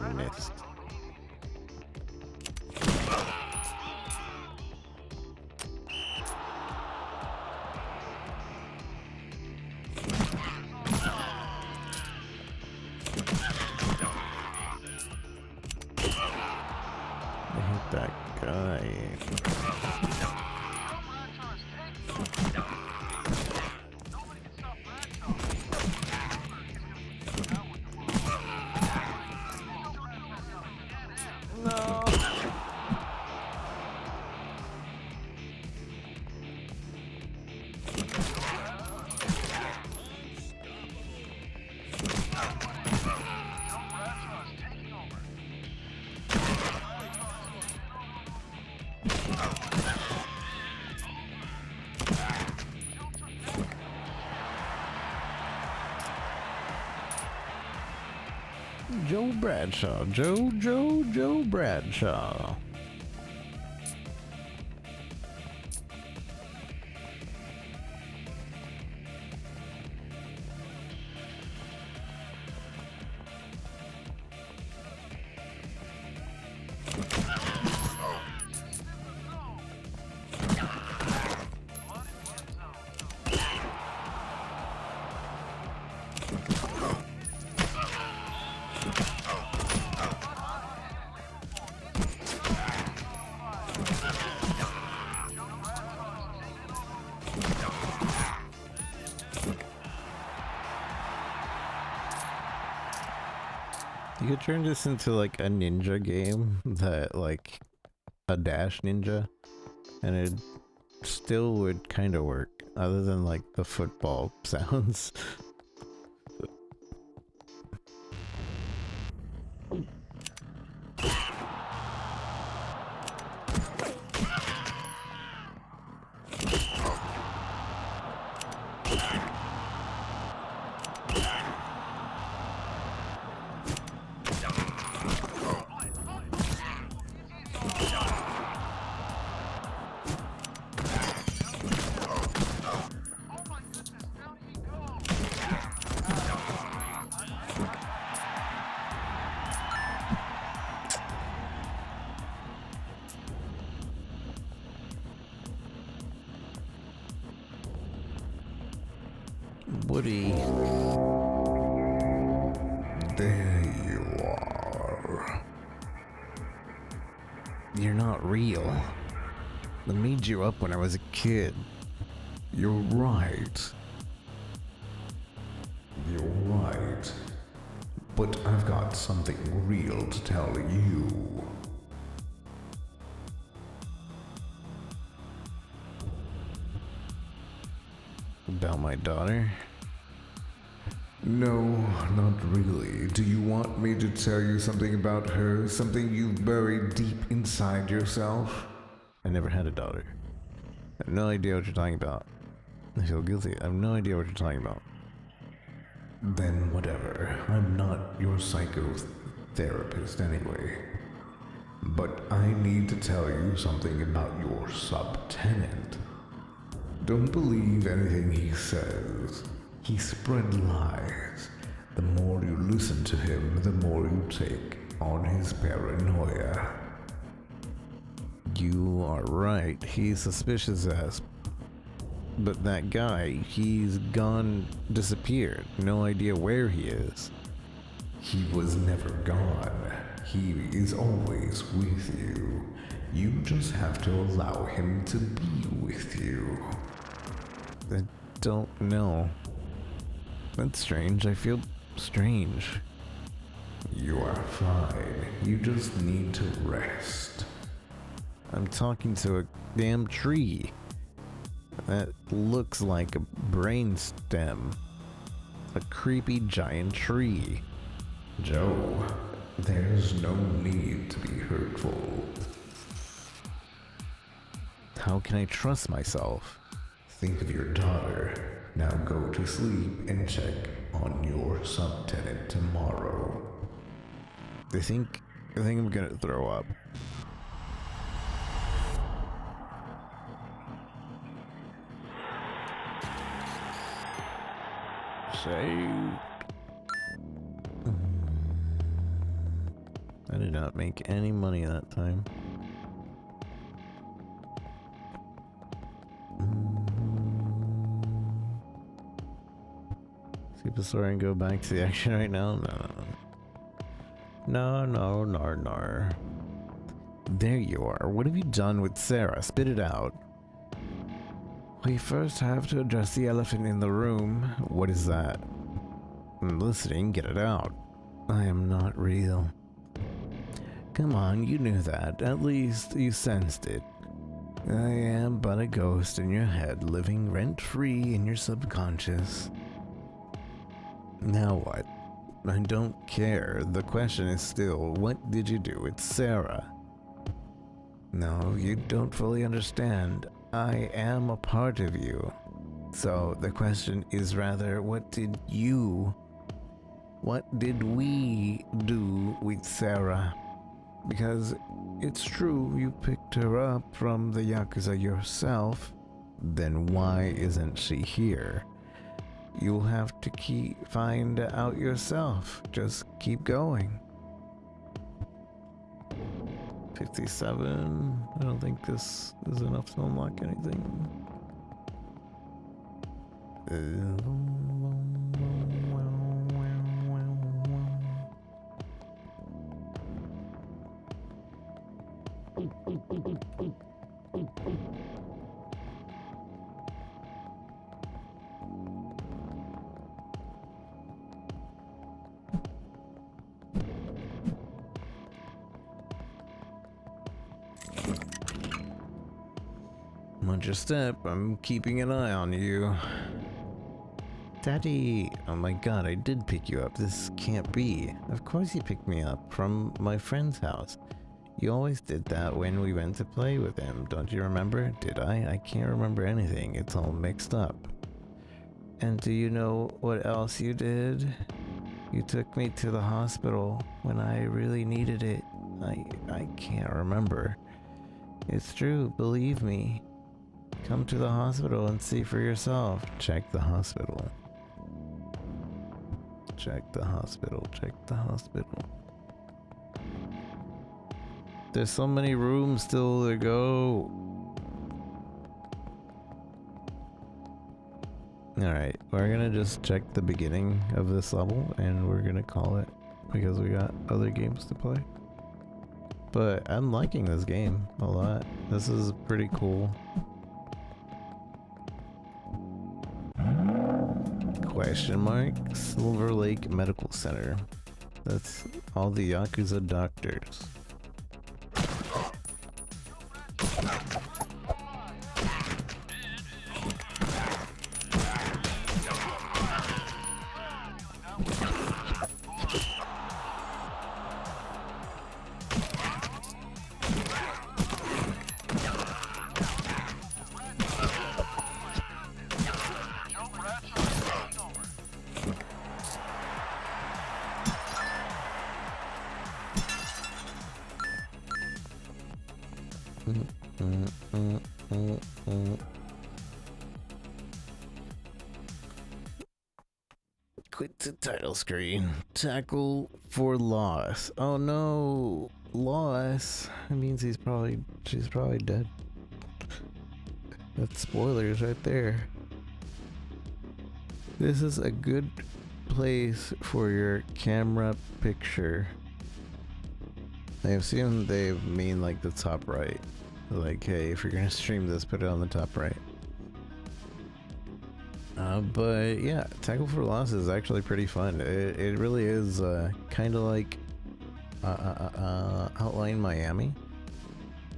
I missed. I hit that guy. Joe Bradshaw, Joe Bradshaw. You could turn this into like a ninja game that like a dash ninja and it still would kind of work other than like the football sounds. Woody. There you are. You're not real. I made you up when I was a kid. You're right. You're right. But I've got something real to tell you. About my daughter? No, not really. Do you want me to tell you something about her? Something you've buried deep inside yourself? I never had a daughter. I have no idea what you're talking about. I feel guilty. I have no idea what you're talking about. Then whatever. I'm not your psychotherapist anyway. But I need to tell you something about your subtenant. Don't believe anything he says. He spread lies. The more you listen to him, the more you take on his paranoia. You are right. He's suspicious as. But that guy, he's gone, disappeared. No idea where he is. He was never gone. He is always with you. You just have to allow him to be with you. I don't know. That's strange. I feel strange. You are fine. You just need to rest. I'm talking to a damn tree. That looks like a brain stem. A creepy giant tree. Joe, there's no need to be hurtful. How can I trust myself? Think of your daughter. Now go to sleep and check on your subtenant tomorrow. I think I'm gonna throw up. I did not make any money that time. Skip the story and go back to the action right now? No. There you are. What have you done with Sarah? Spit it out. We first have to address the elephant in the room. What is that? I'm listening. Get it out. I am not real. Come on, you knew that. At least you sensed it. I am but a ghost in your head, living rent-free in your subconscious. Now what? I don't care. The question is still, what did you do with Sarah? No, you don't fully understand. I am a part of you. So the question is rather, what did we do with Sarah? Because it's true, you picked her up from the Yakuza yourself. Then why isn't she here? You'll have to find out yourself. Just keep going. 57. I don't think this is enough to unlock anything. Watch your step. I'm keeping an eye on you. Daddy! Oh my god, I did pick you up. This can't be. Of course you picked me up from my friend's house. You always did that when we went to play with him. Don't you remember? Did I? I can't remember anything. It's all mixed up. And do you know what else you did? You took me to the hospital when I really needed it. I can't remember. It's true, believe me. Come to the hospital and see for yourself. Check the hospital. Check the hospital. Check the hospital. There's so many rooms still to go. Alright, we're gonna just check the beginning of this level and we're gonna call it because we got other games to play. But I'm liking this game a lot. This is pretty cool. Question mark? Silver Lake Medical Center. That's all the Yakuza doctors. Quit the title screen. Tackle for loss. Oh no, loss. It means she's probably dead. That's spoilers right there. This is a good place for your camera picture. I assume they mean like the top right. Like, hey, if you're gonna stream this, put it on the top right. But yeah, Tackle for Loss is actually pretty fun. It really is kind of like Outline Miami.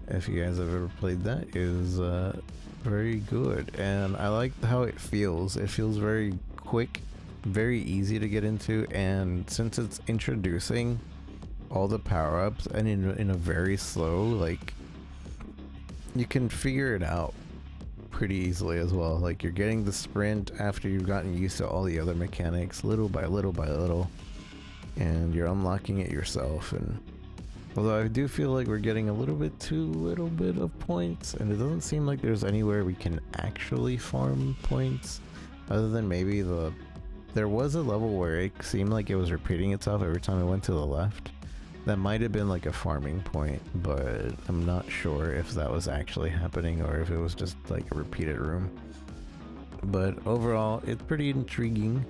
If you guys have ever played that, is very good, and I like how it feels. It feels very quick, very easy to get into, and since it's introducing all the power-ups and in a very slow, like, you can figure it out pretty easily as well. Like, you're getting the sprint after you've gotten used to all the other mechanics little by little by little, and you're unlocking it yourself. And although I do feel like we're getting a little bit of points, and it doesn't seem like there's anywhere we can actually farm points other than maybe there was a level where it seemed like it was repeating itself every time I went to the left. That might have been like a farming point, but I'm not sure if that was actually happening or if it was just like a repeated room. But overall, it's pretty intriguing,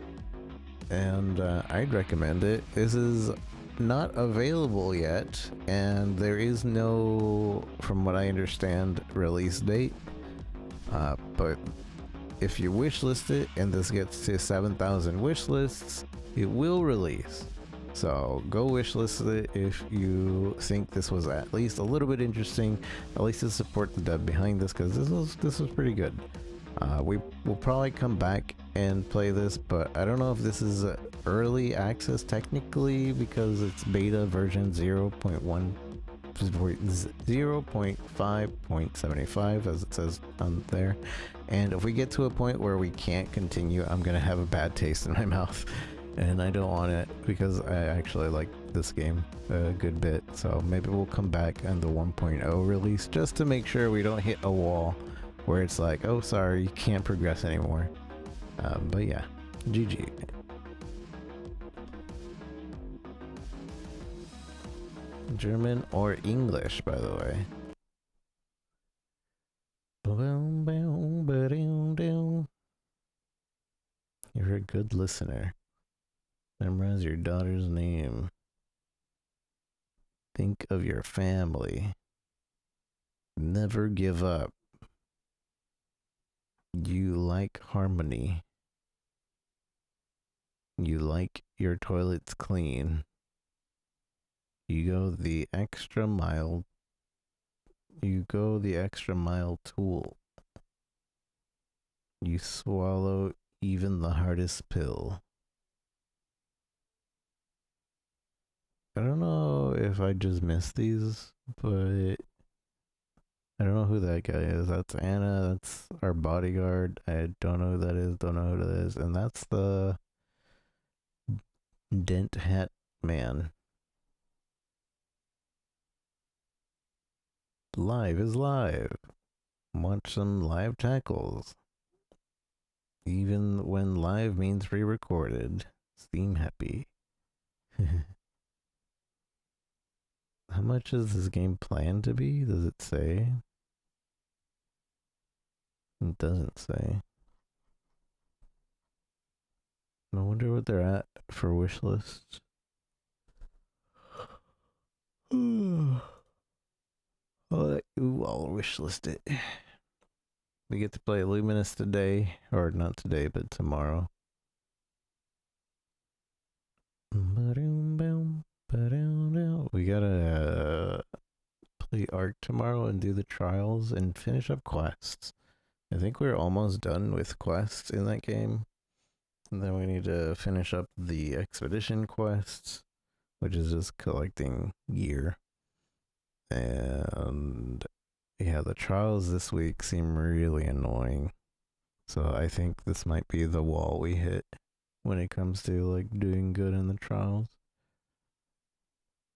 and I'd recommend it. This is not available yet, and there is no, from what I understand, release date. But if you wishlist it and this gets to 7,000 wishlists, it will release. So go wishlist it if you think this was at least a little bit interesting, at least to support the dev behind this, because this was pretty good. We will probably come back and play this, but I don't know if this is early access technically, because it's beta version 0.5.75 as it says on there. And if we get to a point where we can't continue, I'm gonna have a bad taste in my mouth. And I don't want it, because I actually like this game a good bit. So maybe we'll come back on the 1.0 release just to make sure we don't hit a wall where it's like, oh sorry, you can't progress anymore. But yeah, GG. German or English, by the way. You're a good listener. Memorize your daughter's name. Think of your family. Never give up. You like harmony. You like your toilets clean. You go the extra mile. You go the extra mile tool. You swallow even the hardest pill. I don't know if I just missed these, but I don't know who that guy is. That's Anna. That's our bodyguard. I don't know who that is. Don't know who that is. And that's the Dent Hat Man. Live is live. Watch some live tackles. Even when live means pre-recorded. Steam happy. How much is this game planned to be? Does it say? It doesn't say. I wonder what they're at for wish lists. Ooh, I'll wishlist it. We get to play Luminous today, or not today, but tomorrow. We gotta play Arc tomorrow and do the trials and finish up quests. I think we're almost done with quests in that game. And then we need to finish up the expedition quests, which is just collecting gear. And yeah, the trials this week seem really annoying. So I think this might be the wall we hit when it comes to like doing good in the trials.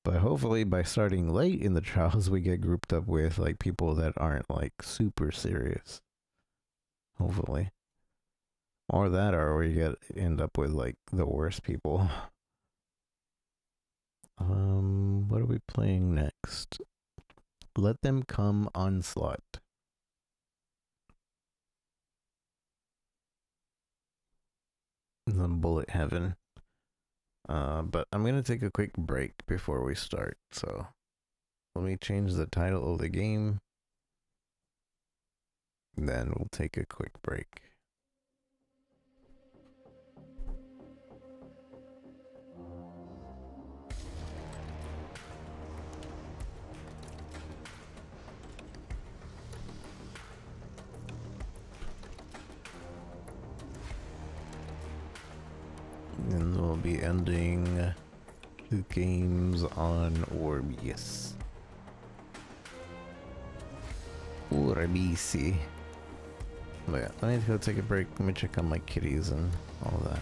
But hopefully by starting late in the trials we get grouped up with like people that aren't like super serious. Hopefully. Or that, or we end up with like the worst people. What are we playing next? Let Them Come Onslaught. The Bullet Heaven. But I'm gonna take a quick break before we start, so let me change the title of the game. Then we'll take a quick break. And we'll be ending the games on Orybyss. Orybyss. But yeah, let me go take a break. Let me check on my kitties and all that.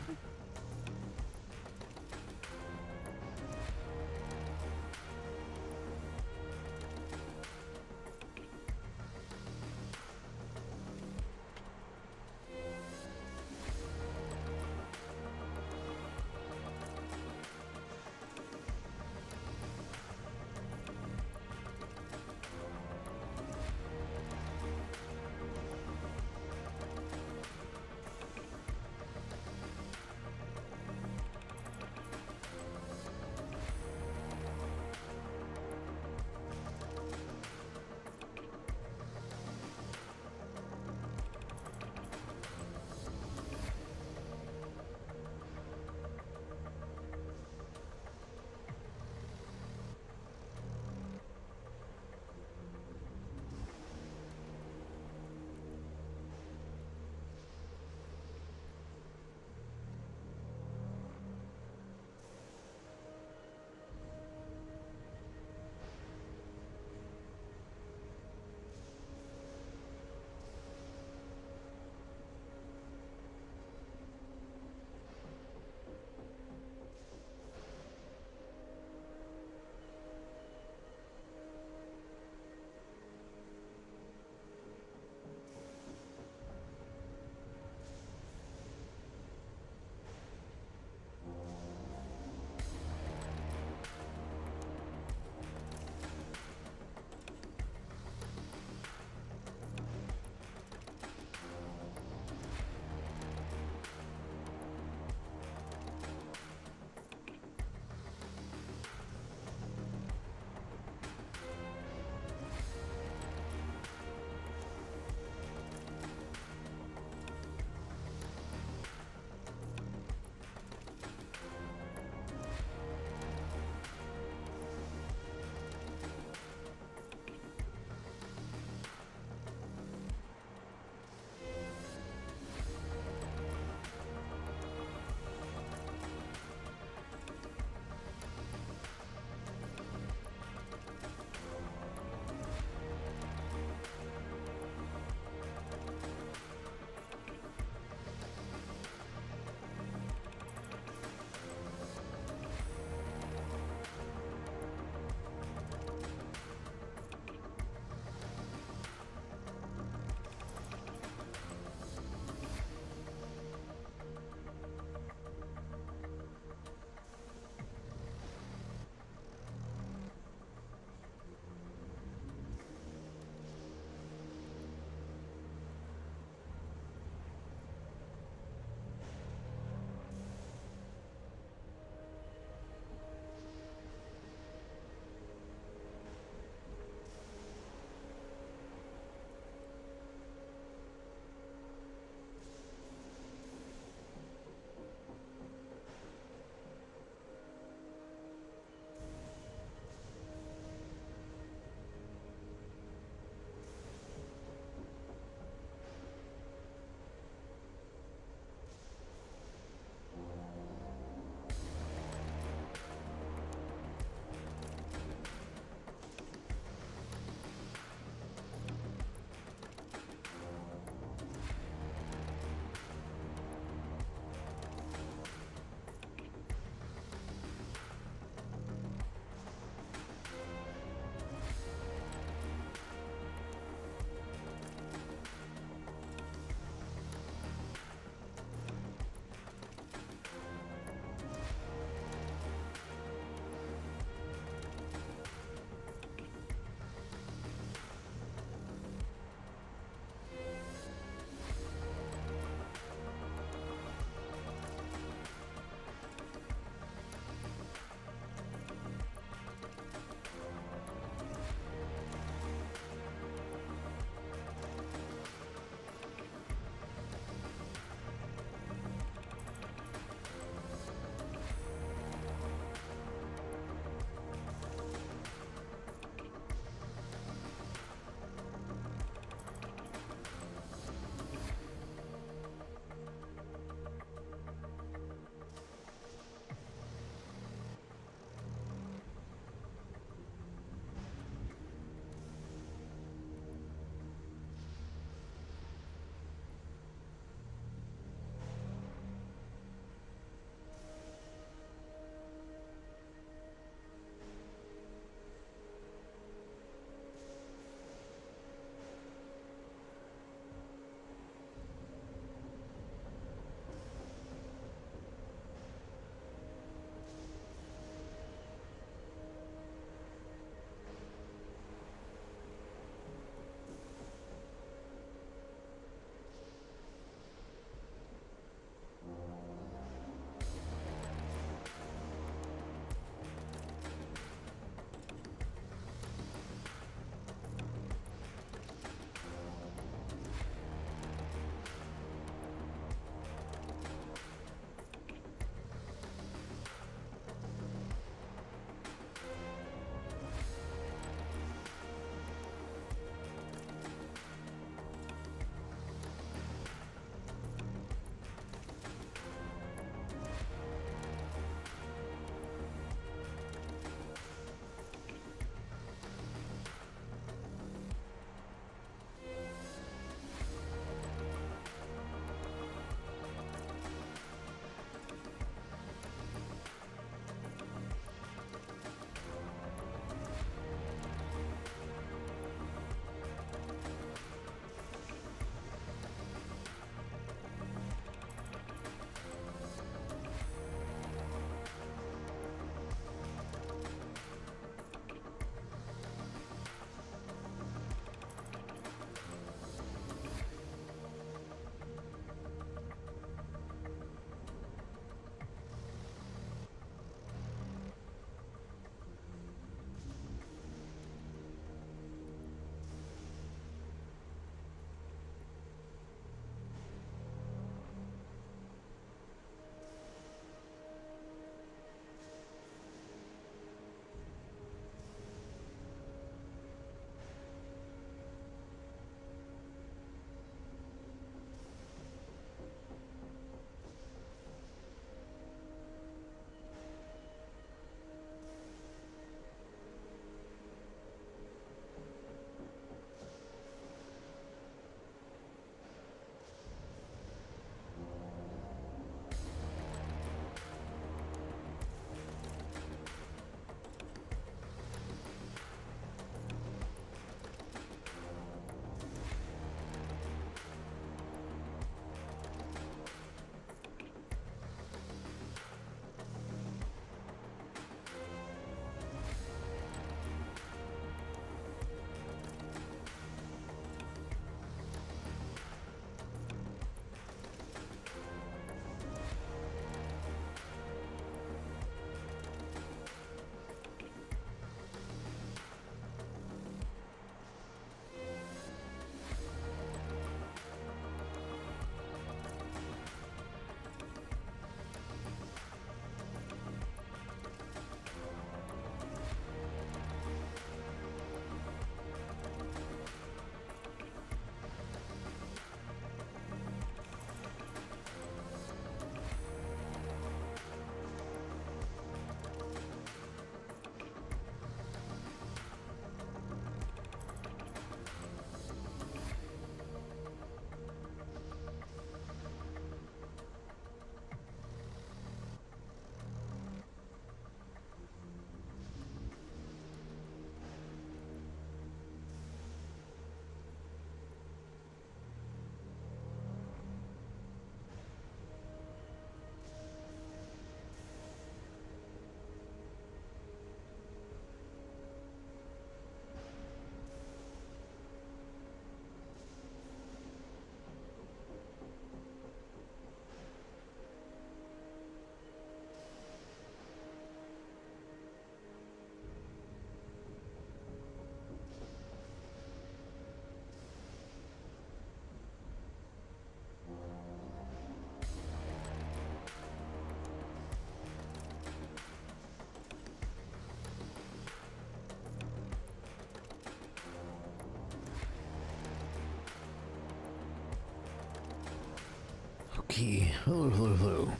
Okay. Hello, hello, hello.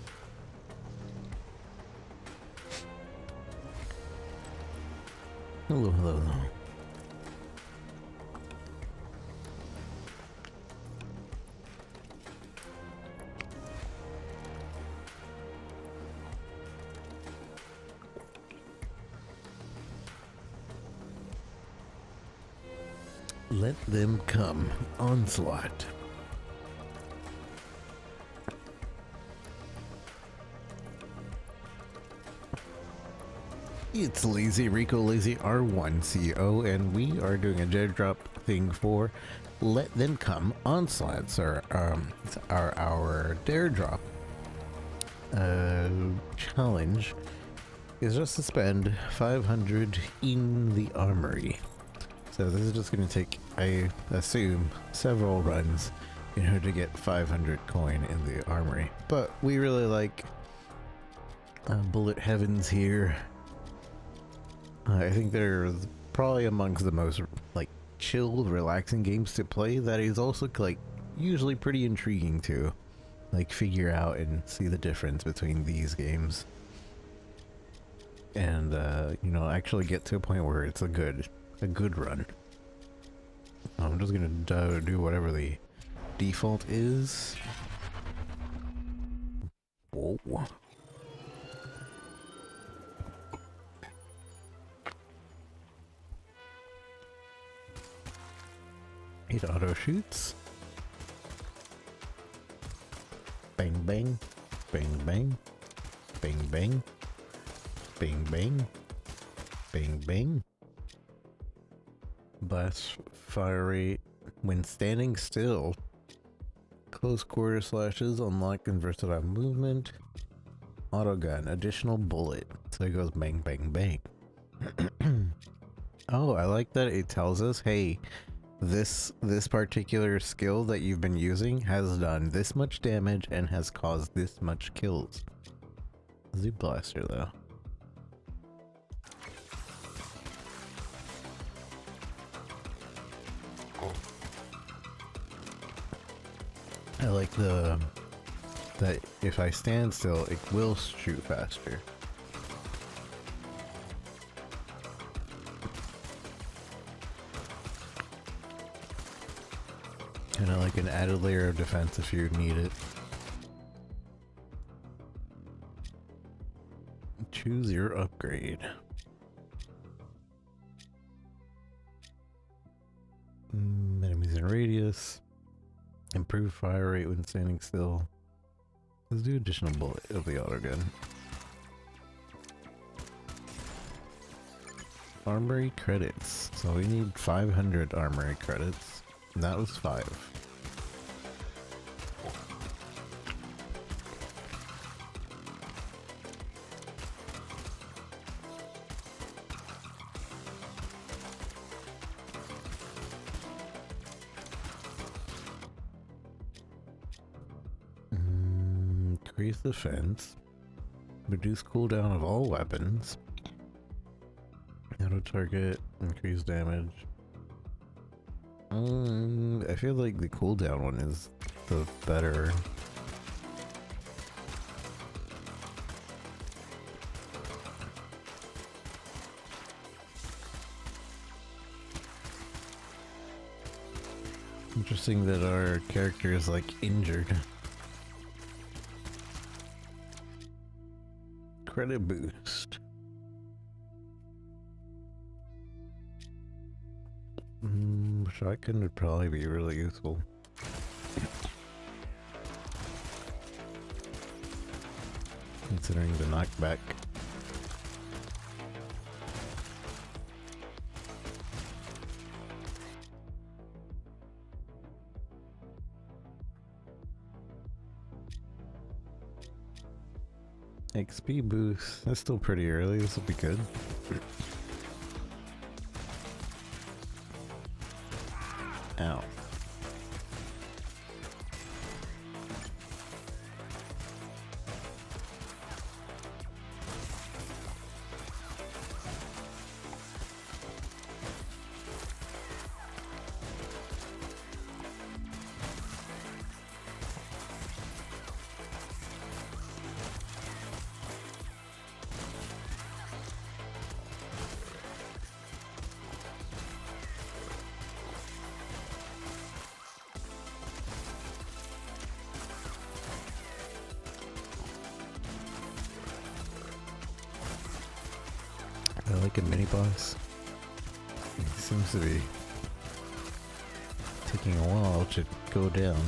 Hello, hello, hello. Let them come. Onslaught. It's Lazy Rico Lazy R1CO, and we are doing a dead drop thing for Let Them Come Onslaughts, our dare drop challenge is just to spend 500 in the armory. So this is just going to take, I assume, several runs in order to get 500 coin in the armory. But we really like Bullet Heavens here. I think they're probably amongst the most like chill, relaxing games to play. That is also like usually pretty intriguing to like figure out and see the difference between these games, and you know, actually get to a point where it's a good run. I'm just gonna do whatever the default is. Whoa. It auto shoots. Bang bang, bang bang, bang bang, bang bang, bang bang. Blast fire rate when standing still. Close quarter slashes unlock and versatile movement. Auto gun, additional bullet. So it goes bang bang bang. Oh, I like that it tells us, hey, this particular skill that you've been using has done this much damage and has caused this much kills. Z blaster though. I like that if I stand still, it will shoot faster. Kind of like an added layer of defense if you need it. Choose your upgrade. Enemies in radius. Improve fire rate when standing still. Let's do additional bullet of the auto gun. Armory credits. So we need 500 armory credits. And that was 5. Increase defense. Reduce cooldown of all weapons. Auto target. Increase damage. I feel like the cooldown one is the better. Interesting that our character is like injured. Credit boost. Shotgun would probably be really useful. Considering the knockback. XP boost. That's still pretty early. This will be good. Ow. like a mini boss. It seems to be taking a while to go down.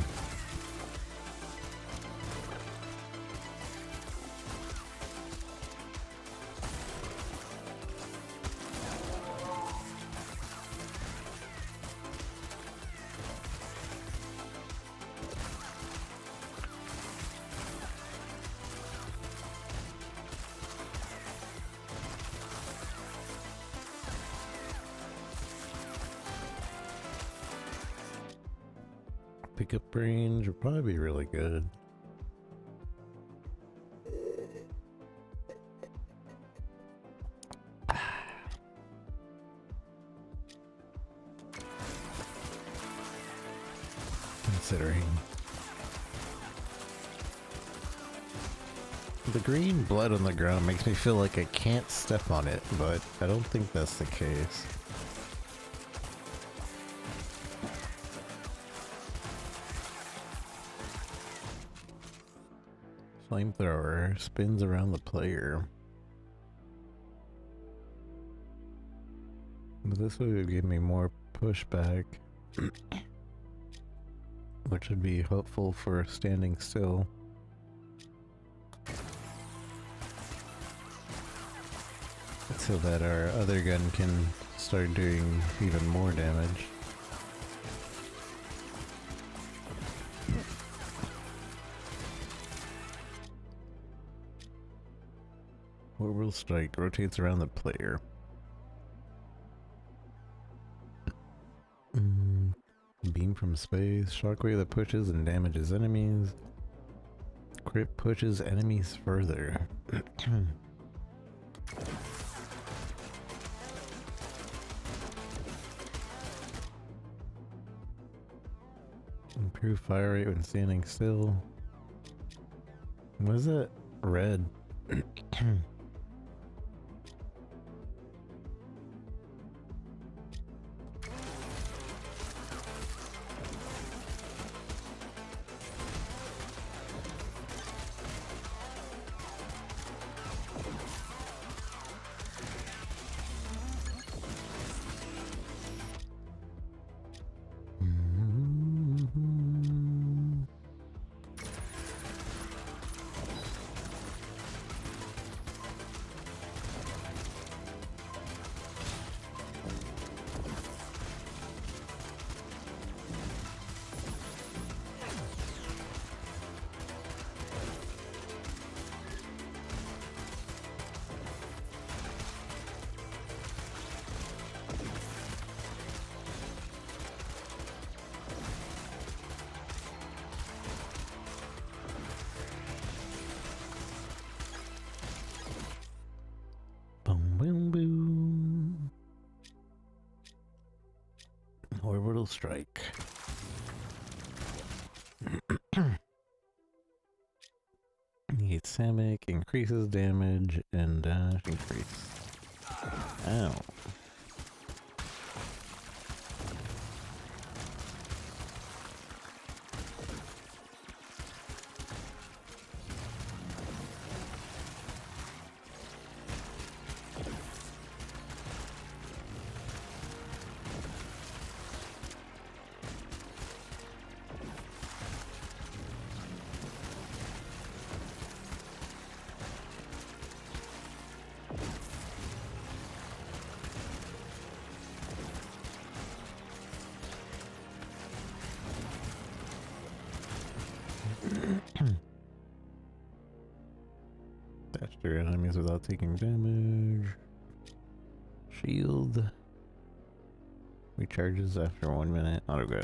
Pickup range would probably be really good. Considering the green blood on the ground makes me feel like I can't step on it, but I don't think that's the case. Flamethrower spins around the player. But this would give me more pushback, which would be helpful for standing still. So that our other gun can start doing even more damage. Orbital strike rotates around the player. Beam from space. Shockwave that pushes and damages enemies. Crit pushes enemies further. Improve fire rate when standing still. What is that? Red. Orbital strike. Negates Samic, increases damage, and dash increase. Ow. Dash through enemies without taking damage. Shield. Recharges after 1 minute. Auto gun.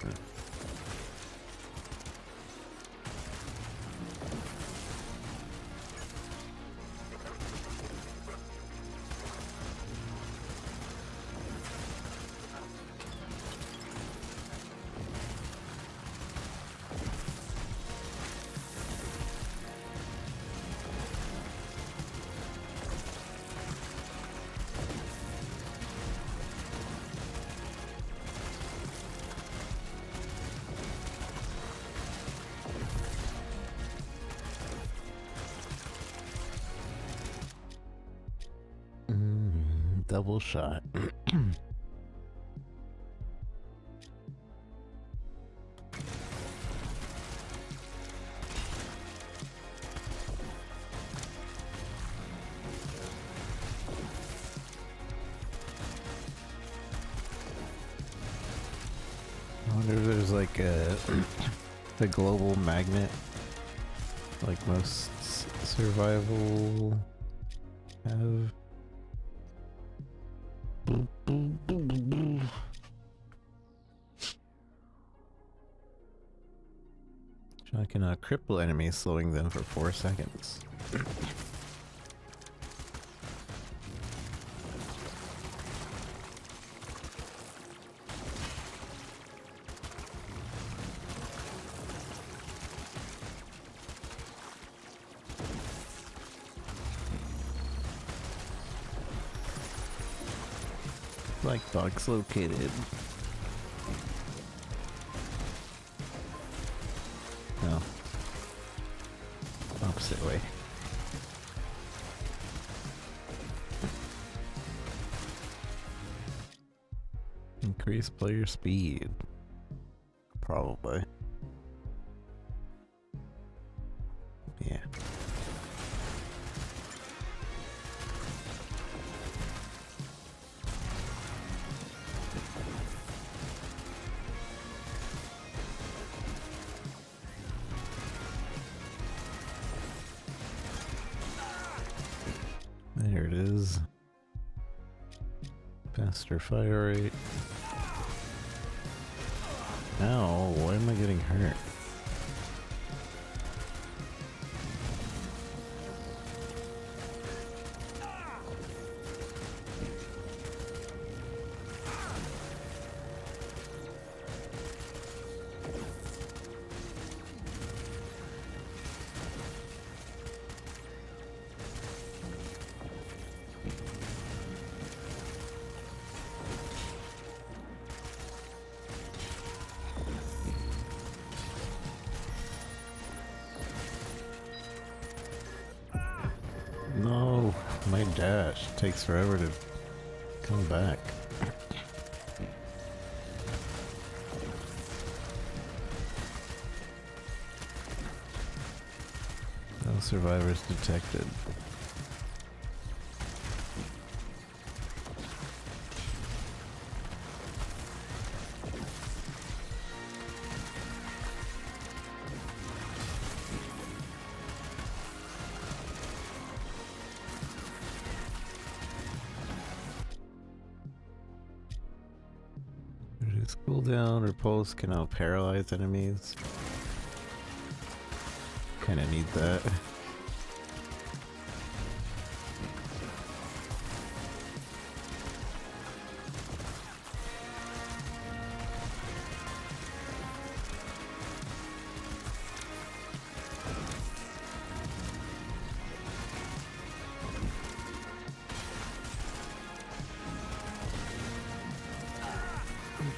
double shot. I wonder if there's like a global magnet, like most survival have. I can cripple enemies, slowing them for 4 seconds. Like box located. No. Opposite way. Increase player speed. Probably. Yeah. There it is. Faster fire rate. Ow, why am I getting hurt? No, my dash takes forever to come back. No survivors detected. Reduce cooldown, repulse can now paralyze enemies. Kinda need that.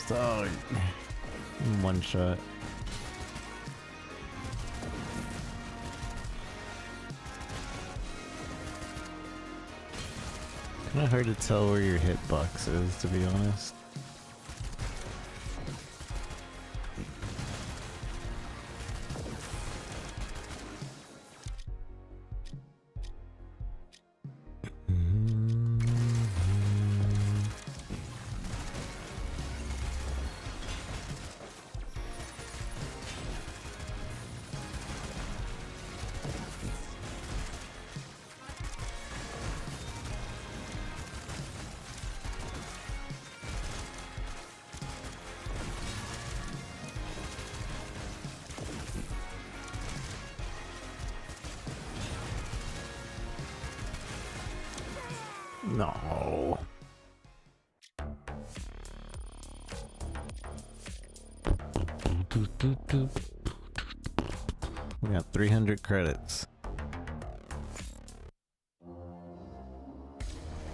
So, one shot. Kinda hard to tell where your hitbox is, to be honest. No. We got 300 credits.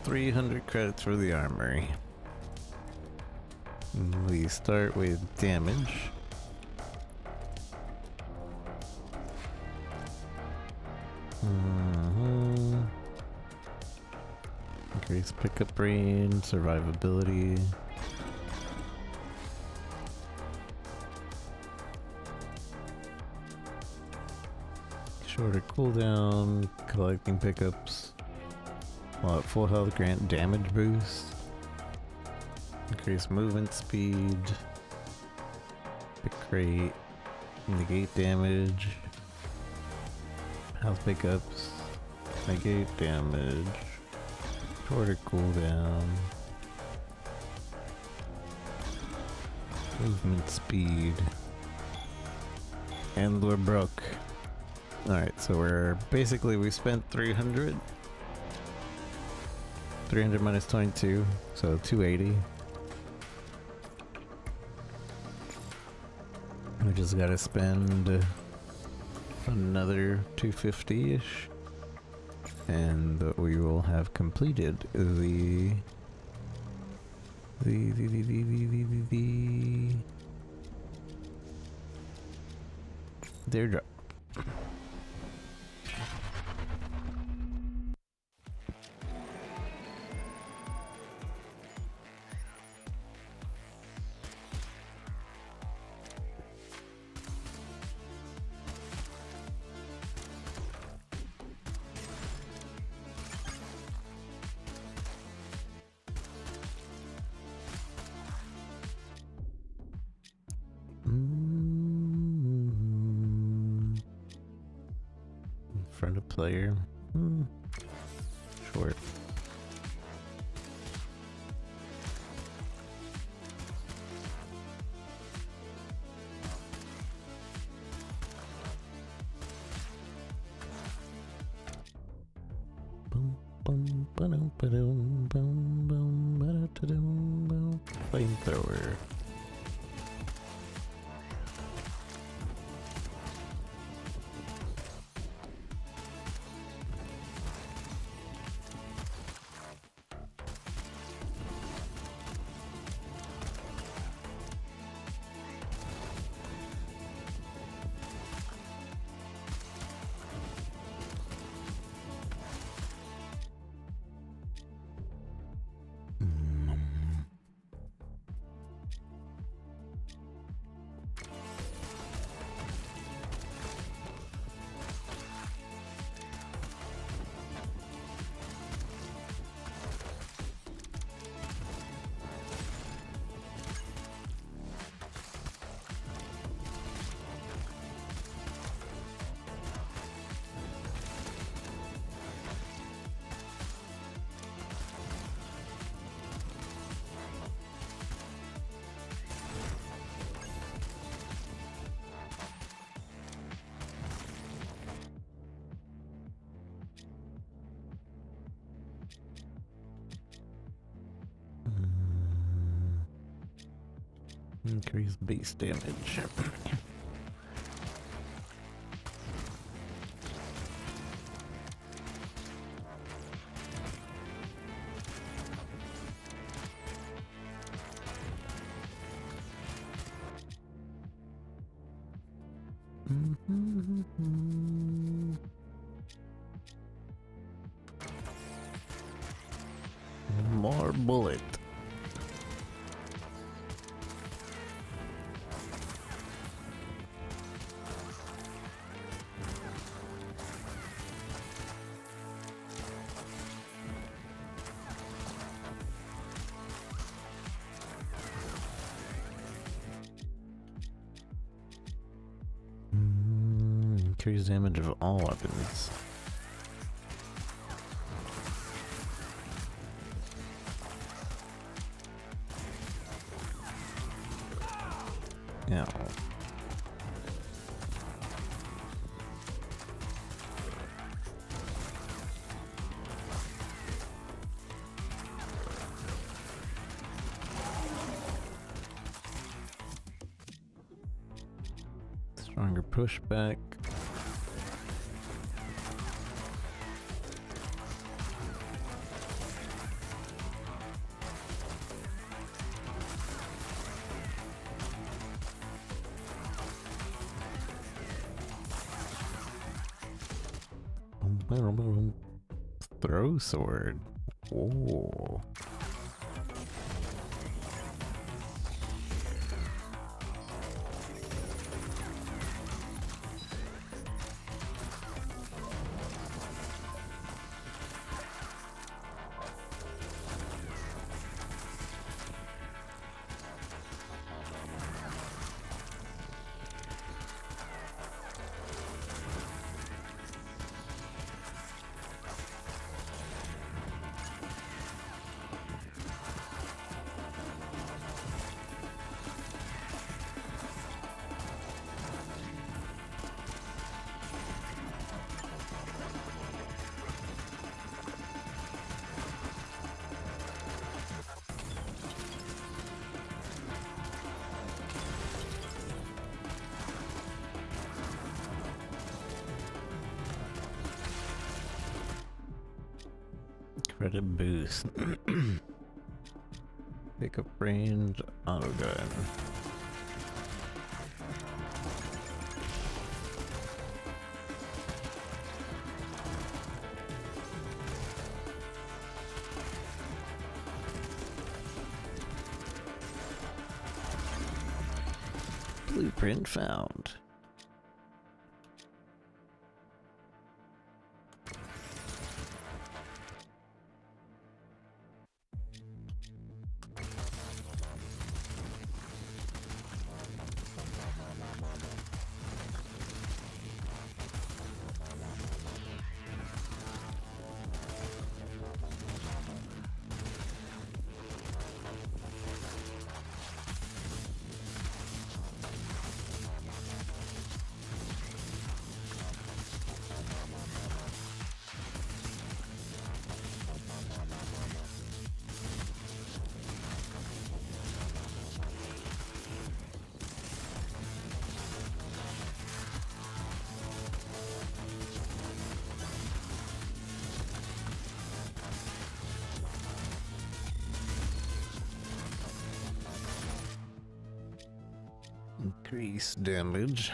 300 credits for the armory. We start with damage. Increase pickup range, survivability. Shorter cooldown, collecting pickups. While at full health, grant damage boost. Increase movement speed. Pick rate. Negate damage. Health pickups. Negate damage. Shorter cooldown. Movement speed. And we're broke. Alright, so we spent 300. 300 minus 22, so 280. We just gotta spend another 250-ish. And we will have completed the airdrop. Front of player. Short. Flamethrower. Increase base damage. More bullet. Increase damage of all weapons. Yeah. Stronger pushback. Throw sword. Oh. Credit boost. Pick up range auto gun. Blueprint found. Increase damage.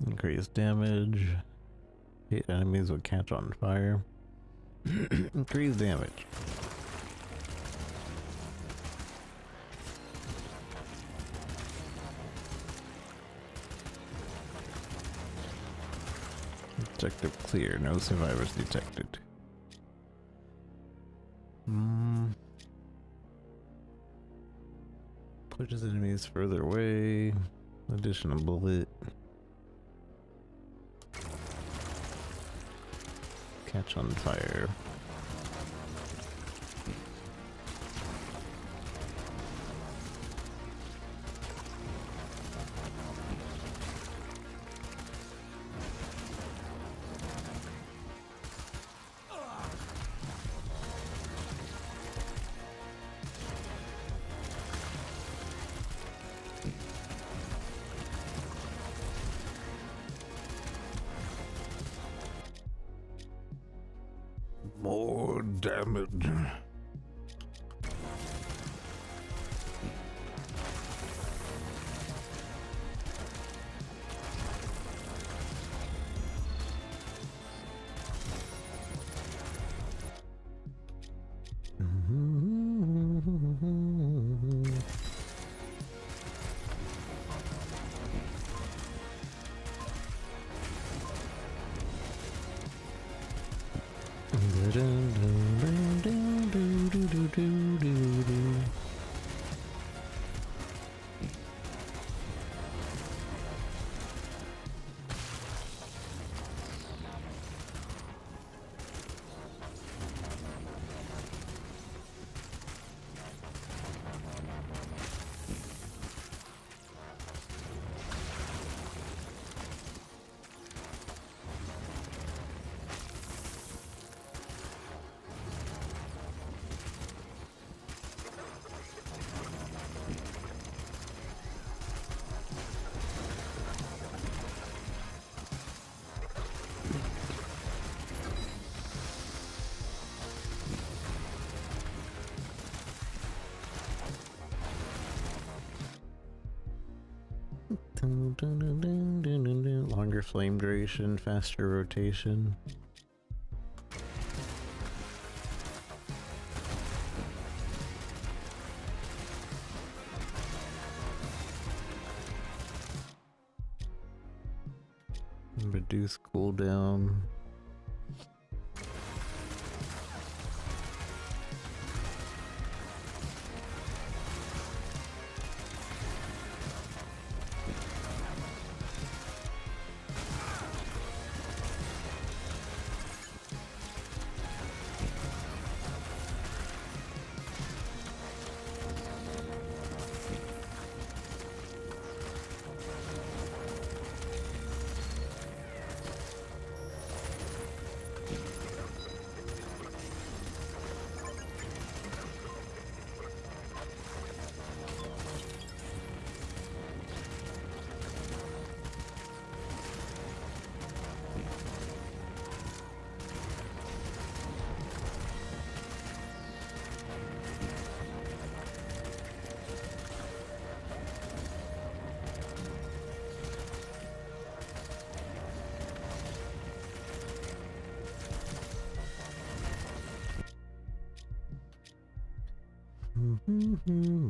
Increase damage. Hit enemies will catch on fire. Increase damage. Objective clear. No survivors detected. Pushes enemies further away. Additional bullet. Catch on fire. More damage. Longer flame duration, faster rotation. Reduce cooldown.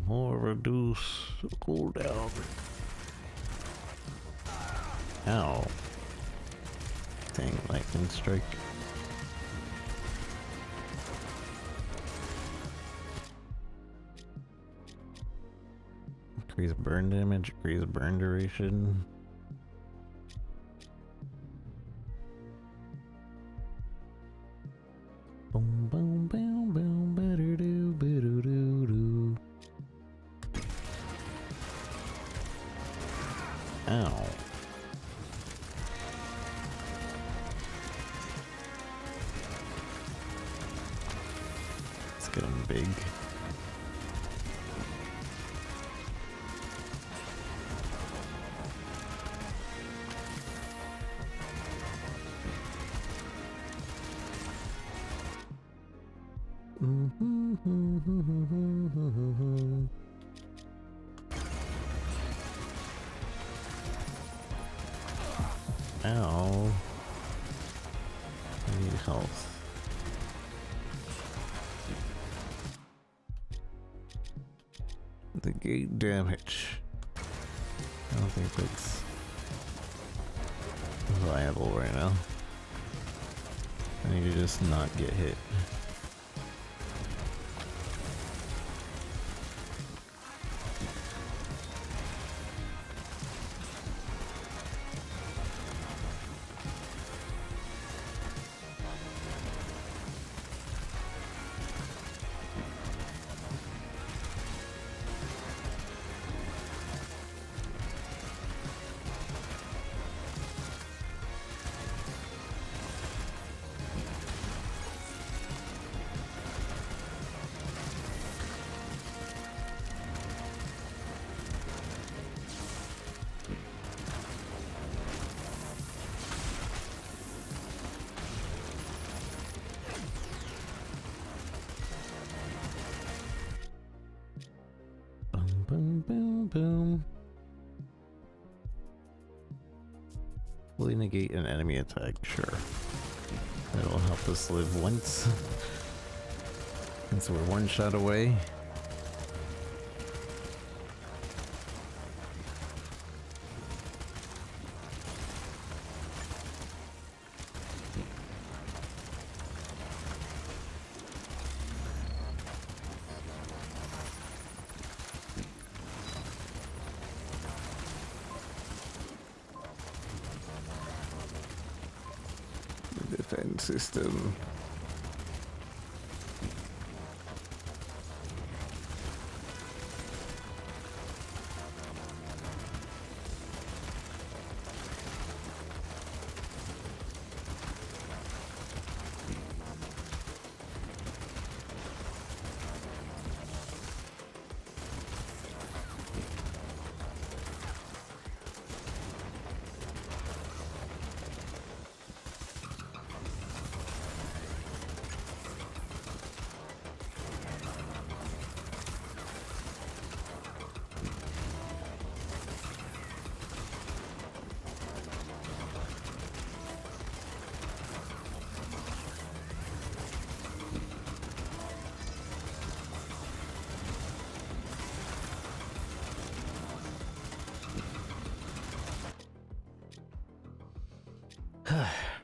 More reduce cooldown. Ow. Dang, lightning strike. Increase burn damage, increase burn duration. Boom, boom, boom, boom, better do, better do, do. Ow. Let's get him big. Ow. I need health. The gate damage. I don't think that's viable right now. I need to just not get hit. Boom, boom, boom. Fully negate an enemy attack, sure. That'll help us live once. And so we're one shot away. defense system.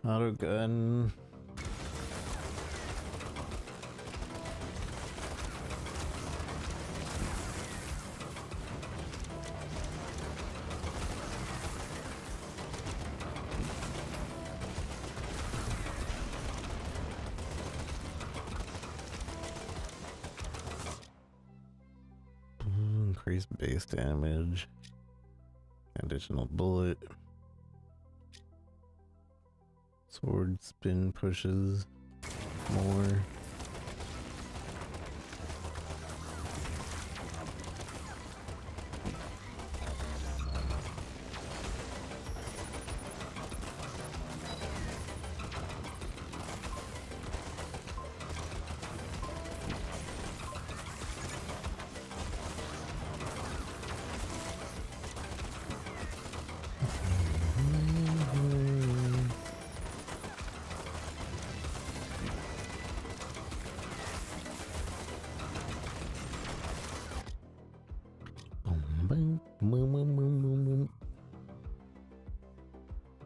Auto gun. Increased base damage. Additional bullet. Sword spin pushes more.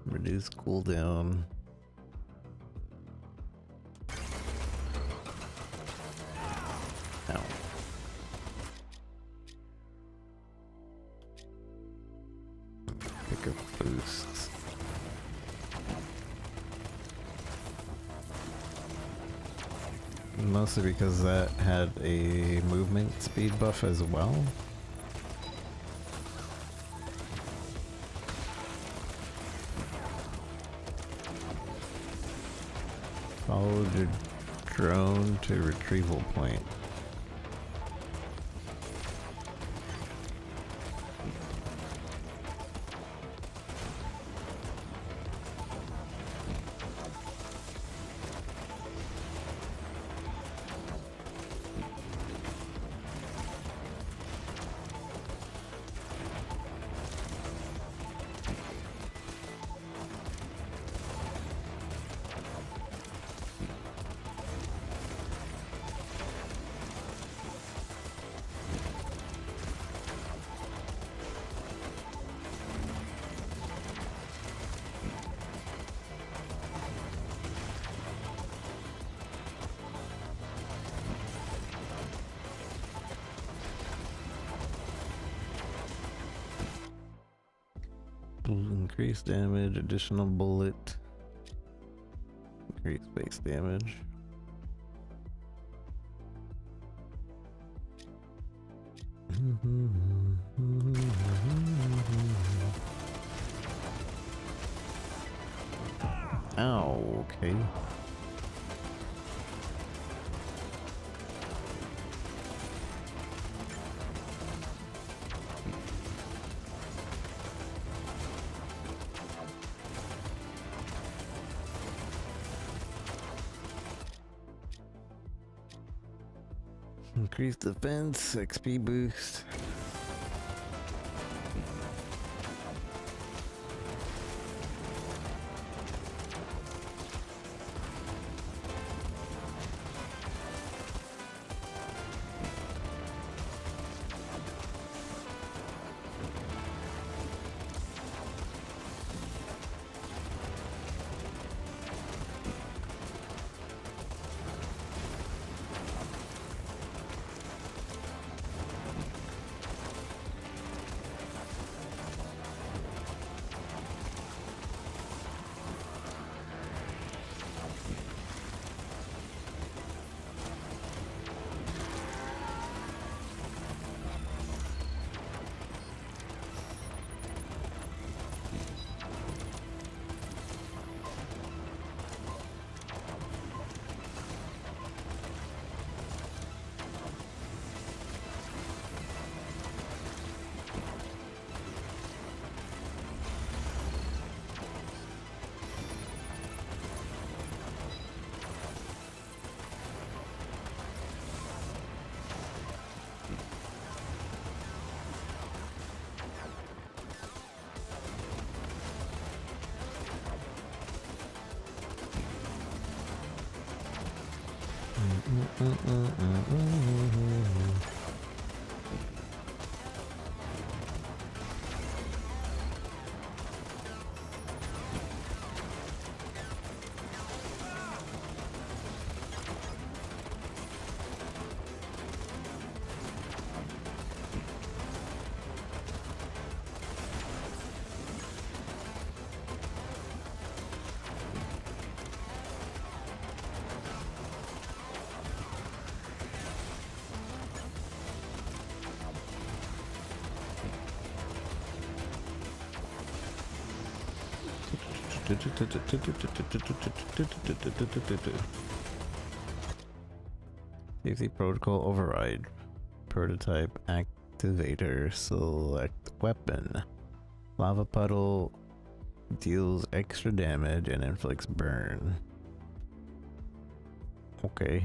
Reduce cooldown. Ow. Pick up boosts. Mostly because that had a movement speed buff as well. Follow the drone to retrieval point. Increase damage, additional bullet, increase base damage. Ow, okay. Increase defense, XP boost. Safety protocol override. Prototype activator. Select weapon. Lava puddle deals extra damage and inflicts burn. Okay.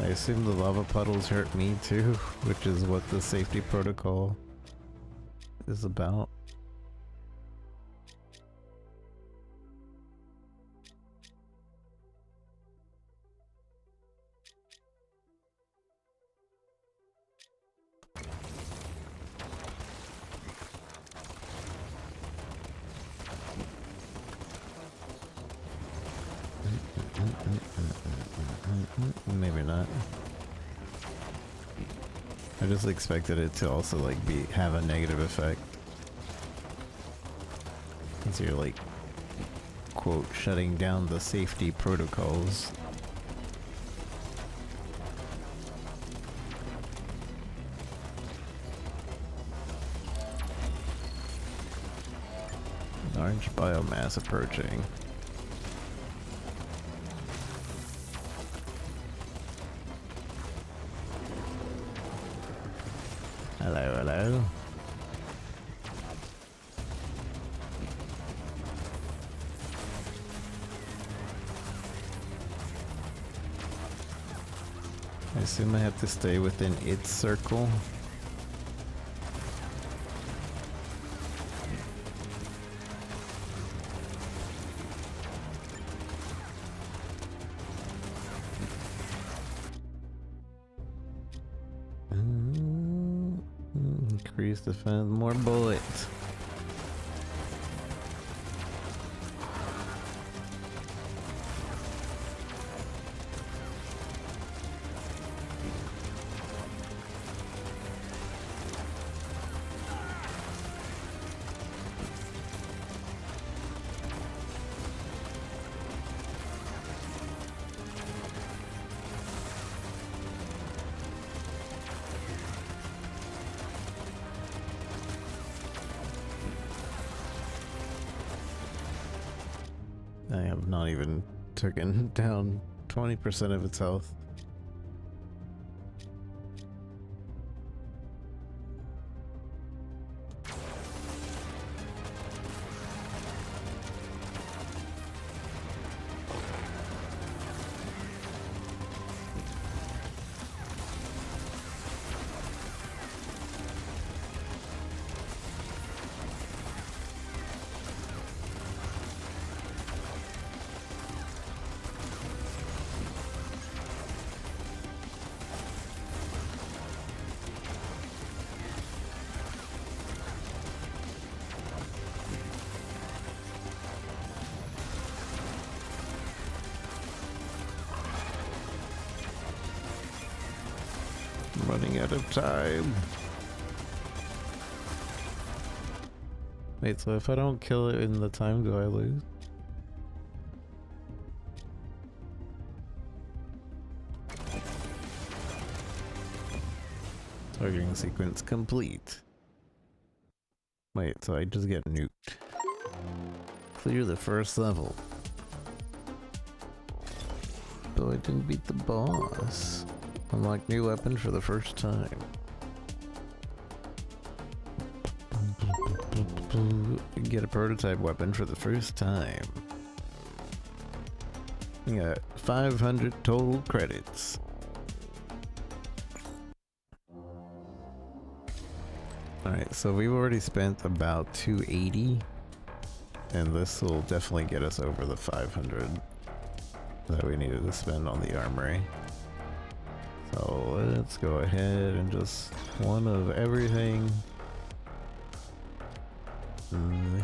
I assume the lava puddles hurt me too, which is what the safety protocol is about. Maybe not. I just expected it to also like have a negative effect. Since you're like quote shutting down the safety protocols. Large biomass approaching. Hello, hello. I assume I have to stay within its circle. Increase defense, more bullets. I have not even taken down 20% of its health. Running out of time. Wait, so if I don't kill it in the time, do I lose? Targeting sequence complete. Wait, so I just get nuked. Clear the first level. Though I didn't beat the boss. Unlock new weapon for the first time. Get a prototype weapon for the first time. You got 500 total credits. Alright, so we've already spent about 280 and this will definitely get us over the 500 that we needed to spend on the armory. So let's go ahead and just one of everything.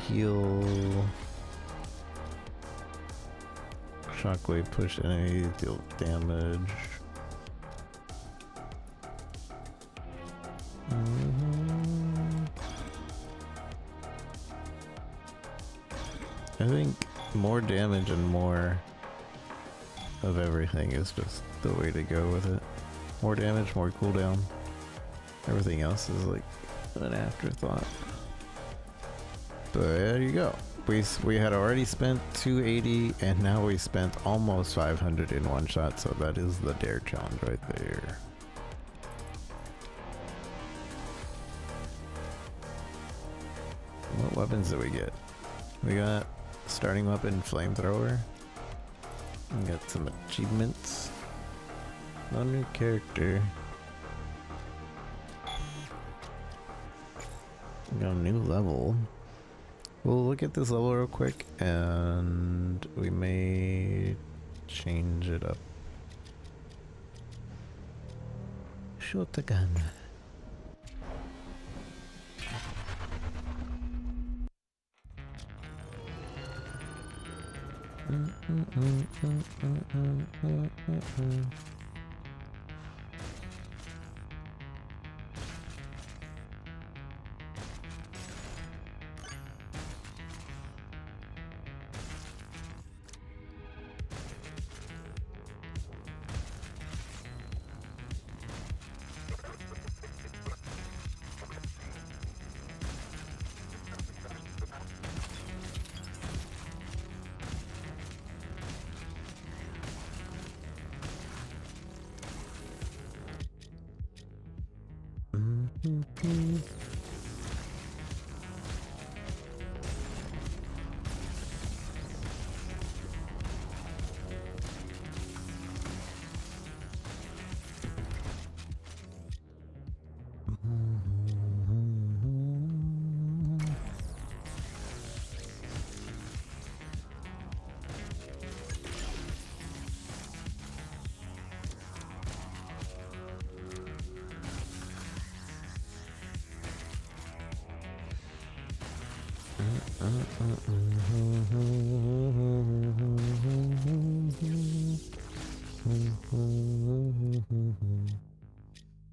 Heal. Shockwave, push enemies, deal damage. I think more damage and more of everything is just the way to go with it. More damage, more cooldown. Everything else is like an afterthought. But there you go. We had already spent 280 and now we spent almost 500 in one shot, so that is the dare challenge right there. What weapons did we get? We got starting weapon flamethrower. We got some achievements. No new character. We got a new level. We'll look at this level real quick and we may change it up. Shoot the gun.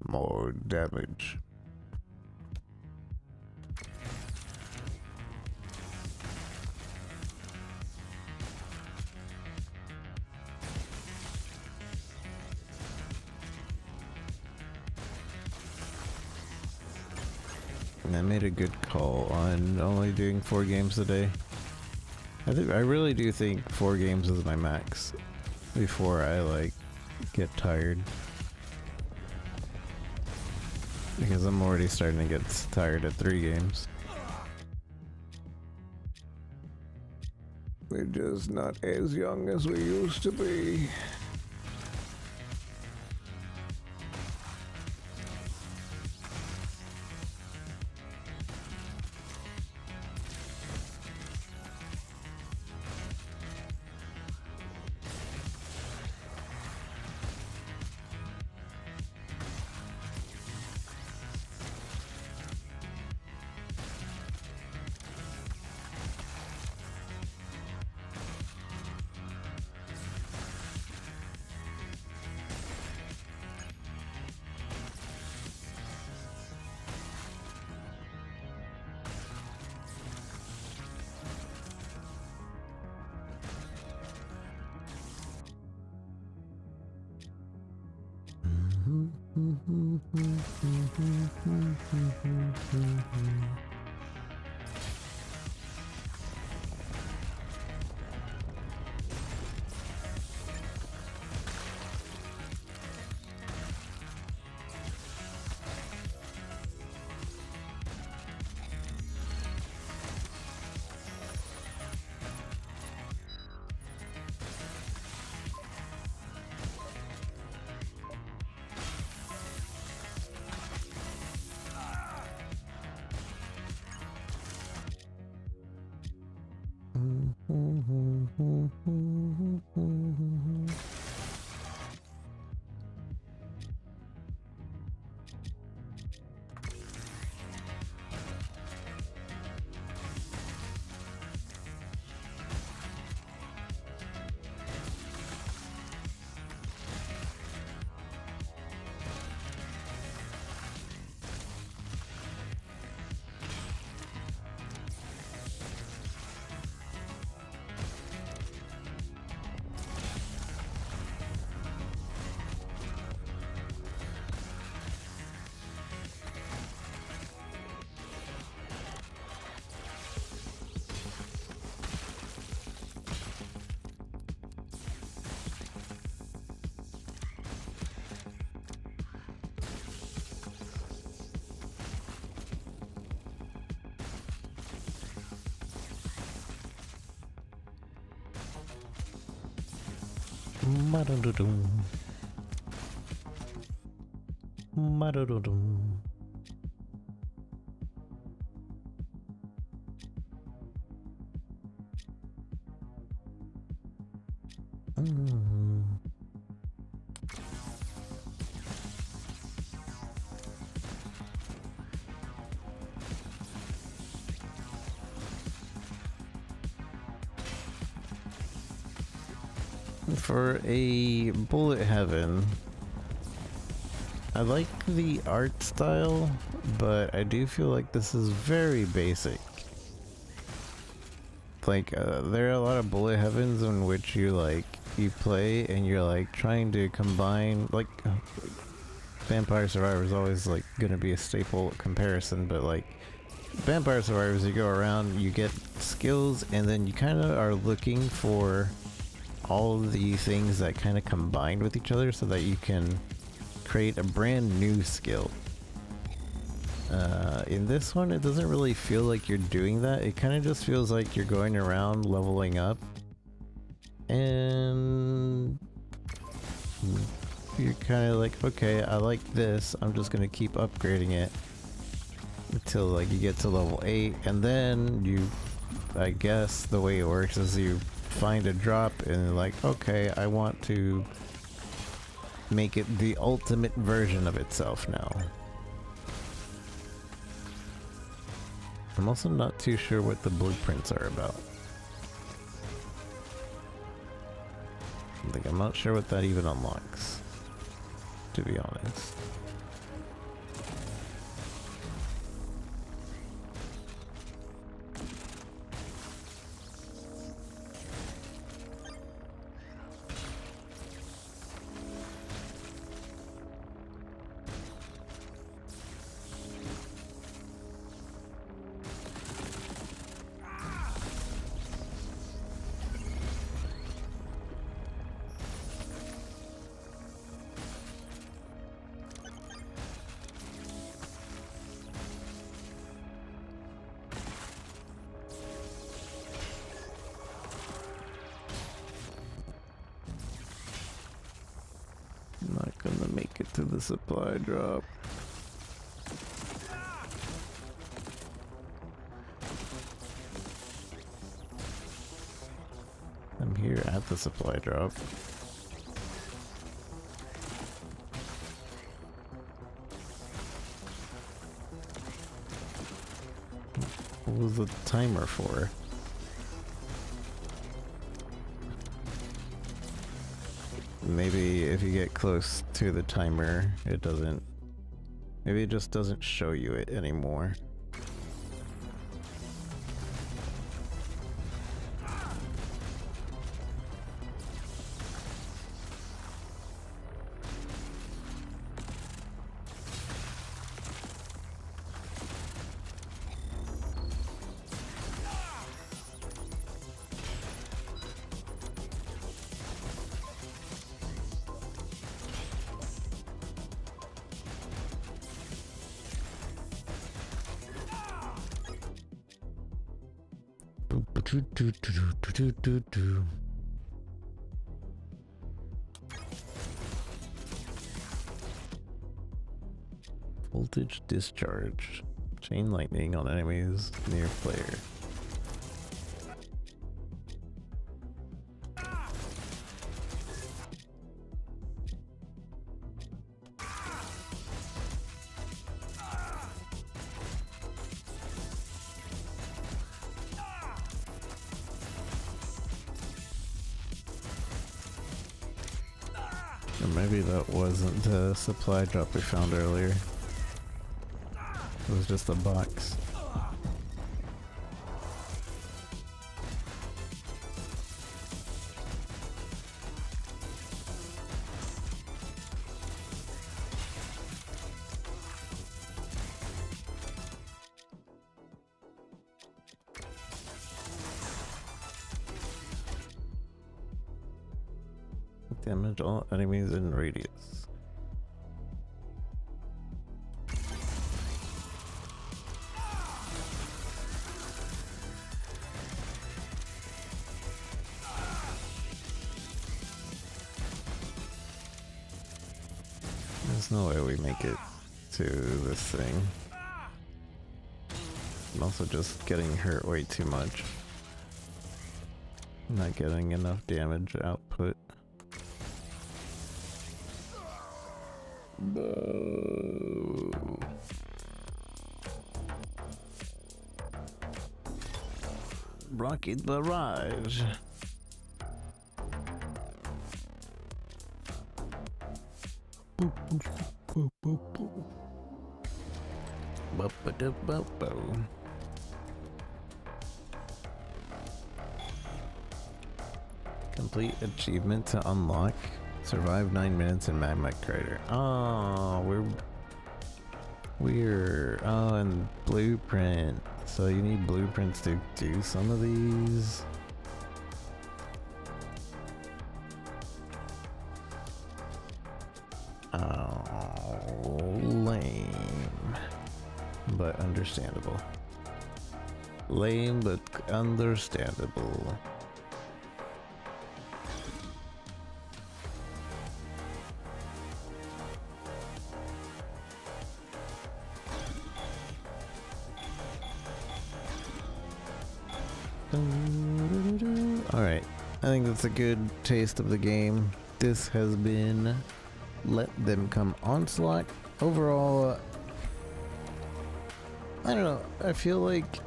More damage. And I made a good call on only doing 4 games a day. I really do think 4 games is my max before I like get tired. Because I'm already starting to get tired at 3 games. We're just not as young as we used to be. Ma-dum-dum-dum. Ma-dum-dum-dum. Mm. For a bullet heaven, I like the art style, but I do feel like this is very basic. Like, there are a lot of bullet heavens in which you play and you're like trying to combine, like, Vampire Survivor is always like gonna be a staple comparison, but like Vampire Survivors, you go around, you get skills, and then you kind of are looking for all of the things that kind of combine with each other so that you can create a brand new skill. In this one, it doesn't really feel like you're doing that. It kind of just feels like you're going around leveling up, and you're kind of like, okay, I like this, I'm just gonna keep upgrading it until like you get to level 8, and then you, I guess the way it works is you find a drop and like, okay, I want to make it the ultimate version of itself now. I'm also not too sure what the blueprints are about. I'm not sure what that even unlocks, to be honest. Not gonna make it to the supply drop. I'm here at the supply drop. What was the timer for? Maybe if you get close to the timer, it doesn't... Maybe it just doesn't show you it anymore. Voltage discharge. Chain lightning on enemies near player. Or maybe that wasn't the supply drop we found earlier. It was just a box. Damage all enemies in radius. No way we make it to this thing. I'm also just getting hurt way too much. Not getting enough damage output. No. Rocket barrage. Ba-ba-da-ba-bo. Complete achievement to unlock. Survive 9 minutes in magma crater. Oh, we're and blueprint. So you need blueprints to do some of these. Oh, lame. But understandable. Lame but understandable. Alright, I think that's a good taste of the game. This has been Let Them Come Onslaught. Overall, I don't know, I feel like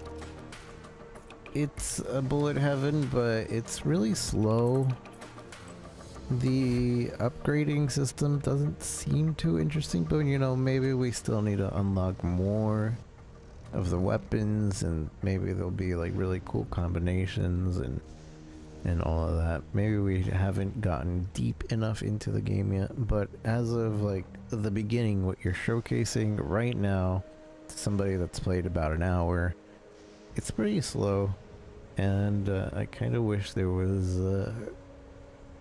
it's a bullet heaven, but it's really slow. The upgrading system doesn't seem too interesting, but you know, maybe we still need to unlock more of the weapons, and maybe there'll be like really cool combinations and all of that. Maybe we haven't gotten deep enough into the game yet, but as of like the beginning, what you're showcasing right now to somebody that's played about an hour, it's pretty slow, and I kind of wish there was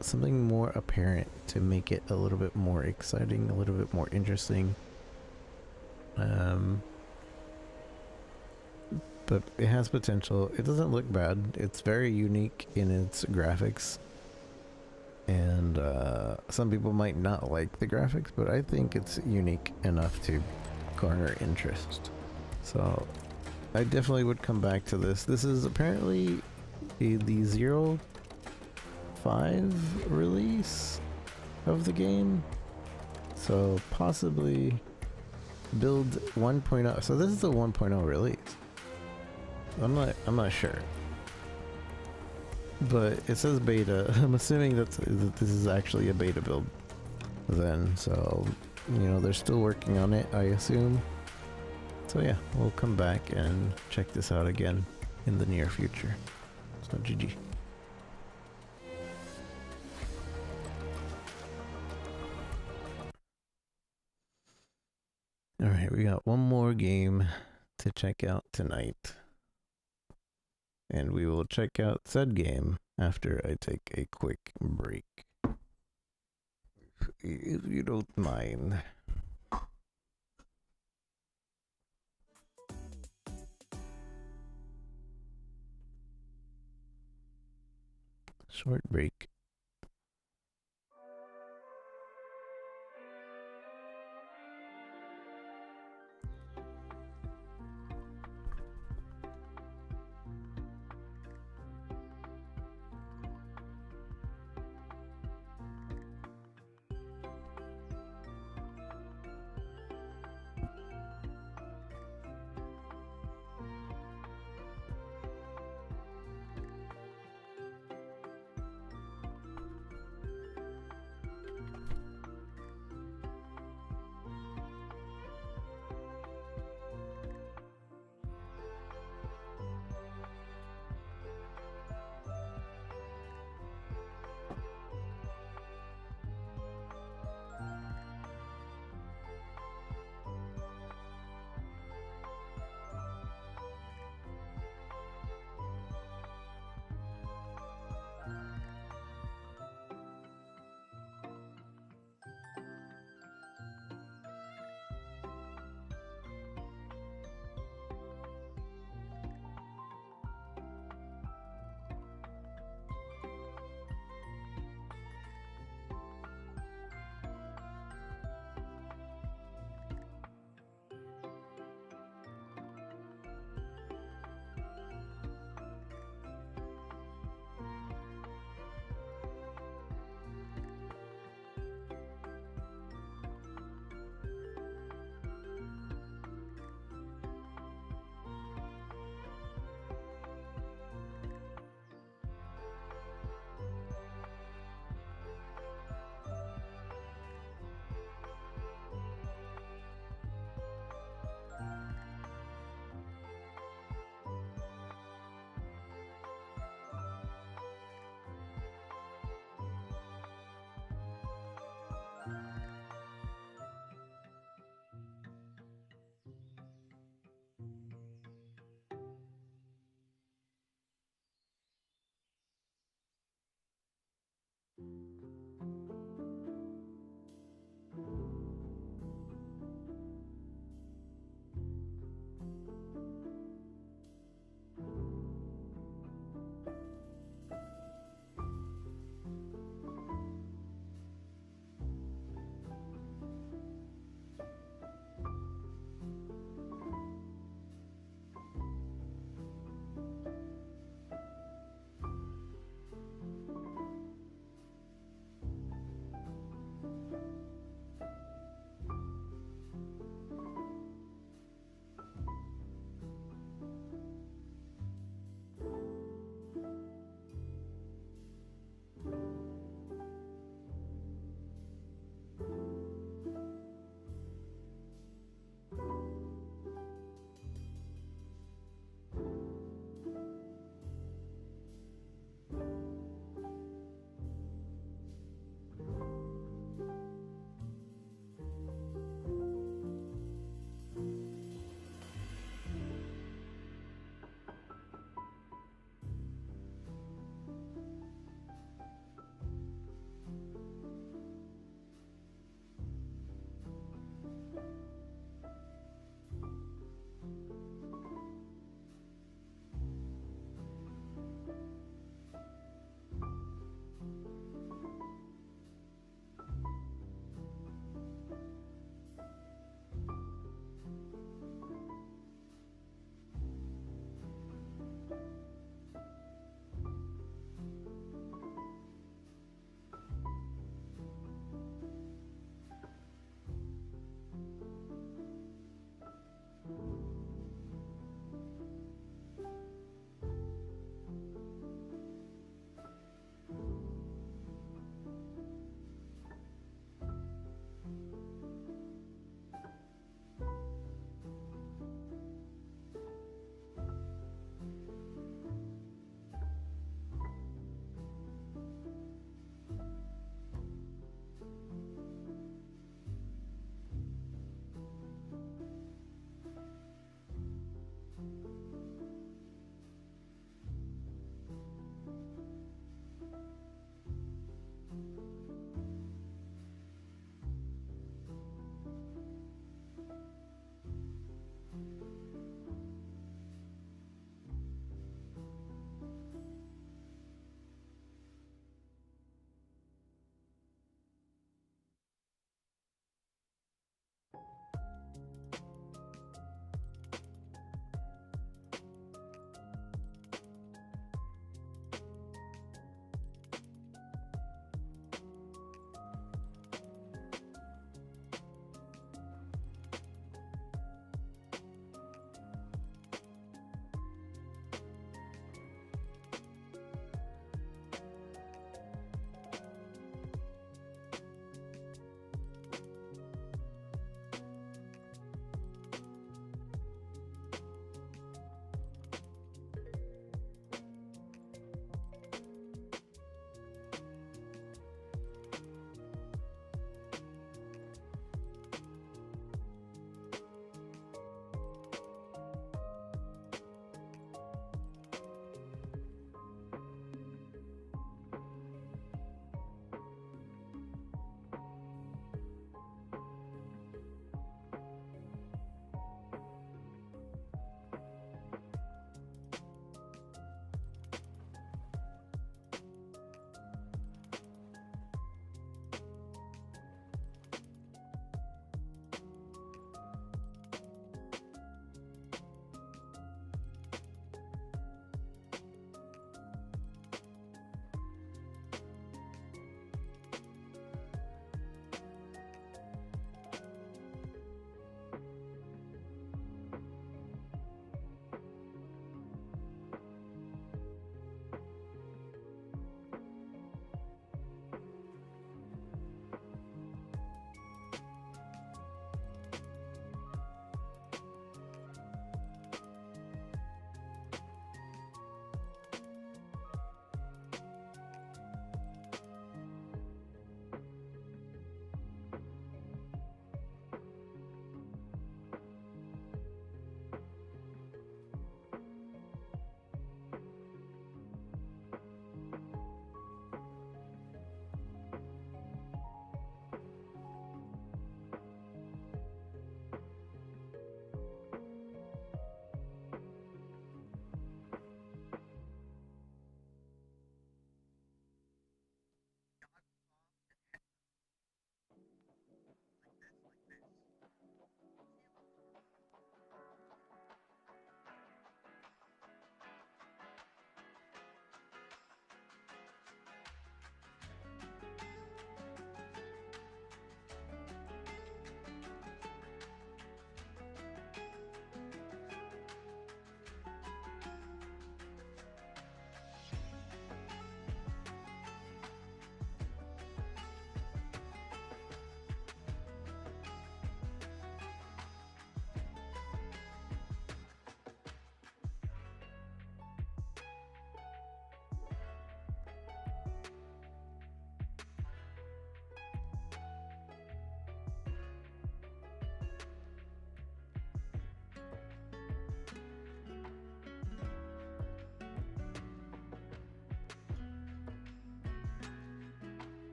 something more apparent to make it a little bit more exciting, a little bit more interesting. But it has potential. It doesn't look bad. It's very unique in its graphics. And some people might not like the graphics, but I think it's unique enough to garner interest. So I definitely would come back to this. This is apparently the 0.5 release of the game. So possibly build 1.0. So this is the 1.0 release. I'm not sure, but it says beta. I'm assuming that this is actually a beta build then, so you know they're still working on it, I assume. So yeah, we'll come back and check this out again in the near future. So GG. Alright, we got one more game to check out tonight. And we will check out said game after I take a quick break. If you don't mind. Short break.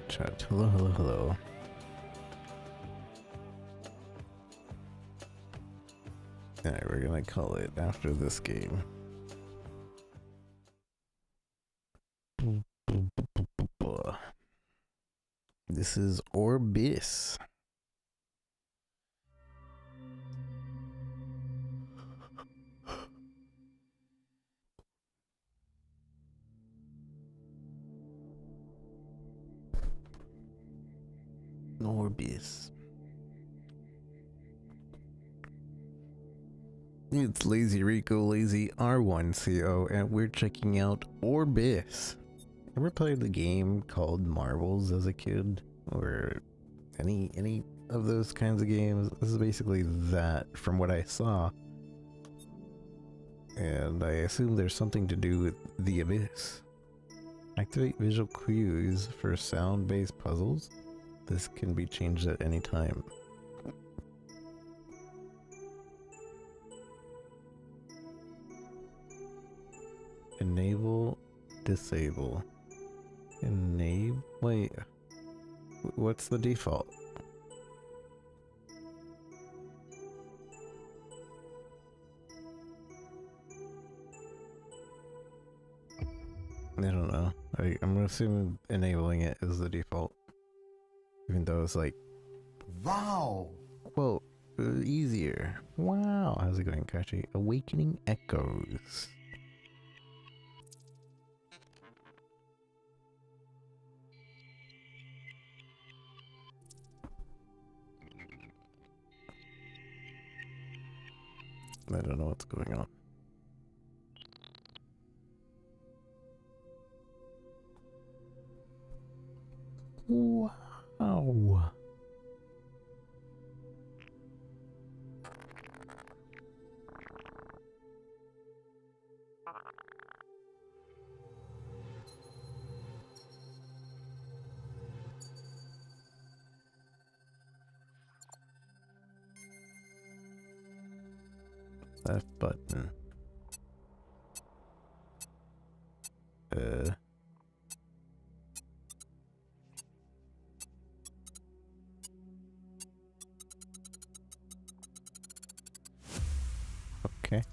Alright, chat. Hello, hello, hello. Alright, we're gonna call it after this game. This is Orybyss. Orybyss. It's Lazy Rico, Lazy R1CO, and we're checking out Orybyss. Ever played the game called Marbles as a kid? Or any of those kinds of games? This is basically that from what I saw. And I assume there's something to do with the abyss. Activate visual cues for sound-based puzzles. This can be changed at any time. Enable, disable. Enable, wait, what's the default? I don't know. I'm assuming enabling it is the default. Even though it's like, wow! Well, easier. Wow! How's it going, Kachi? Awakening Echoes. I don't know what's going on. Wow. Left button. Okay.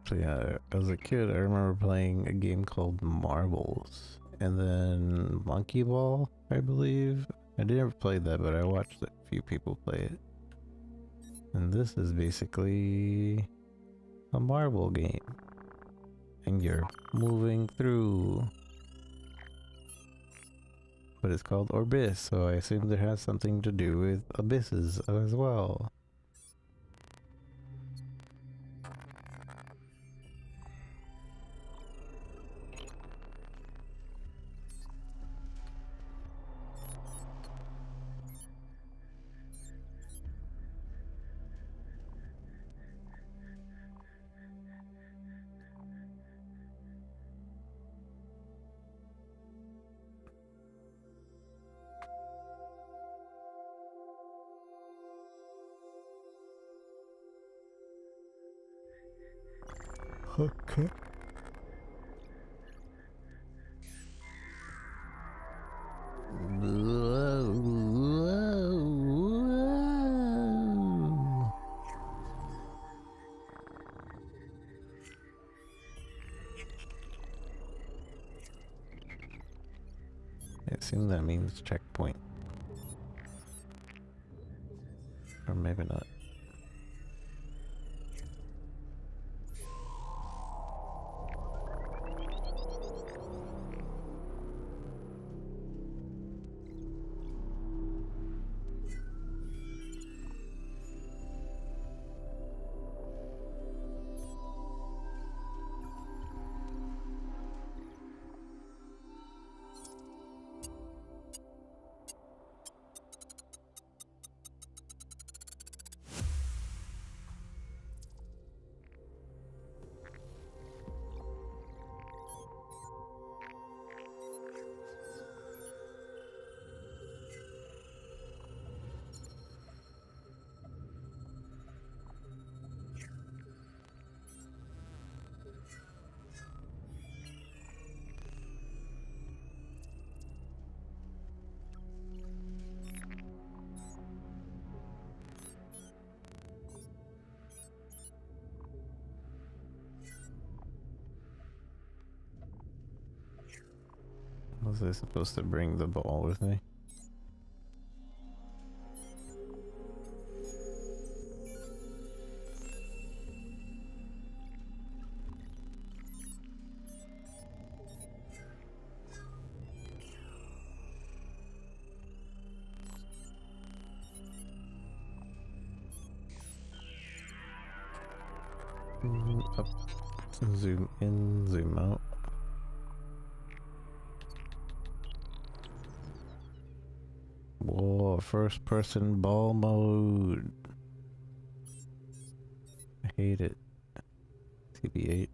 So yeah, as a kid, I remember playing a game called Marbles, and then Monkey Ball, I believe. I never played that, but I watched a few people play it. And this is basically a marble game, and you're moving through. But it's called Orybyss, so I assume it has something to do with abysses as well. Okay. I assume that means checkpoint. Or maybe not. Was I supposed to bring the ball with me? Up, zoom in, zoom out. Whoa, first person ball mode. I hate it. TBH.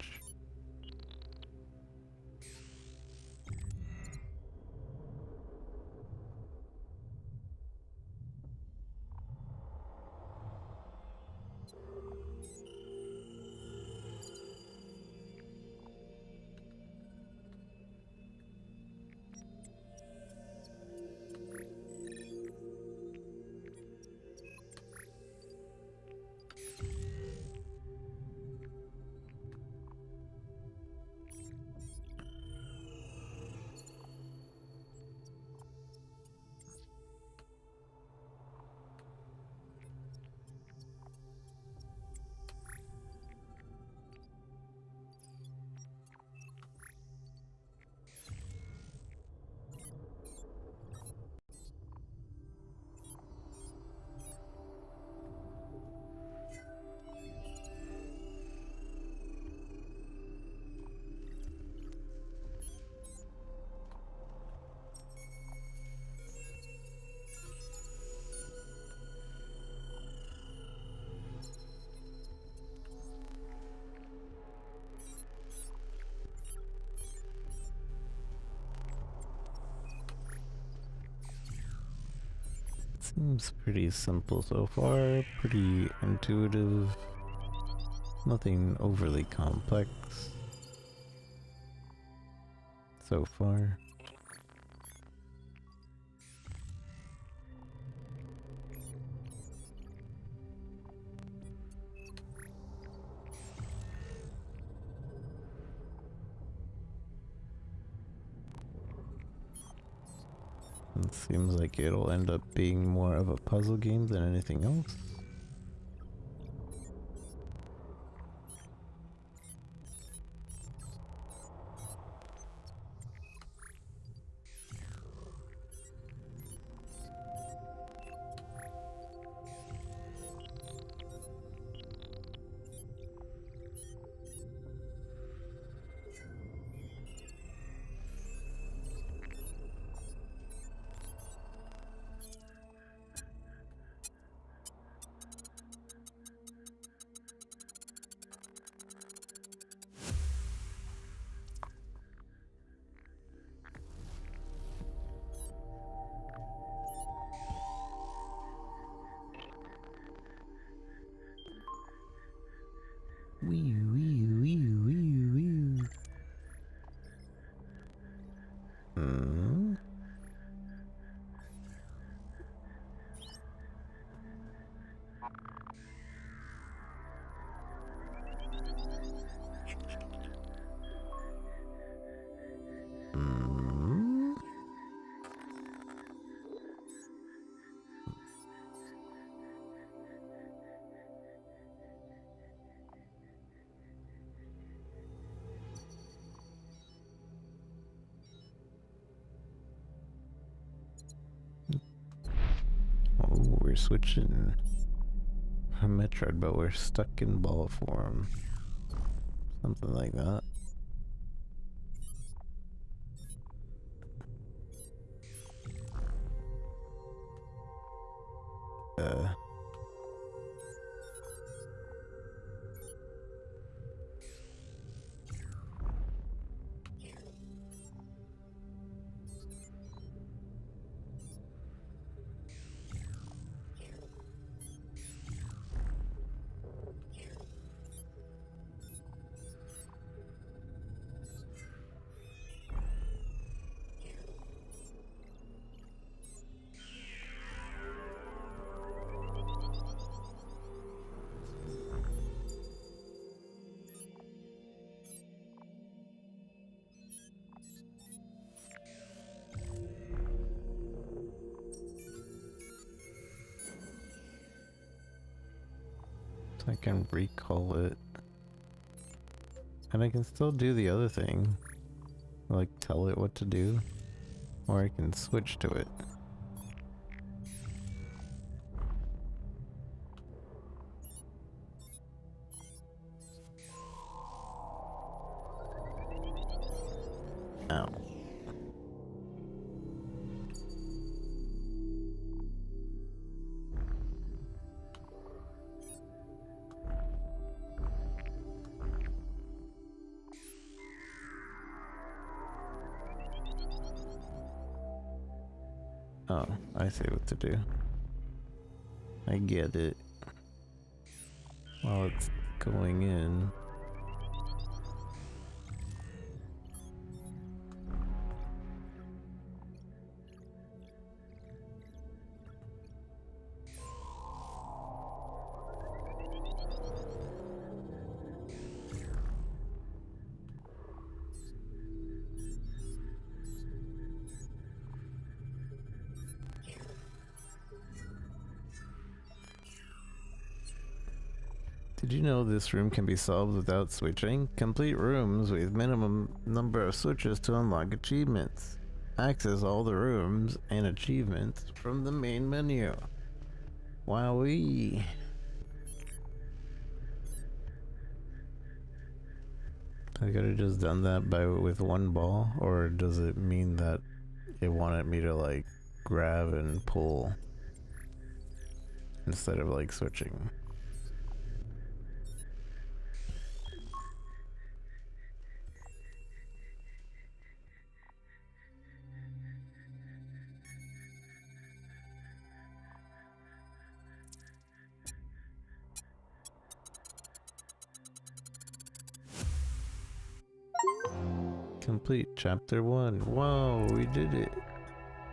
Seems pretty simple so far, pretty intuitive, nothing overly complex so far. It seems like it'll end up being more of a puzzle game than anything else. Wee wee wee wee wee. Hmm. Hmm. Oh, we're switching Metroid, but we're stuck in ball form. Something like that. Uh. I can recall it. And I can still do the other thing. Like tell it what to do. Or I can switch to it. Ow. Oh, I see what to do. I get it. While it's going in. Did you know this room can be solved without switching? Complete rooms with minimum number of switches to unlock achievements. Access all the rooms and achievements from the main menu. Wowee. I could have just done that with one ball, or does it mean that it wanted me to like grab and pull instead of like switching? Complete chapter 1. Whoa, we did it.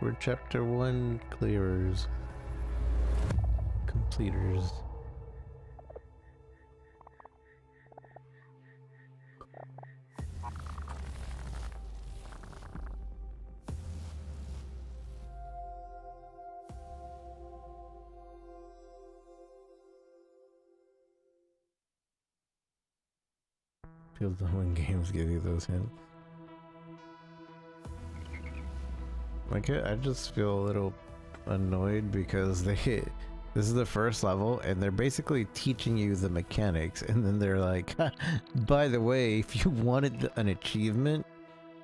We're chapter 1 clearers. Completers. Feels dumb when games give you those hints. Like I just feel a little annoyed because this is the first level and they're basically teaching you the mechanics, and then they're like, by the way, if you wanted an achievement,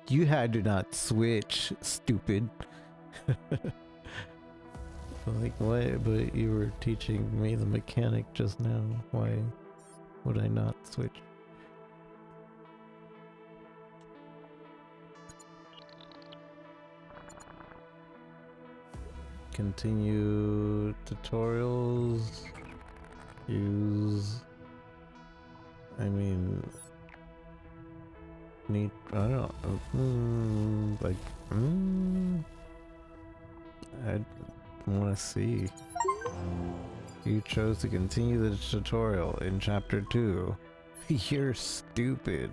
you had to not switch, stupid. Like, what? But you were teaching me the mechanic just now. Why would I not switch? Continue tutorials. Use. I mean. Need. I don't. I want to see. You chose to continue the tutorial in chapter 2. You're stupid.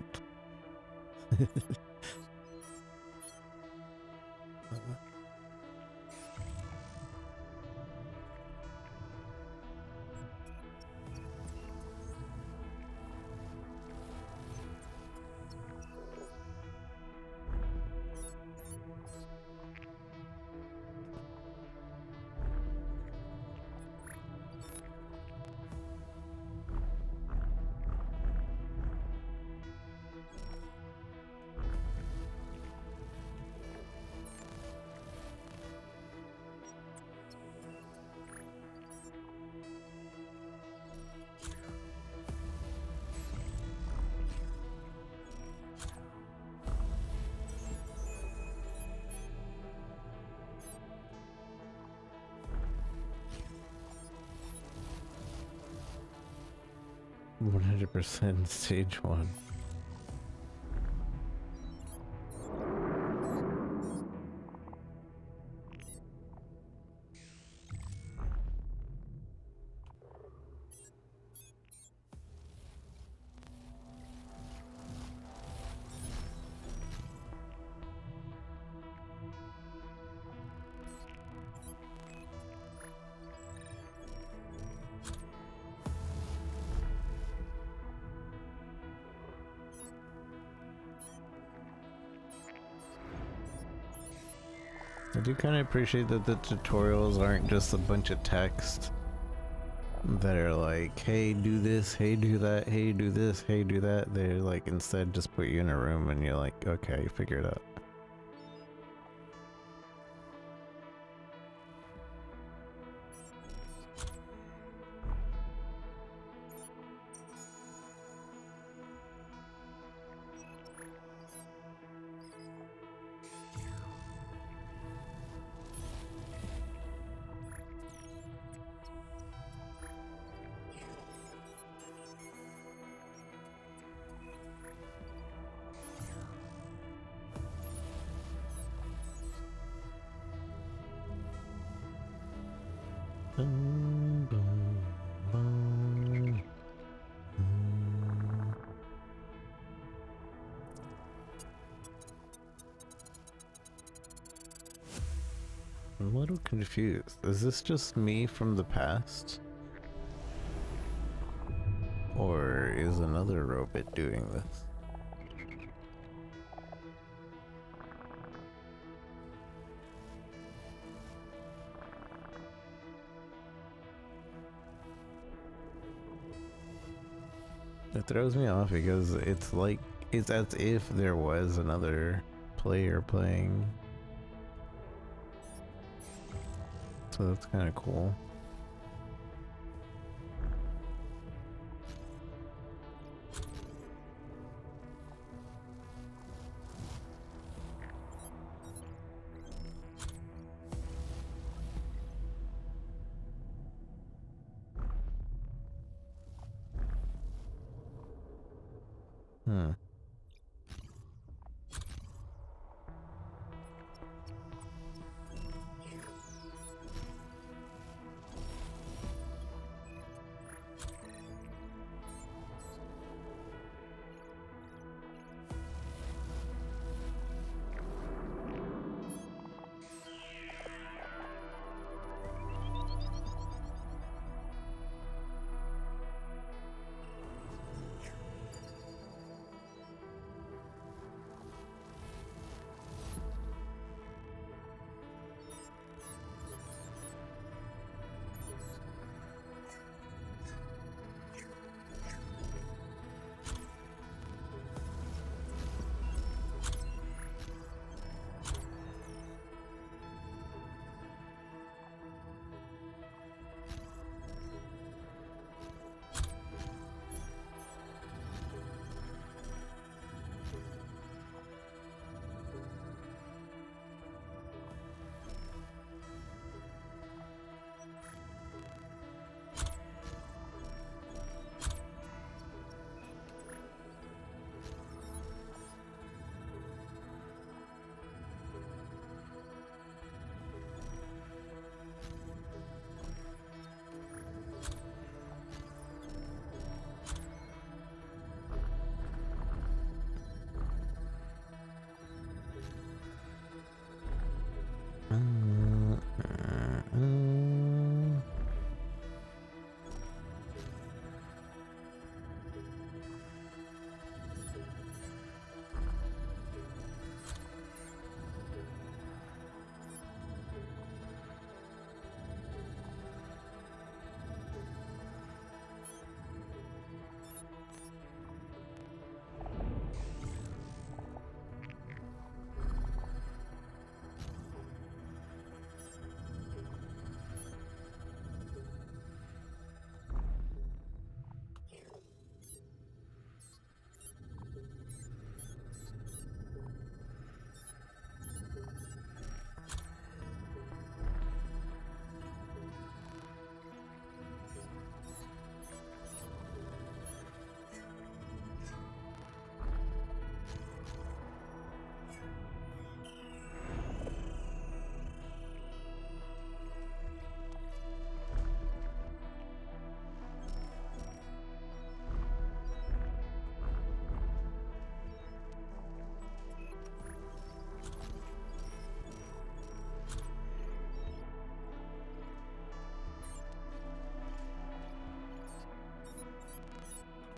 %, stage 1. I do kind of appreciate that the tutorials aren't just a bunch of text that are like, hey, do this, hey, do that, hey, do this, hey, do that. They're like, instead just put you in a room and you're like, okay, figure it out. Bum, bum, bum. I'm a little confused. Is this just me from the past? Or is another robot doing this? It throws me off because it's like, it's as if there was another player playing. So that's kind of cool. Hmm.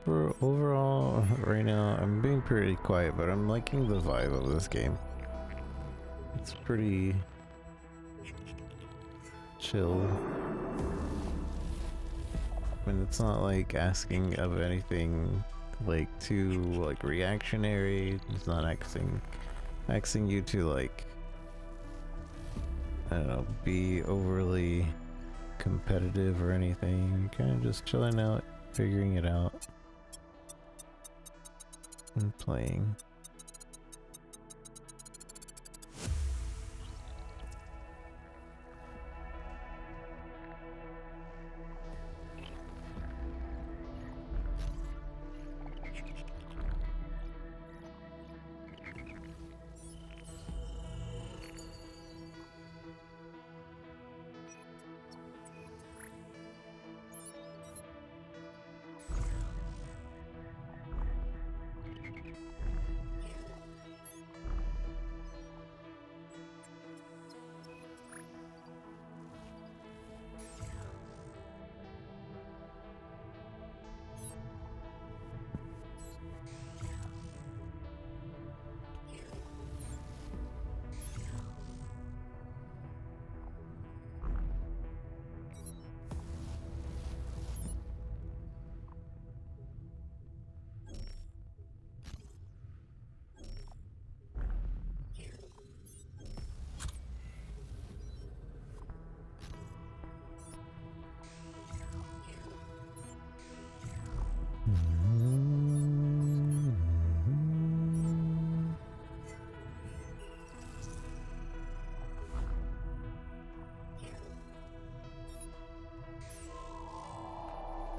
For overall, right now, I'm being pretty quiet, but I'm liking the vibe of this game. It's pretty chill. I mean, it's not like asking of anything like too like reactionary. It's not asking you to like, I don't know, be overly competitive or anything. Kind of just chilling out, figuring it out, and playing.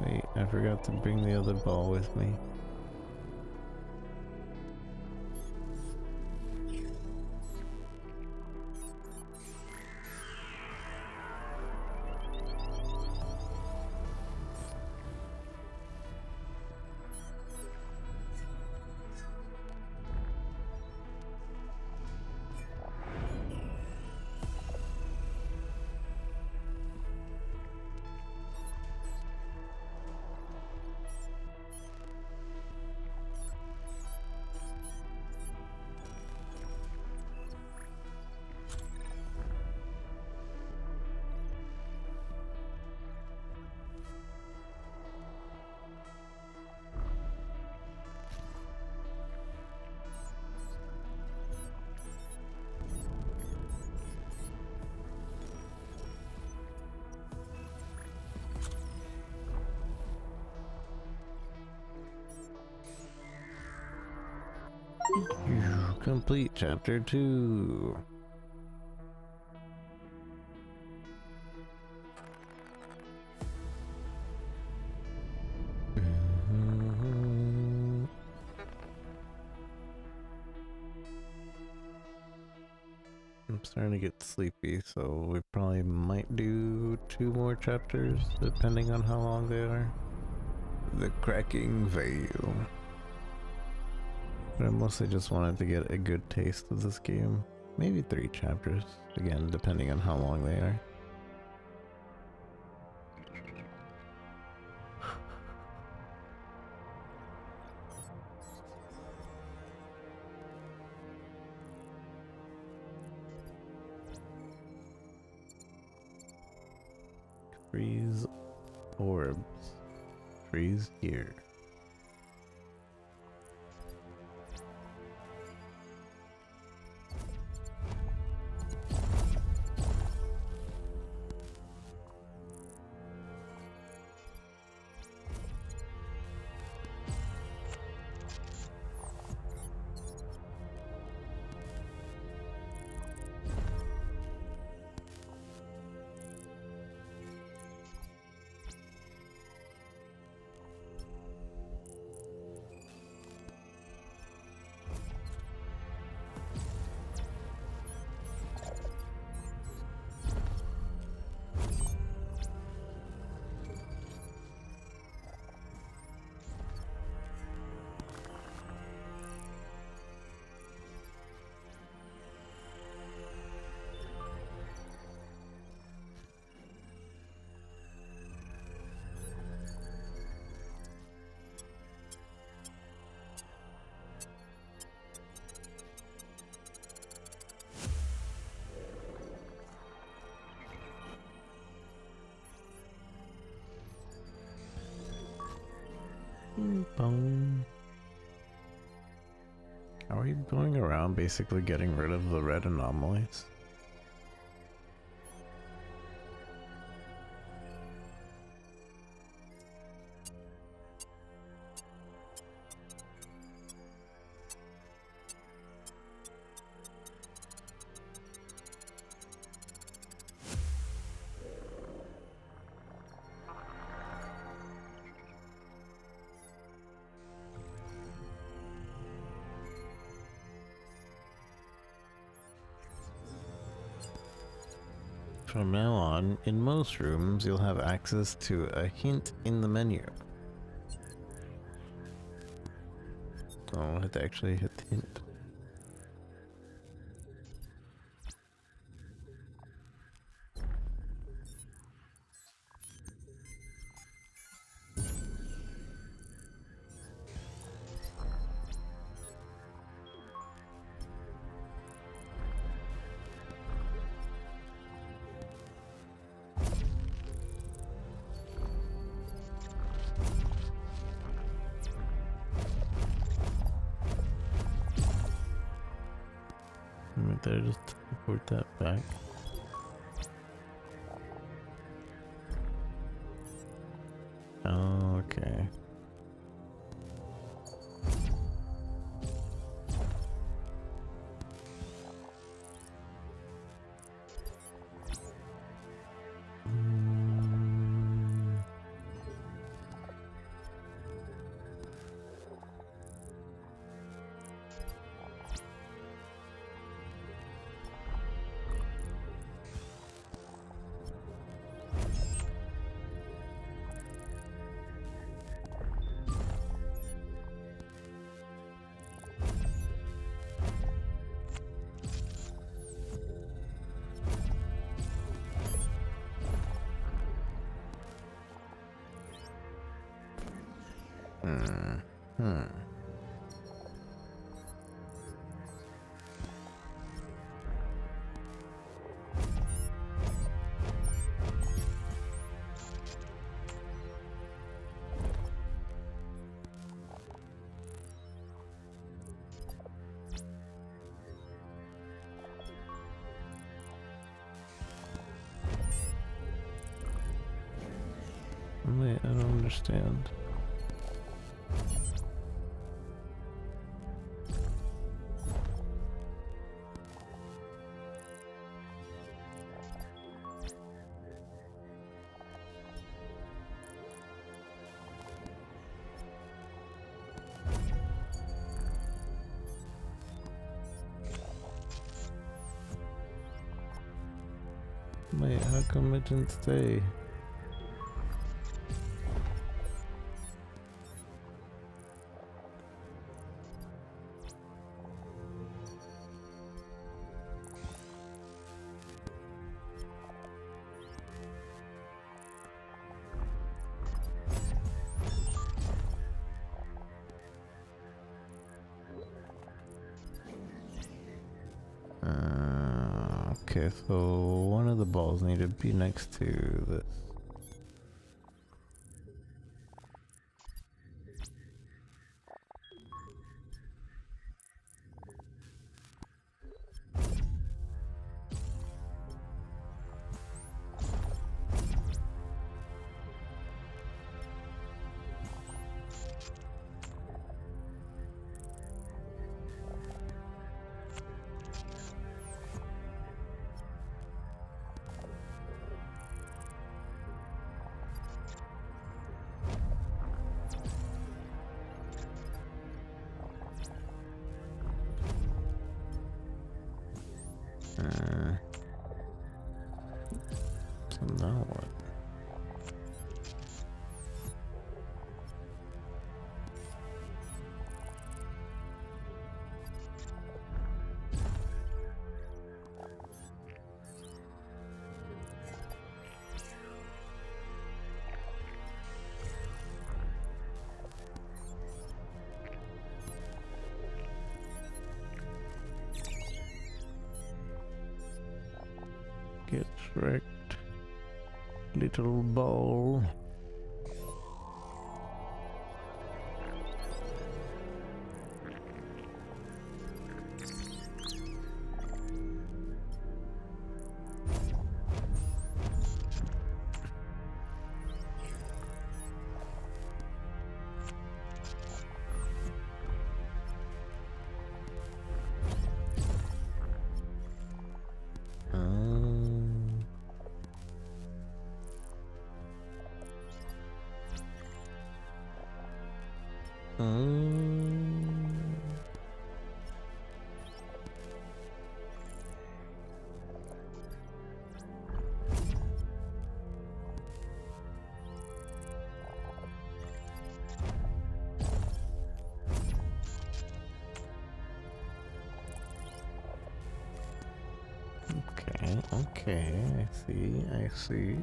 Wait, I forgot to bring the other ball with me. Complete chapter 2. I'm starting to get sleepy, so we probably might do 2 more chapters, depending on how long they are. The Cracking Veil. But I mostly just wanted to get a good taste of this game. Maybe 3 chapters, again, depending on how long they are. Freeze orbs. Freeze here. Bong. How are you going around basically getting rid of the red anomalies? From now on, in most rooms, you'll have access to a hint in the menu. Oh, I had to actually hit the hint. Did I just teleport that back? Oh, okay. Wait, I don't understand. Wait, how come it didn't stay? Okay, so one of the balls need to be next to this. So now what? Get wrecked, little ball. Um, okay, okay, I see.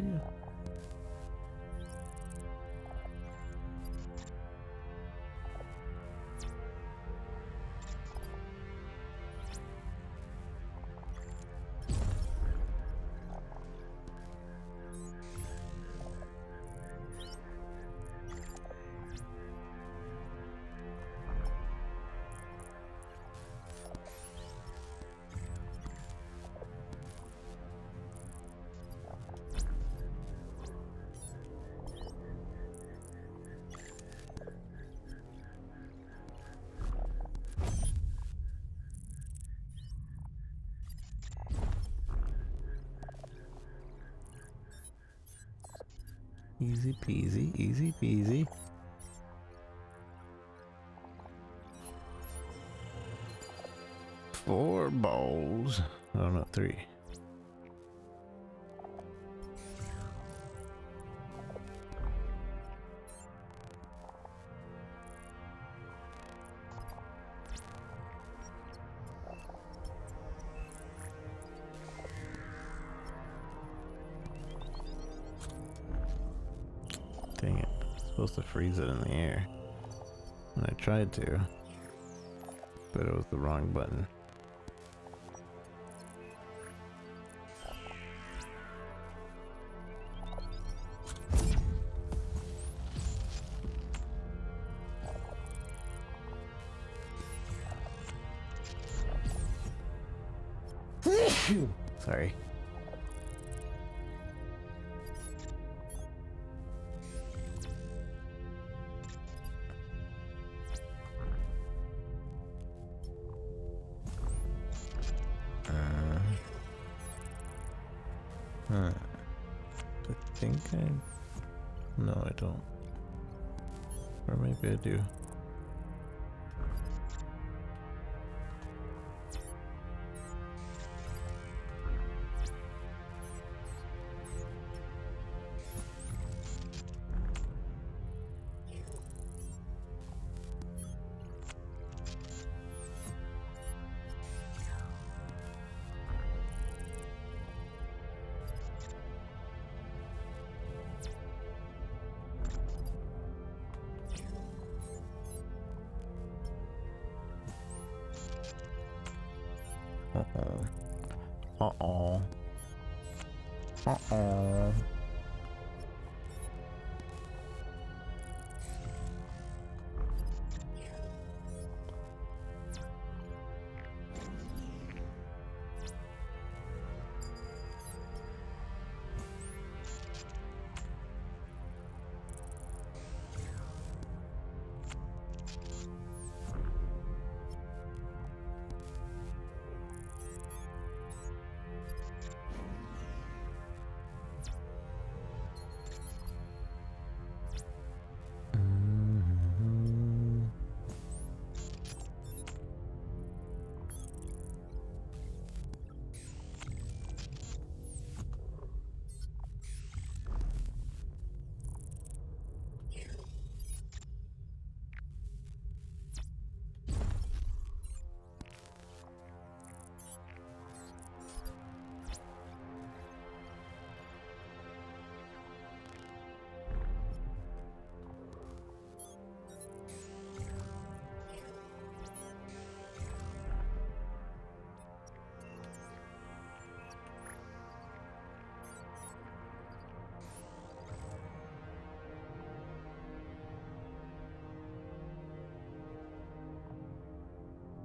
Easy peasy, easy peasy. Four balls. Oh no, three. Dang it. I'm supposed to freeze it in the air. And I tried to, but it was the wrong button. Sorry. I think no, I don't. Or maybe I do. Uh-oh. Uh-oh. Uh-oh.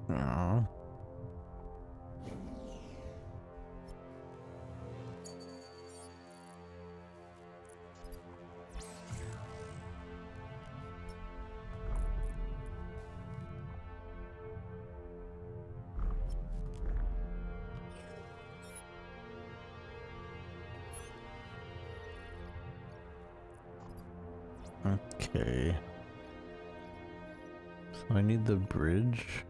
Aw. Okay. So I need the bridge.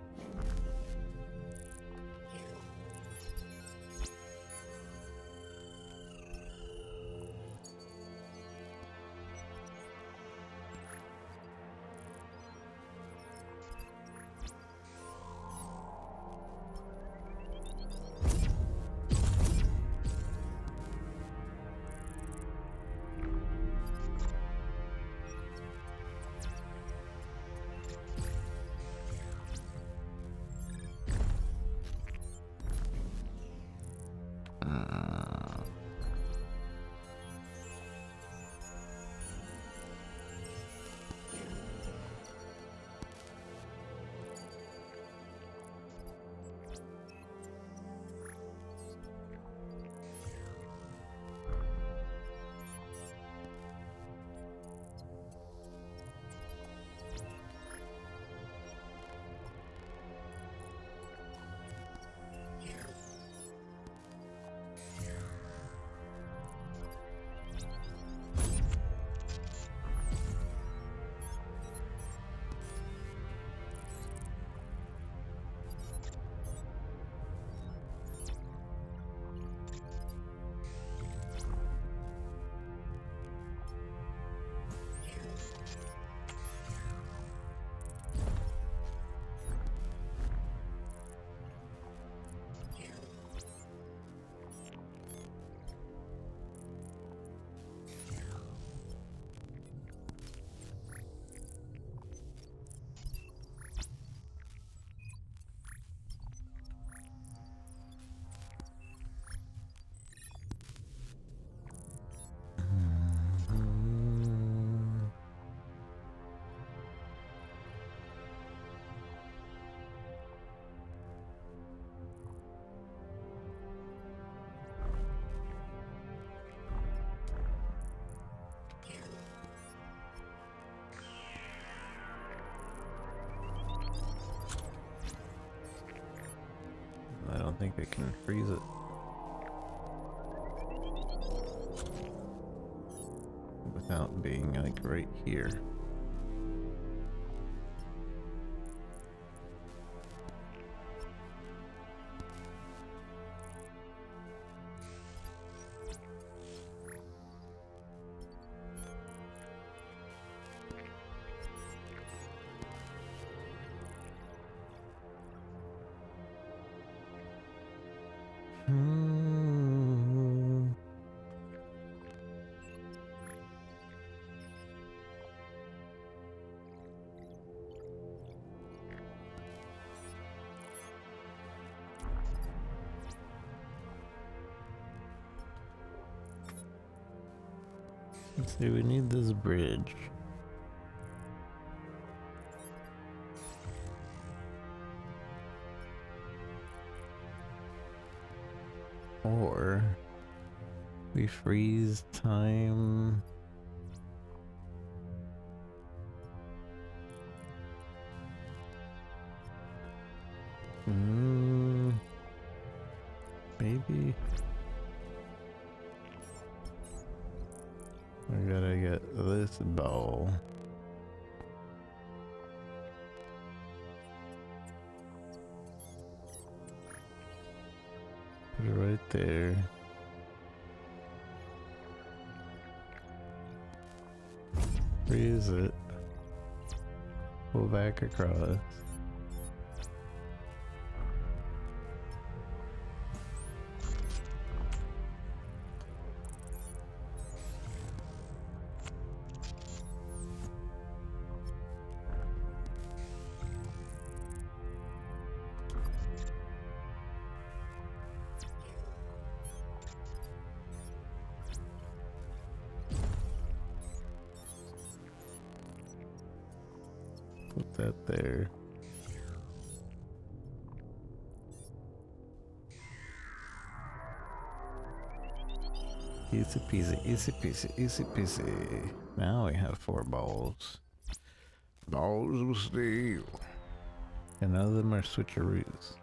I don't think I can freeze it. Without being like right here. Let's see, we need this bridge. Or we freeze time. Maybe. I gotta get this bow. Put it right there. Freeze it. Pull back across. Put that there. Easy peasy, easy peasy, easy peasy. Now we have 4 balls. Balls of steel. And none of them are switcheroos.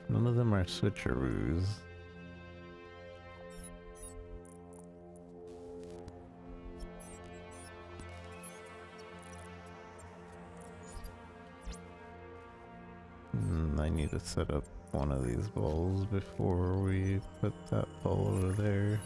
None of them are switcheroos. I need to set up one of these balls before we put that ball over there.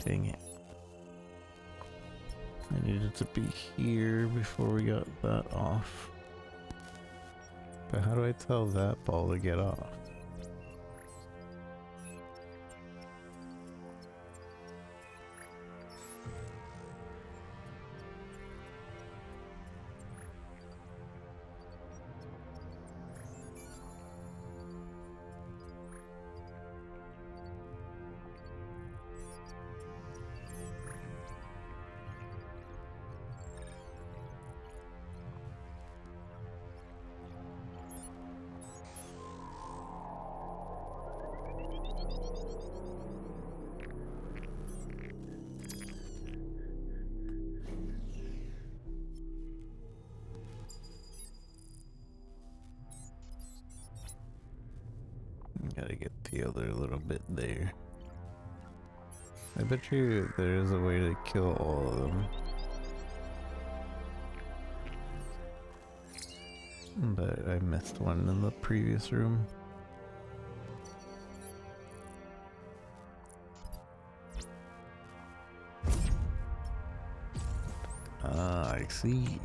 Dang it. I needed to be here before we got that off. But how do I tell that ball to get off? Gotta get the other little bit there. I bet you there is a way to kill all of them. But I missed one in the previous room. Ah, I see.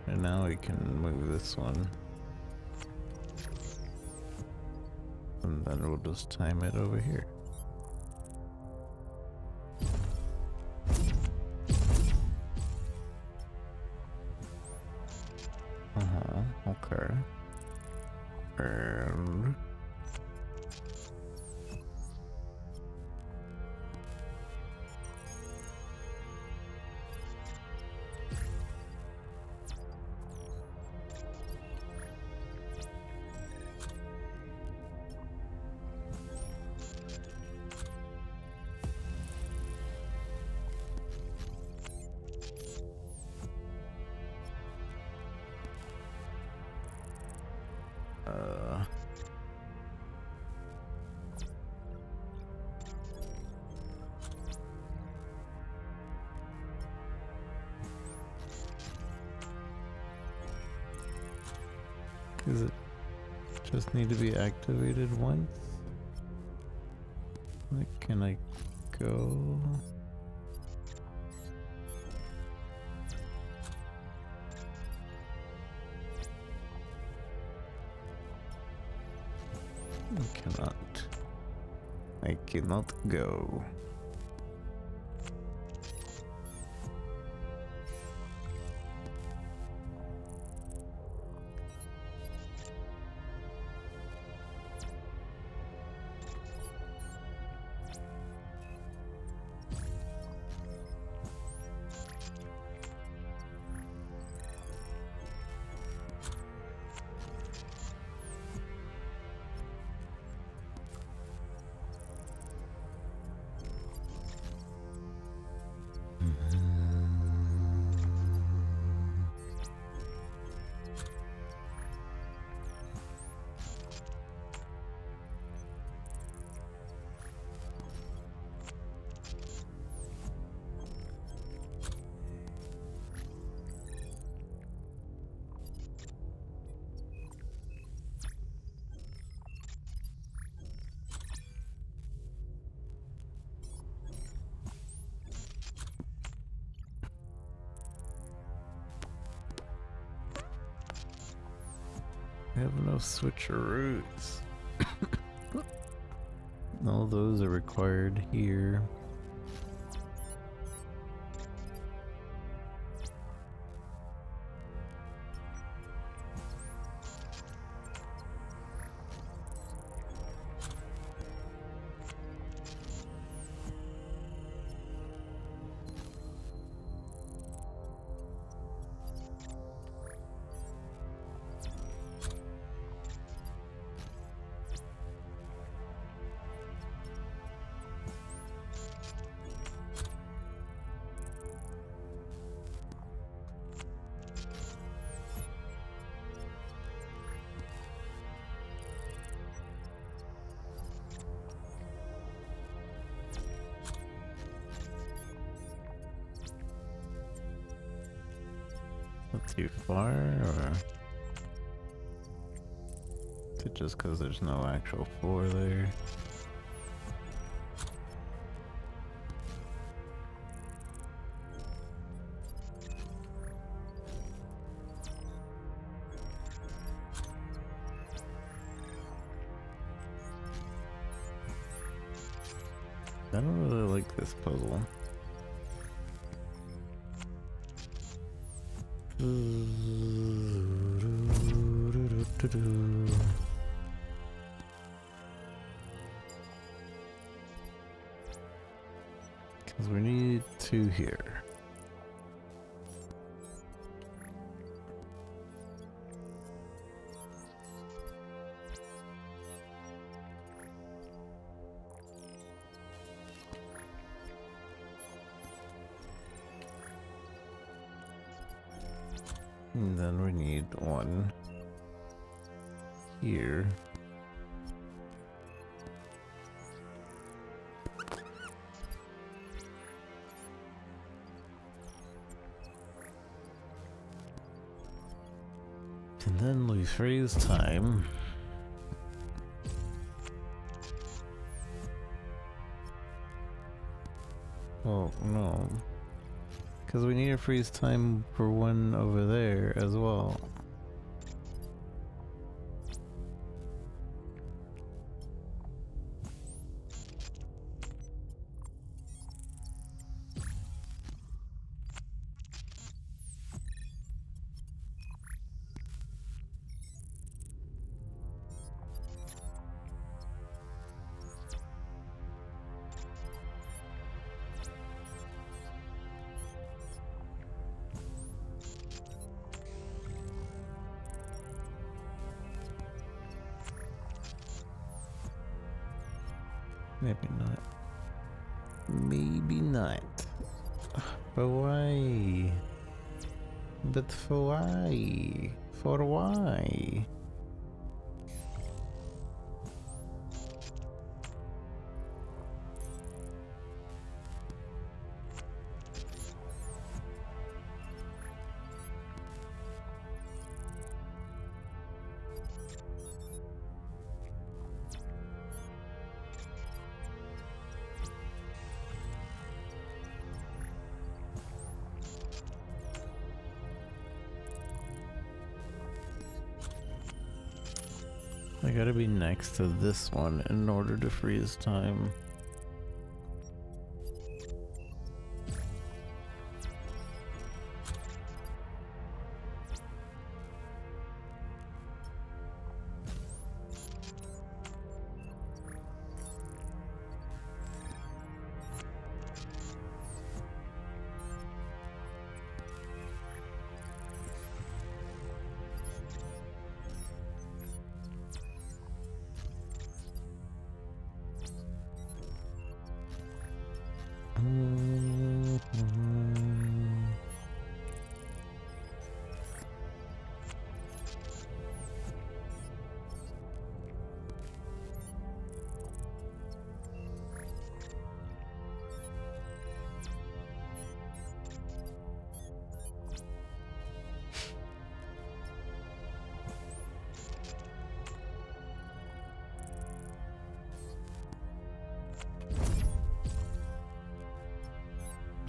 And now we can move this one. And then we'll just time it over here. Okay. And does it just need to be activated once? Like, can I go? I cannot. I cannot go. I have no switcheroos. All those are required here. too far, or is it just because there's no actual floor there? I don't really like this puzzle. Because we need two here. And then we need one here. And then we freeze time. Oh no. Because we need to freeze time for one over there as well. Maybe not. Maybe not. But why? But for why? For why? I gotta be next to this one in order to freeze time.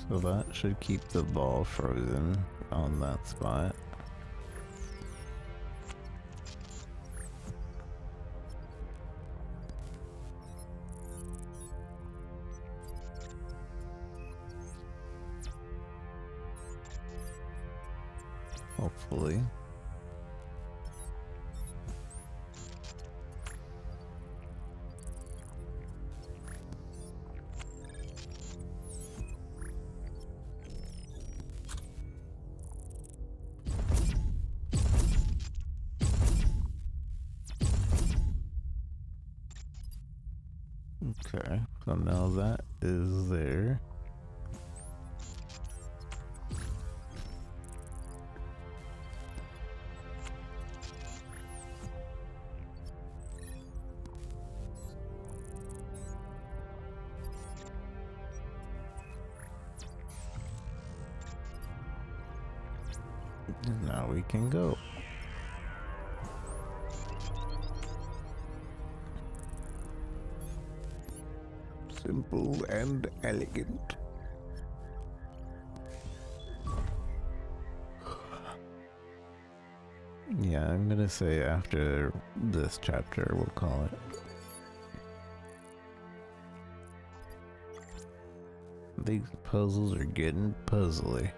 So that should keep the ball frozen on that spot. Hopefully. Okay, so now that is there. And now we can go. Simple and elegant. Yeah, I'm gonna say after this chapter, we'll call it. These puzzles are getting puzzly.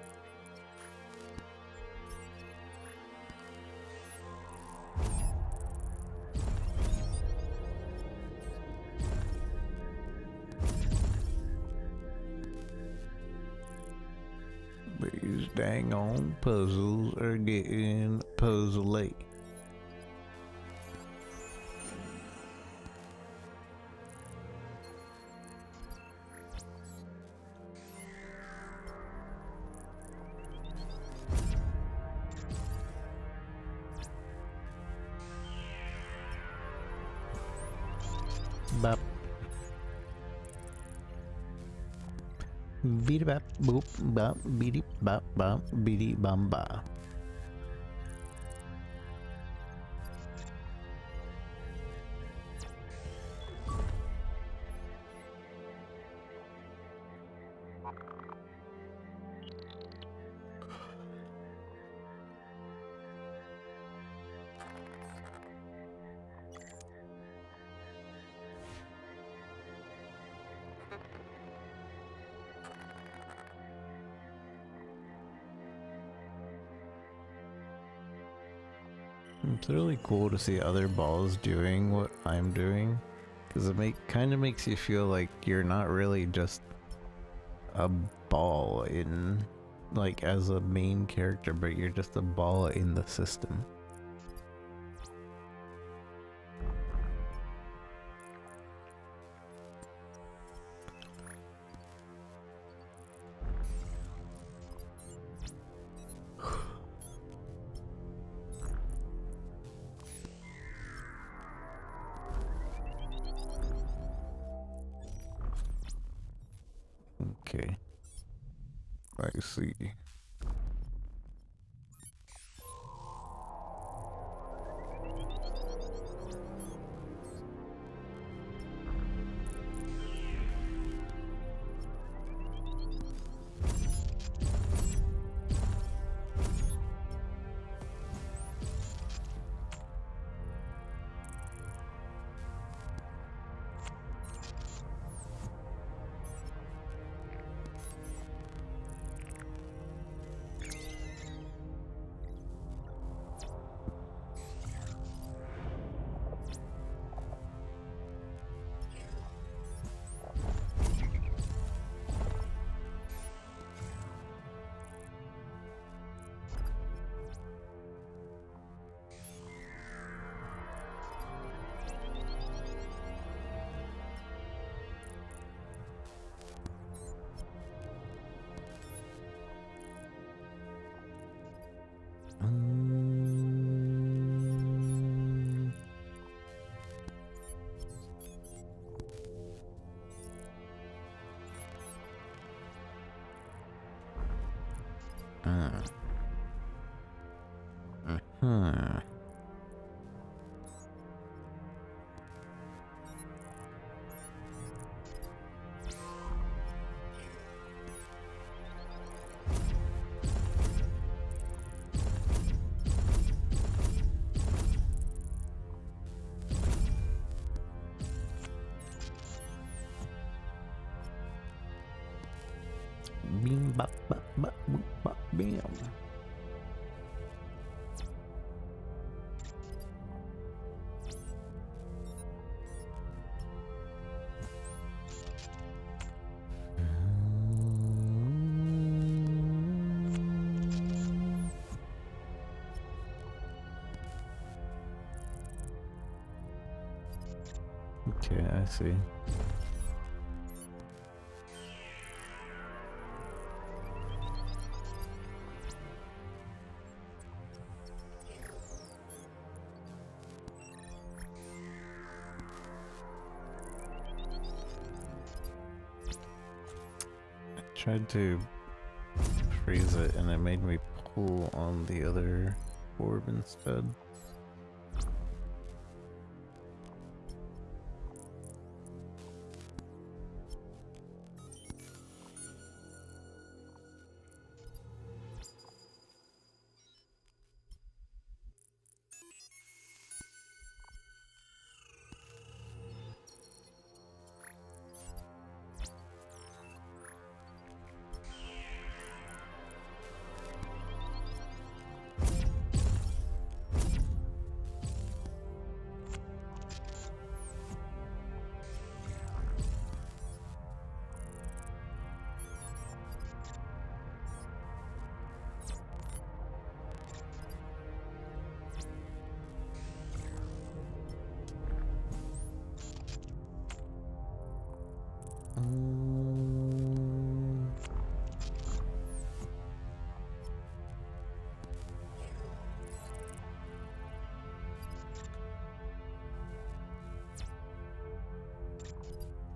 These dang on puzzles are getting puzzly. Bop. Beady bop boop bop beady bop bop beady bamba. It's really cool to see other balls doing what I'm doing, because it kind of makes you feel like you're not really just a ball in, like, as a main character, but you're just a ball in the system. Okay. I see. Bing bop bop bop boop bop bam. Okay, I see. Tried to freeze it and it made me pull on the other orb instead.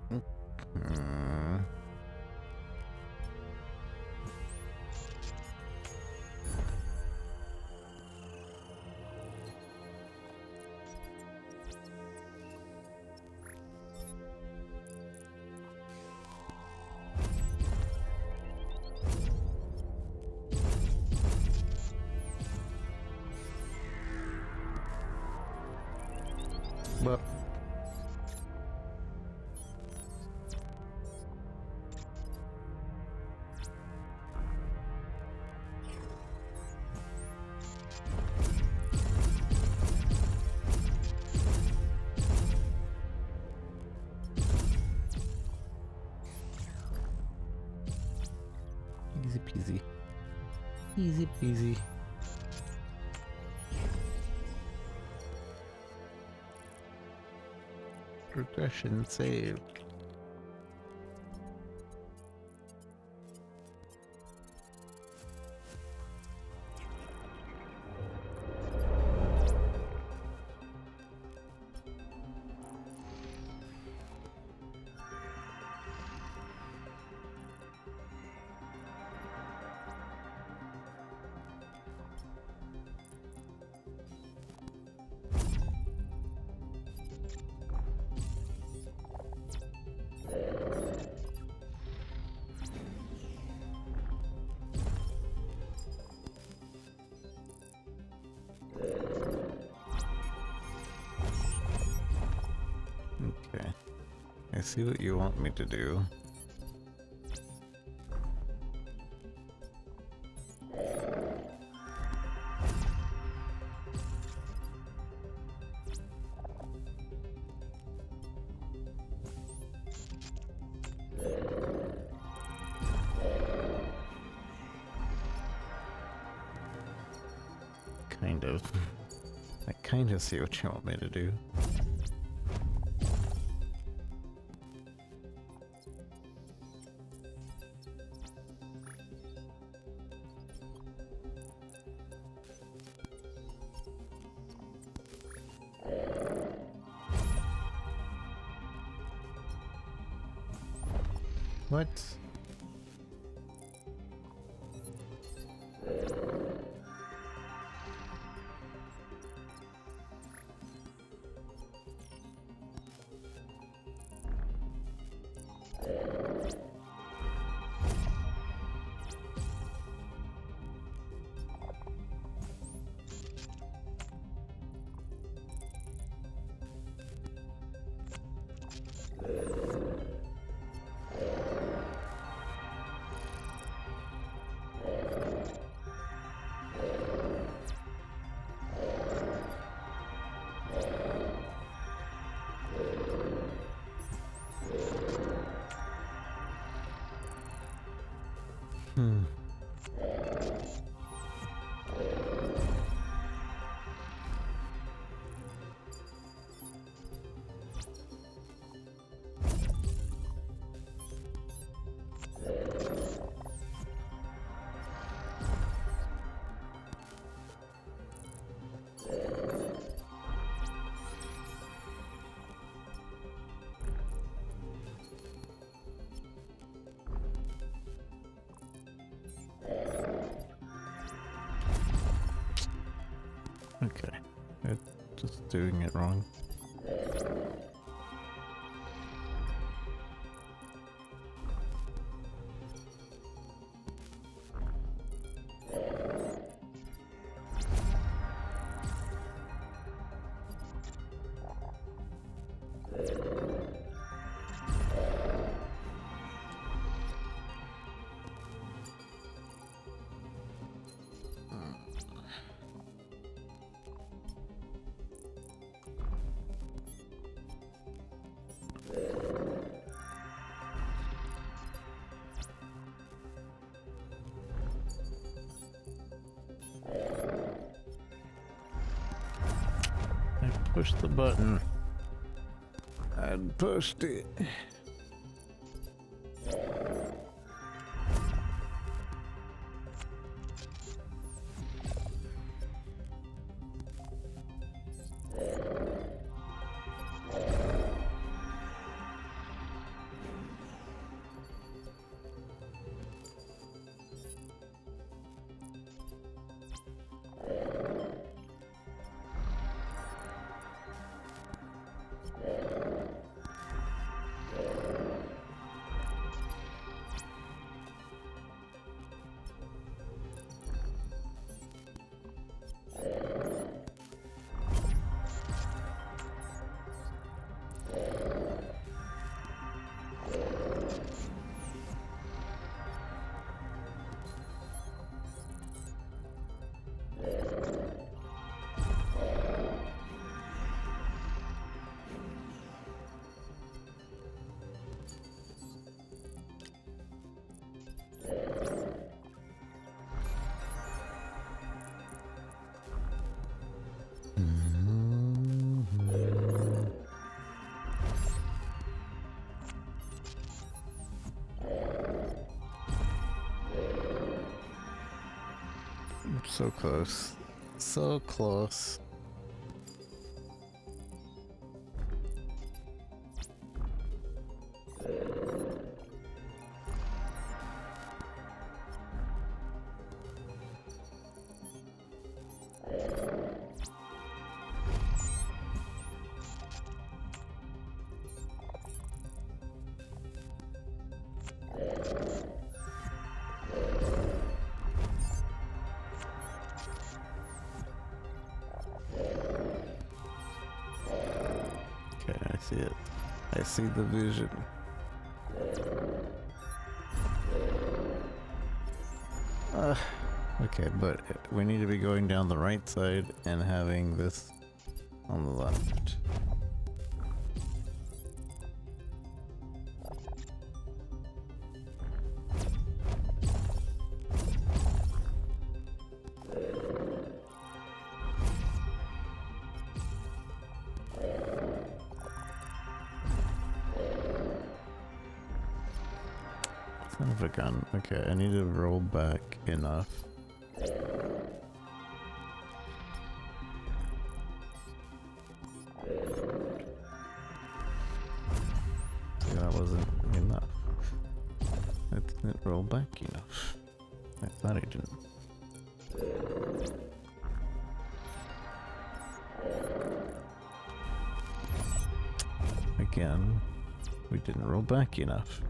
Hmm. Well, easy peasy. Easy peasy. Progression saved. Okay. I see what you want me to do. Kind of. I kind of see what you want me to do. What? Hmm. Okay. It's just doing it wrong. I pushed the button. I pushed it. So close. So close. Okay, I see it. I see the vision. Okay, but we need to be going down the right side and having this on the left. Son of a gun. Okay, I need to roll back enough. See, that wasn't enough. I didn't roll back enough. I thought I didn't. Again, we didn't roll back enough.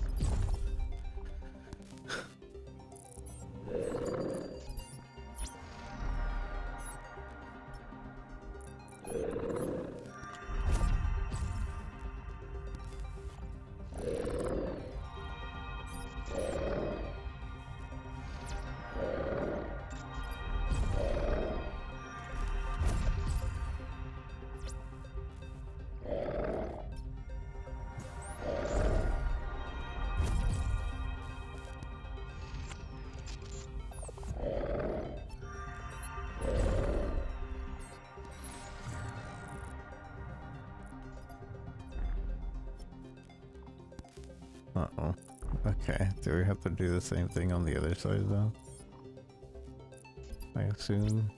Uh-oh. Okay, do we have to do the same thing on the other side though? I assume.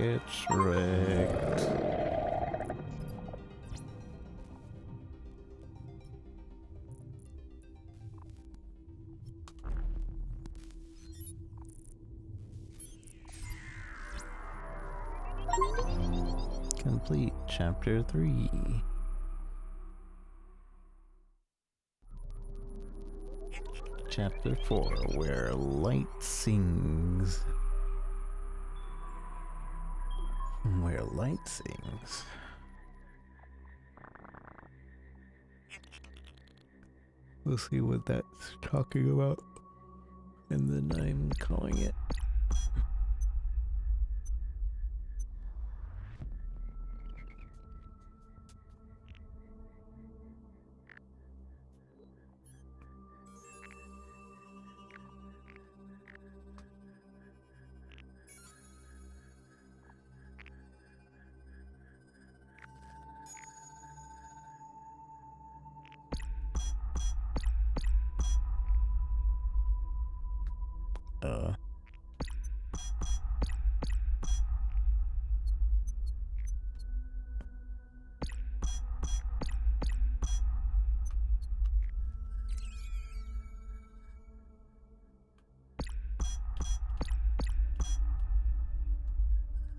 Gets wrecked. Complete chapter 3. Chapter 4, where light sings. Where light sings. We'll see what that's talking about. And then I'm calling it.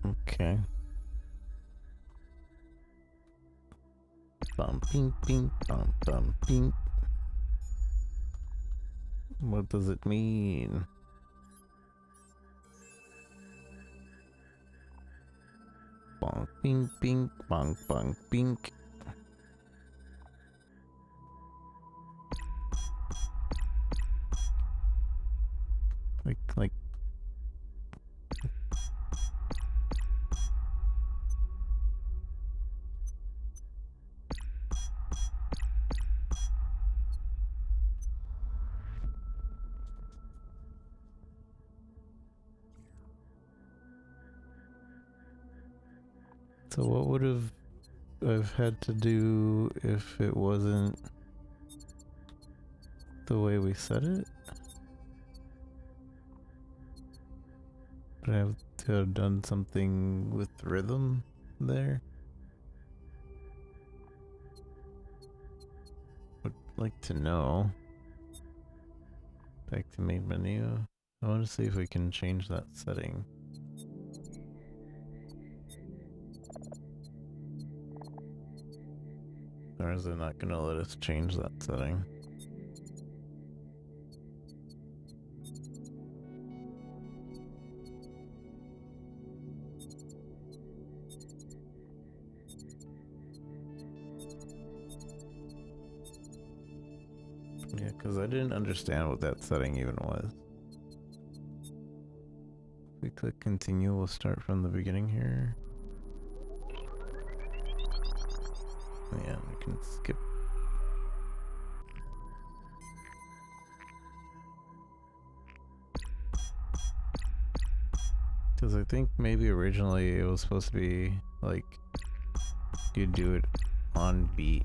Okay. Bum ping ping bum bum ping. What does it mean? Bonk ping ping bonk bonk pink. Like so what would have I've had to do if it wasn't the way we said it? Would I have to have done something with rhythm there? Would like to know. Back to main menu. I want to see if we can change that setting. Or is it not gonna let us change that setting? Yeah, because I didn't understand what that setting even was. If we click continue, we'll start from the beginning here. Yeah, we can skip. Because I think maybe originally it was supposed to be like you do it on beat,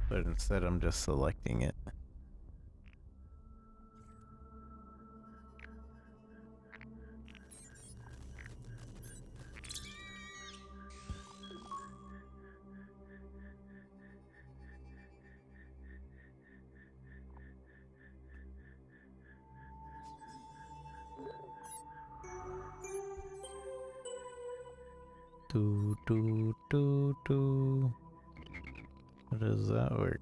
but instead I'm just selecting it. Do do do do. How does that work?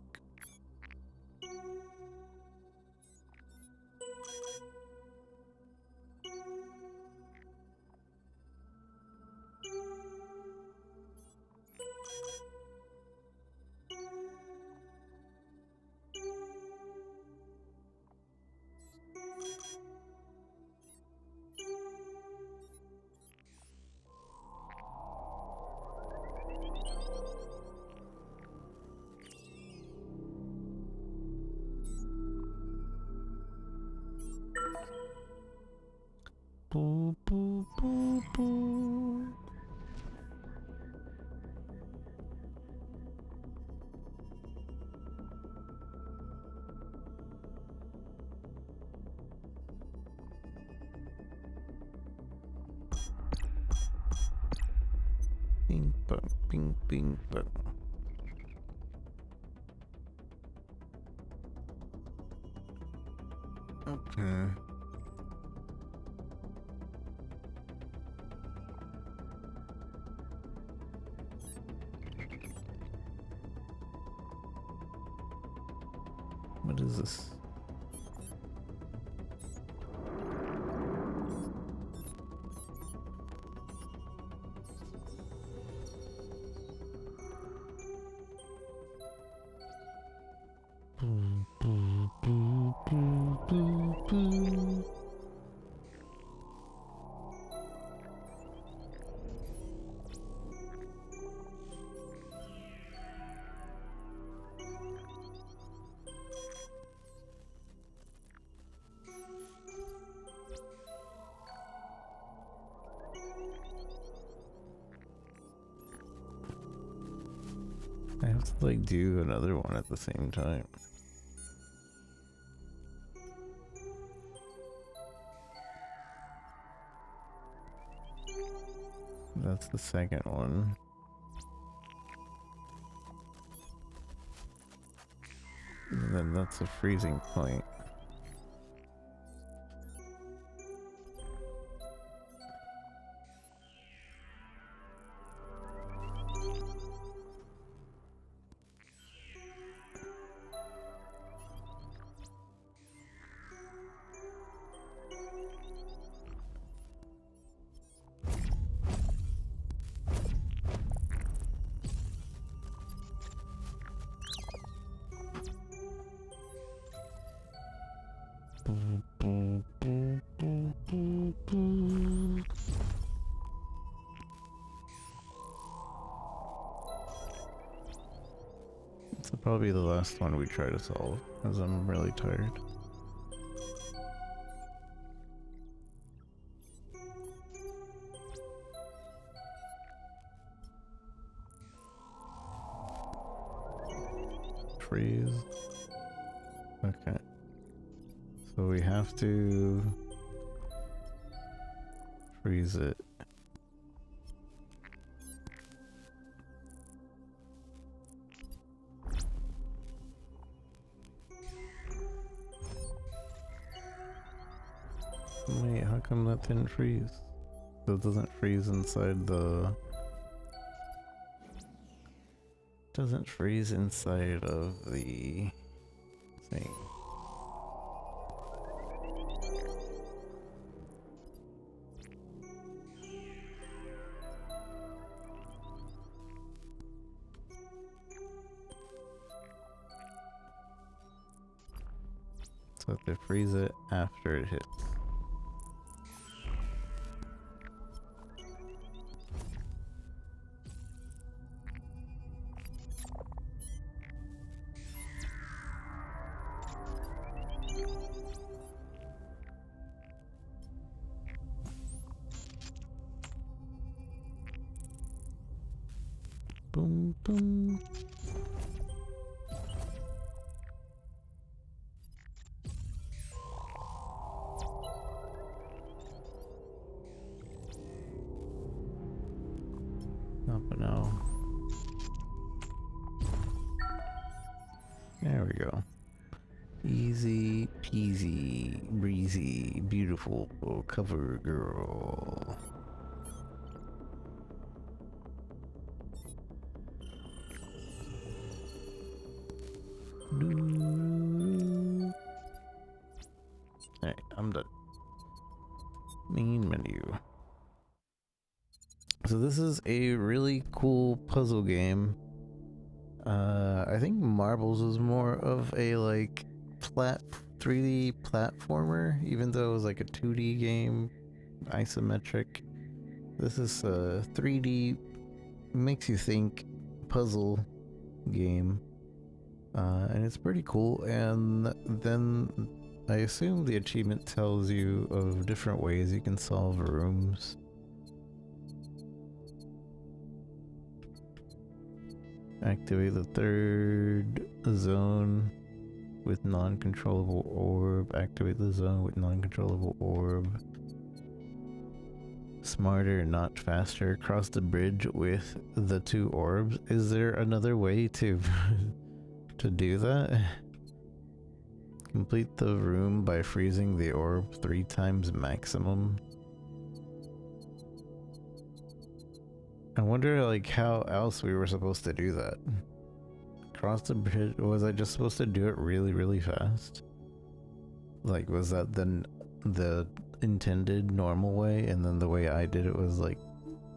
Boo boo boo boo. Bing, bing, but. Okay. What is this? I have to like do another one at the same time. That's the second one. And then that's a freezing point. This will probably be the last one we try to solve, as I'm really tired. Freeze. Okay. So we have to freeze it. Wait, how come that didn't freeze? So it doesn't freeze inside the... Doesn't freeze inside of the thing. So I have to freeze it after it hits. Boom, boom. Up and out. There we go. Easy peasy, breezy, beautiful cover girl. Alright, I'm done. Main menu. So this is a really cool puzzle game. I think Marbles is more of a like 3D platformer, even though it was like a 2D game, isometric. This is a 3D, makes you think puzzle game. And it's pretty cool, and then I assume the achievement tells you of different ways you can solve rooms. Activate the third zone with non-controllable orb. Activate the zone with non-controllable orb. smarter, not faster. Cross the bridge with the 2 orbs. Is there another way to to do that? Complete the room by freezing the orb 3 times maximum. I wonder like how else we were supposed to do that. Cross the bridge, was I just supposed to do it really fast? Like was that the intended normal way, and then the way I did it was like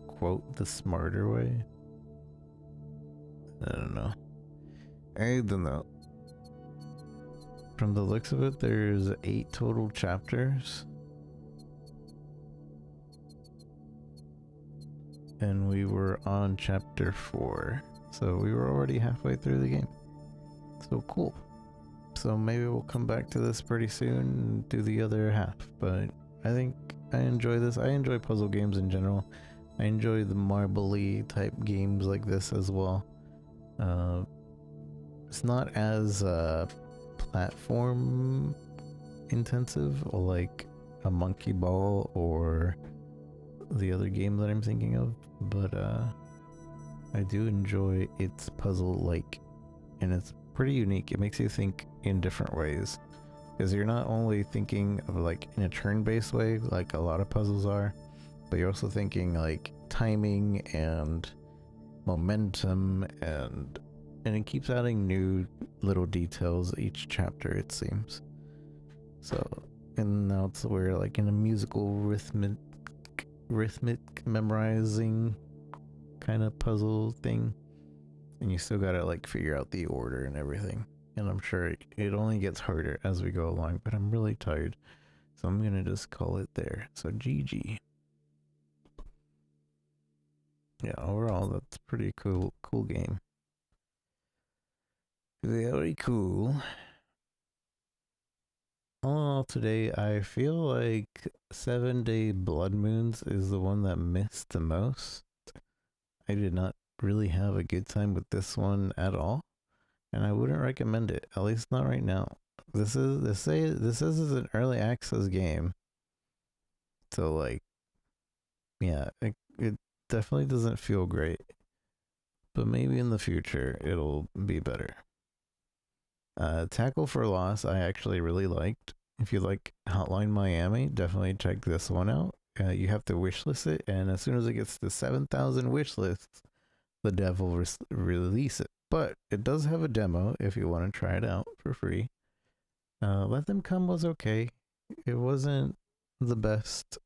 quote the smarter way? I don't know. I don't know. From the looks of it, there's 8 total chapters. And we were on chapter 4. So we were already halfway through the game. So cool. So maybe we'll come back to this pretty soon and do the other half. But I think I enjoy this. I enjoy puzzle games in general. I enjoy the marbly type games like this as well. It's not as platform intensive like a monkey ball or the other game that I'm thinking of, but I do enjoy its puzzle like, and it's pretty unique. It makes you think in different ways, because you're not only thinking of like in a turn-based way like a lot of puzzles are, but you're also thinking like timing and momentum, and it keeps adding new little details each chapter, it seems. So, and now it's we're like in a musical rhythmic memorizing kind of puzzle thing, and you still gotta like figure out the order and everything. And I'm sure it only gets harder as we go along, but I'm really tired, so I'm gonna just call it there. So GG. Yeah, overall that's pretty cool game. Very cool. All in all, today I feel like 7 Day Blood Moons is the one that missed the most. I did not really have a good time with this one at all, and I wouldn't recommend it, at least not right now. This is an early access game, so like, yeah, it definitely doesn't feel great, but maybe in the future it'll be better. Tackle for Loss I actually really liked. If you like Hotline Miami, definitely check this one out. You have to wishlist it, and as soon as it gets to 7,000 wishlists, the dev will release it. But it does have a demo if you want to try it out for free. Let Them Come was okay. It wasn't the best.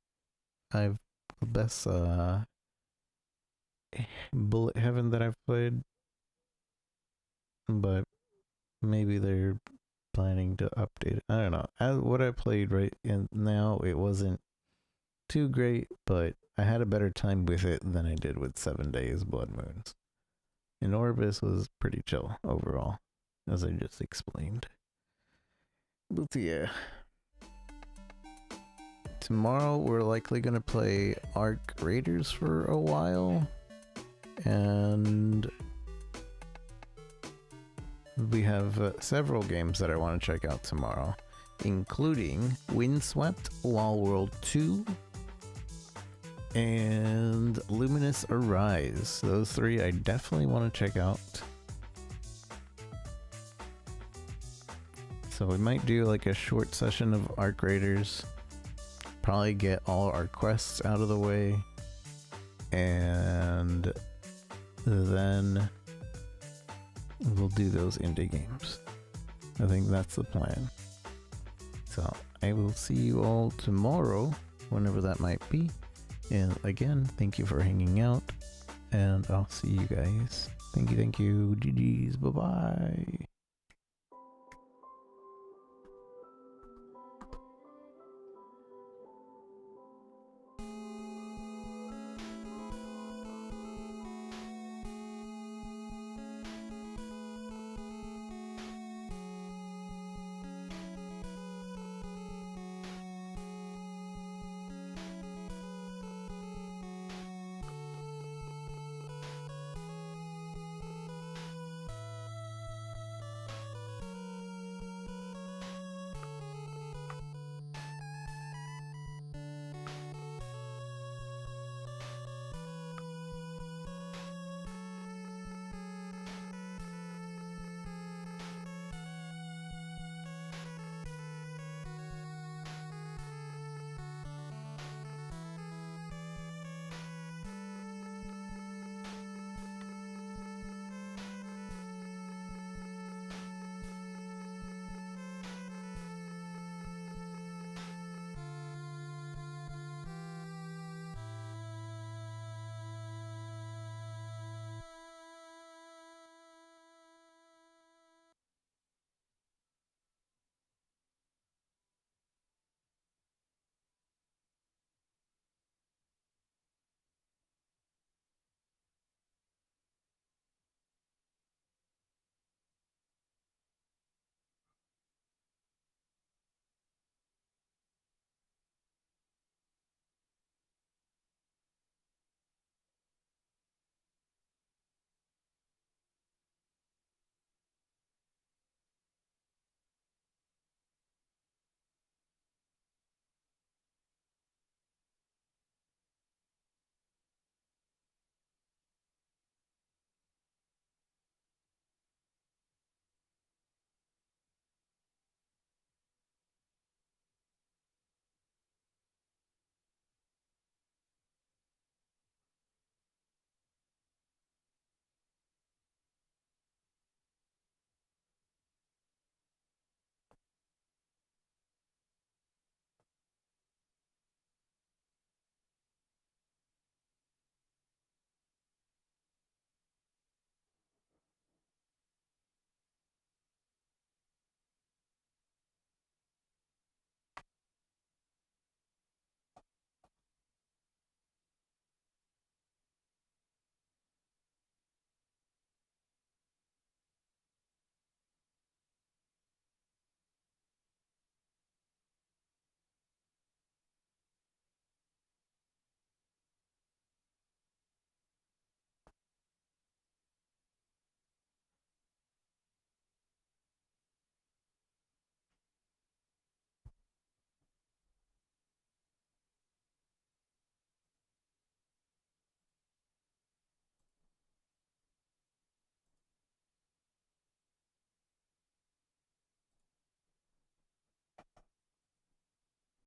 Bullet Heaven that I've played, but maybe they're planning to update it. I don't know. What I played right now, it wasn't too great, but I had a better time with it than I did with 7 Days Blood Moons. And Orybyss was pretty chill overall, as I just explained. But yeah. Tomorrow we're likely gonna play Arc Raiders for a while, and we have several games that I want to check out tomorrow, including Windswept, Wall World 2, and Luminous Arise. Those 3 I definitely want to check out. So we might do like a short session of Arc Raiders, probably get all our quests out of the way, and then we'll do those indie games. I think that's the plan. So I will see you all tomorrow, whenever that might be. And again, thank you for hanging out, and I'll see you guys. Thank you. GG's. Bye-bye.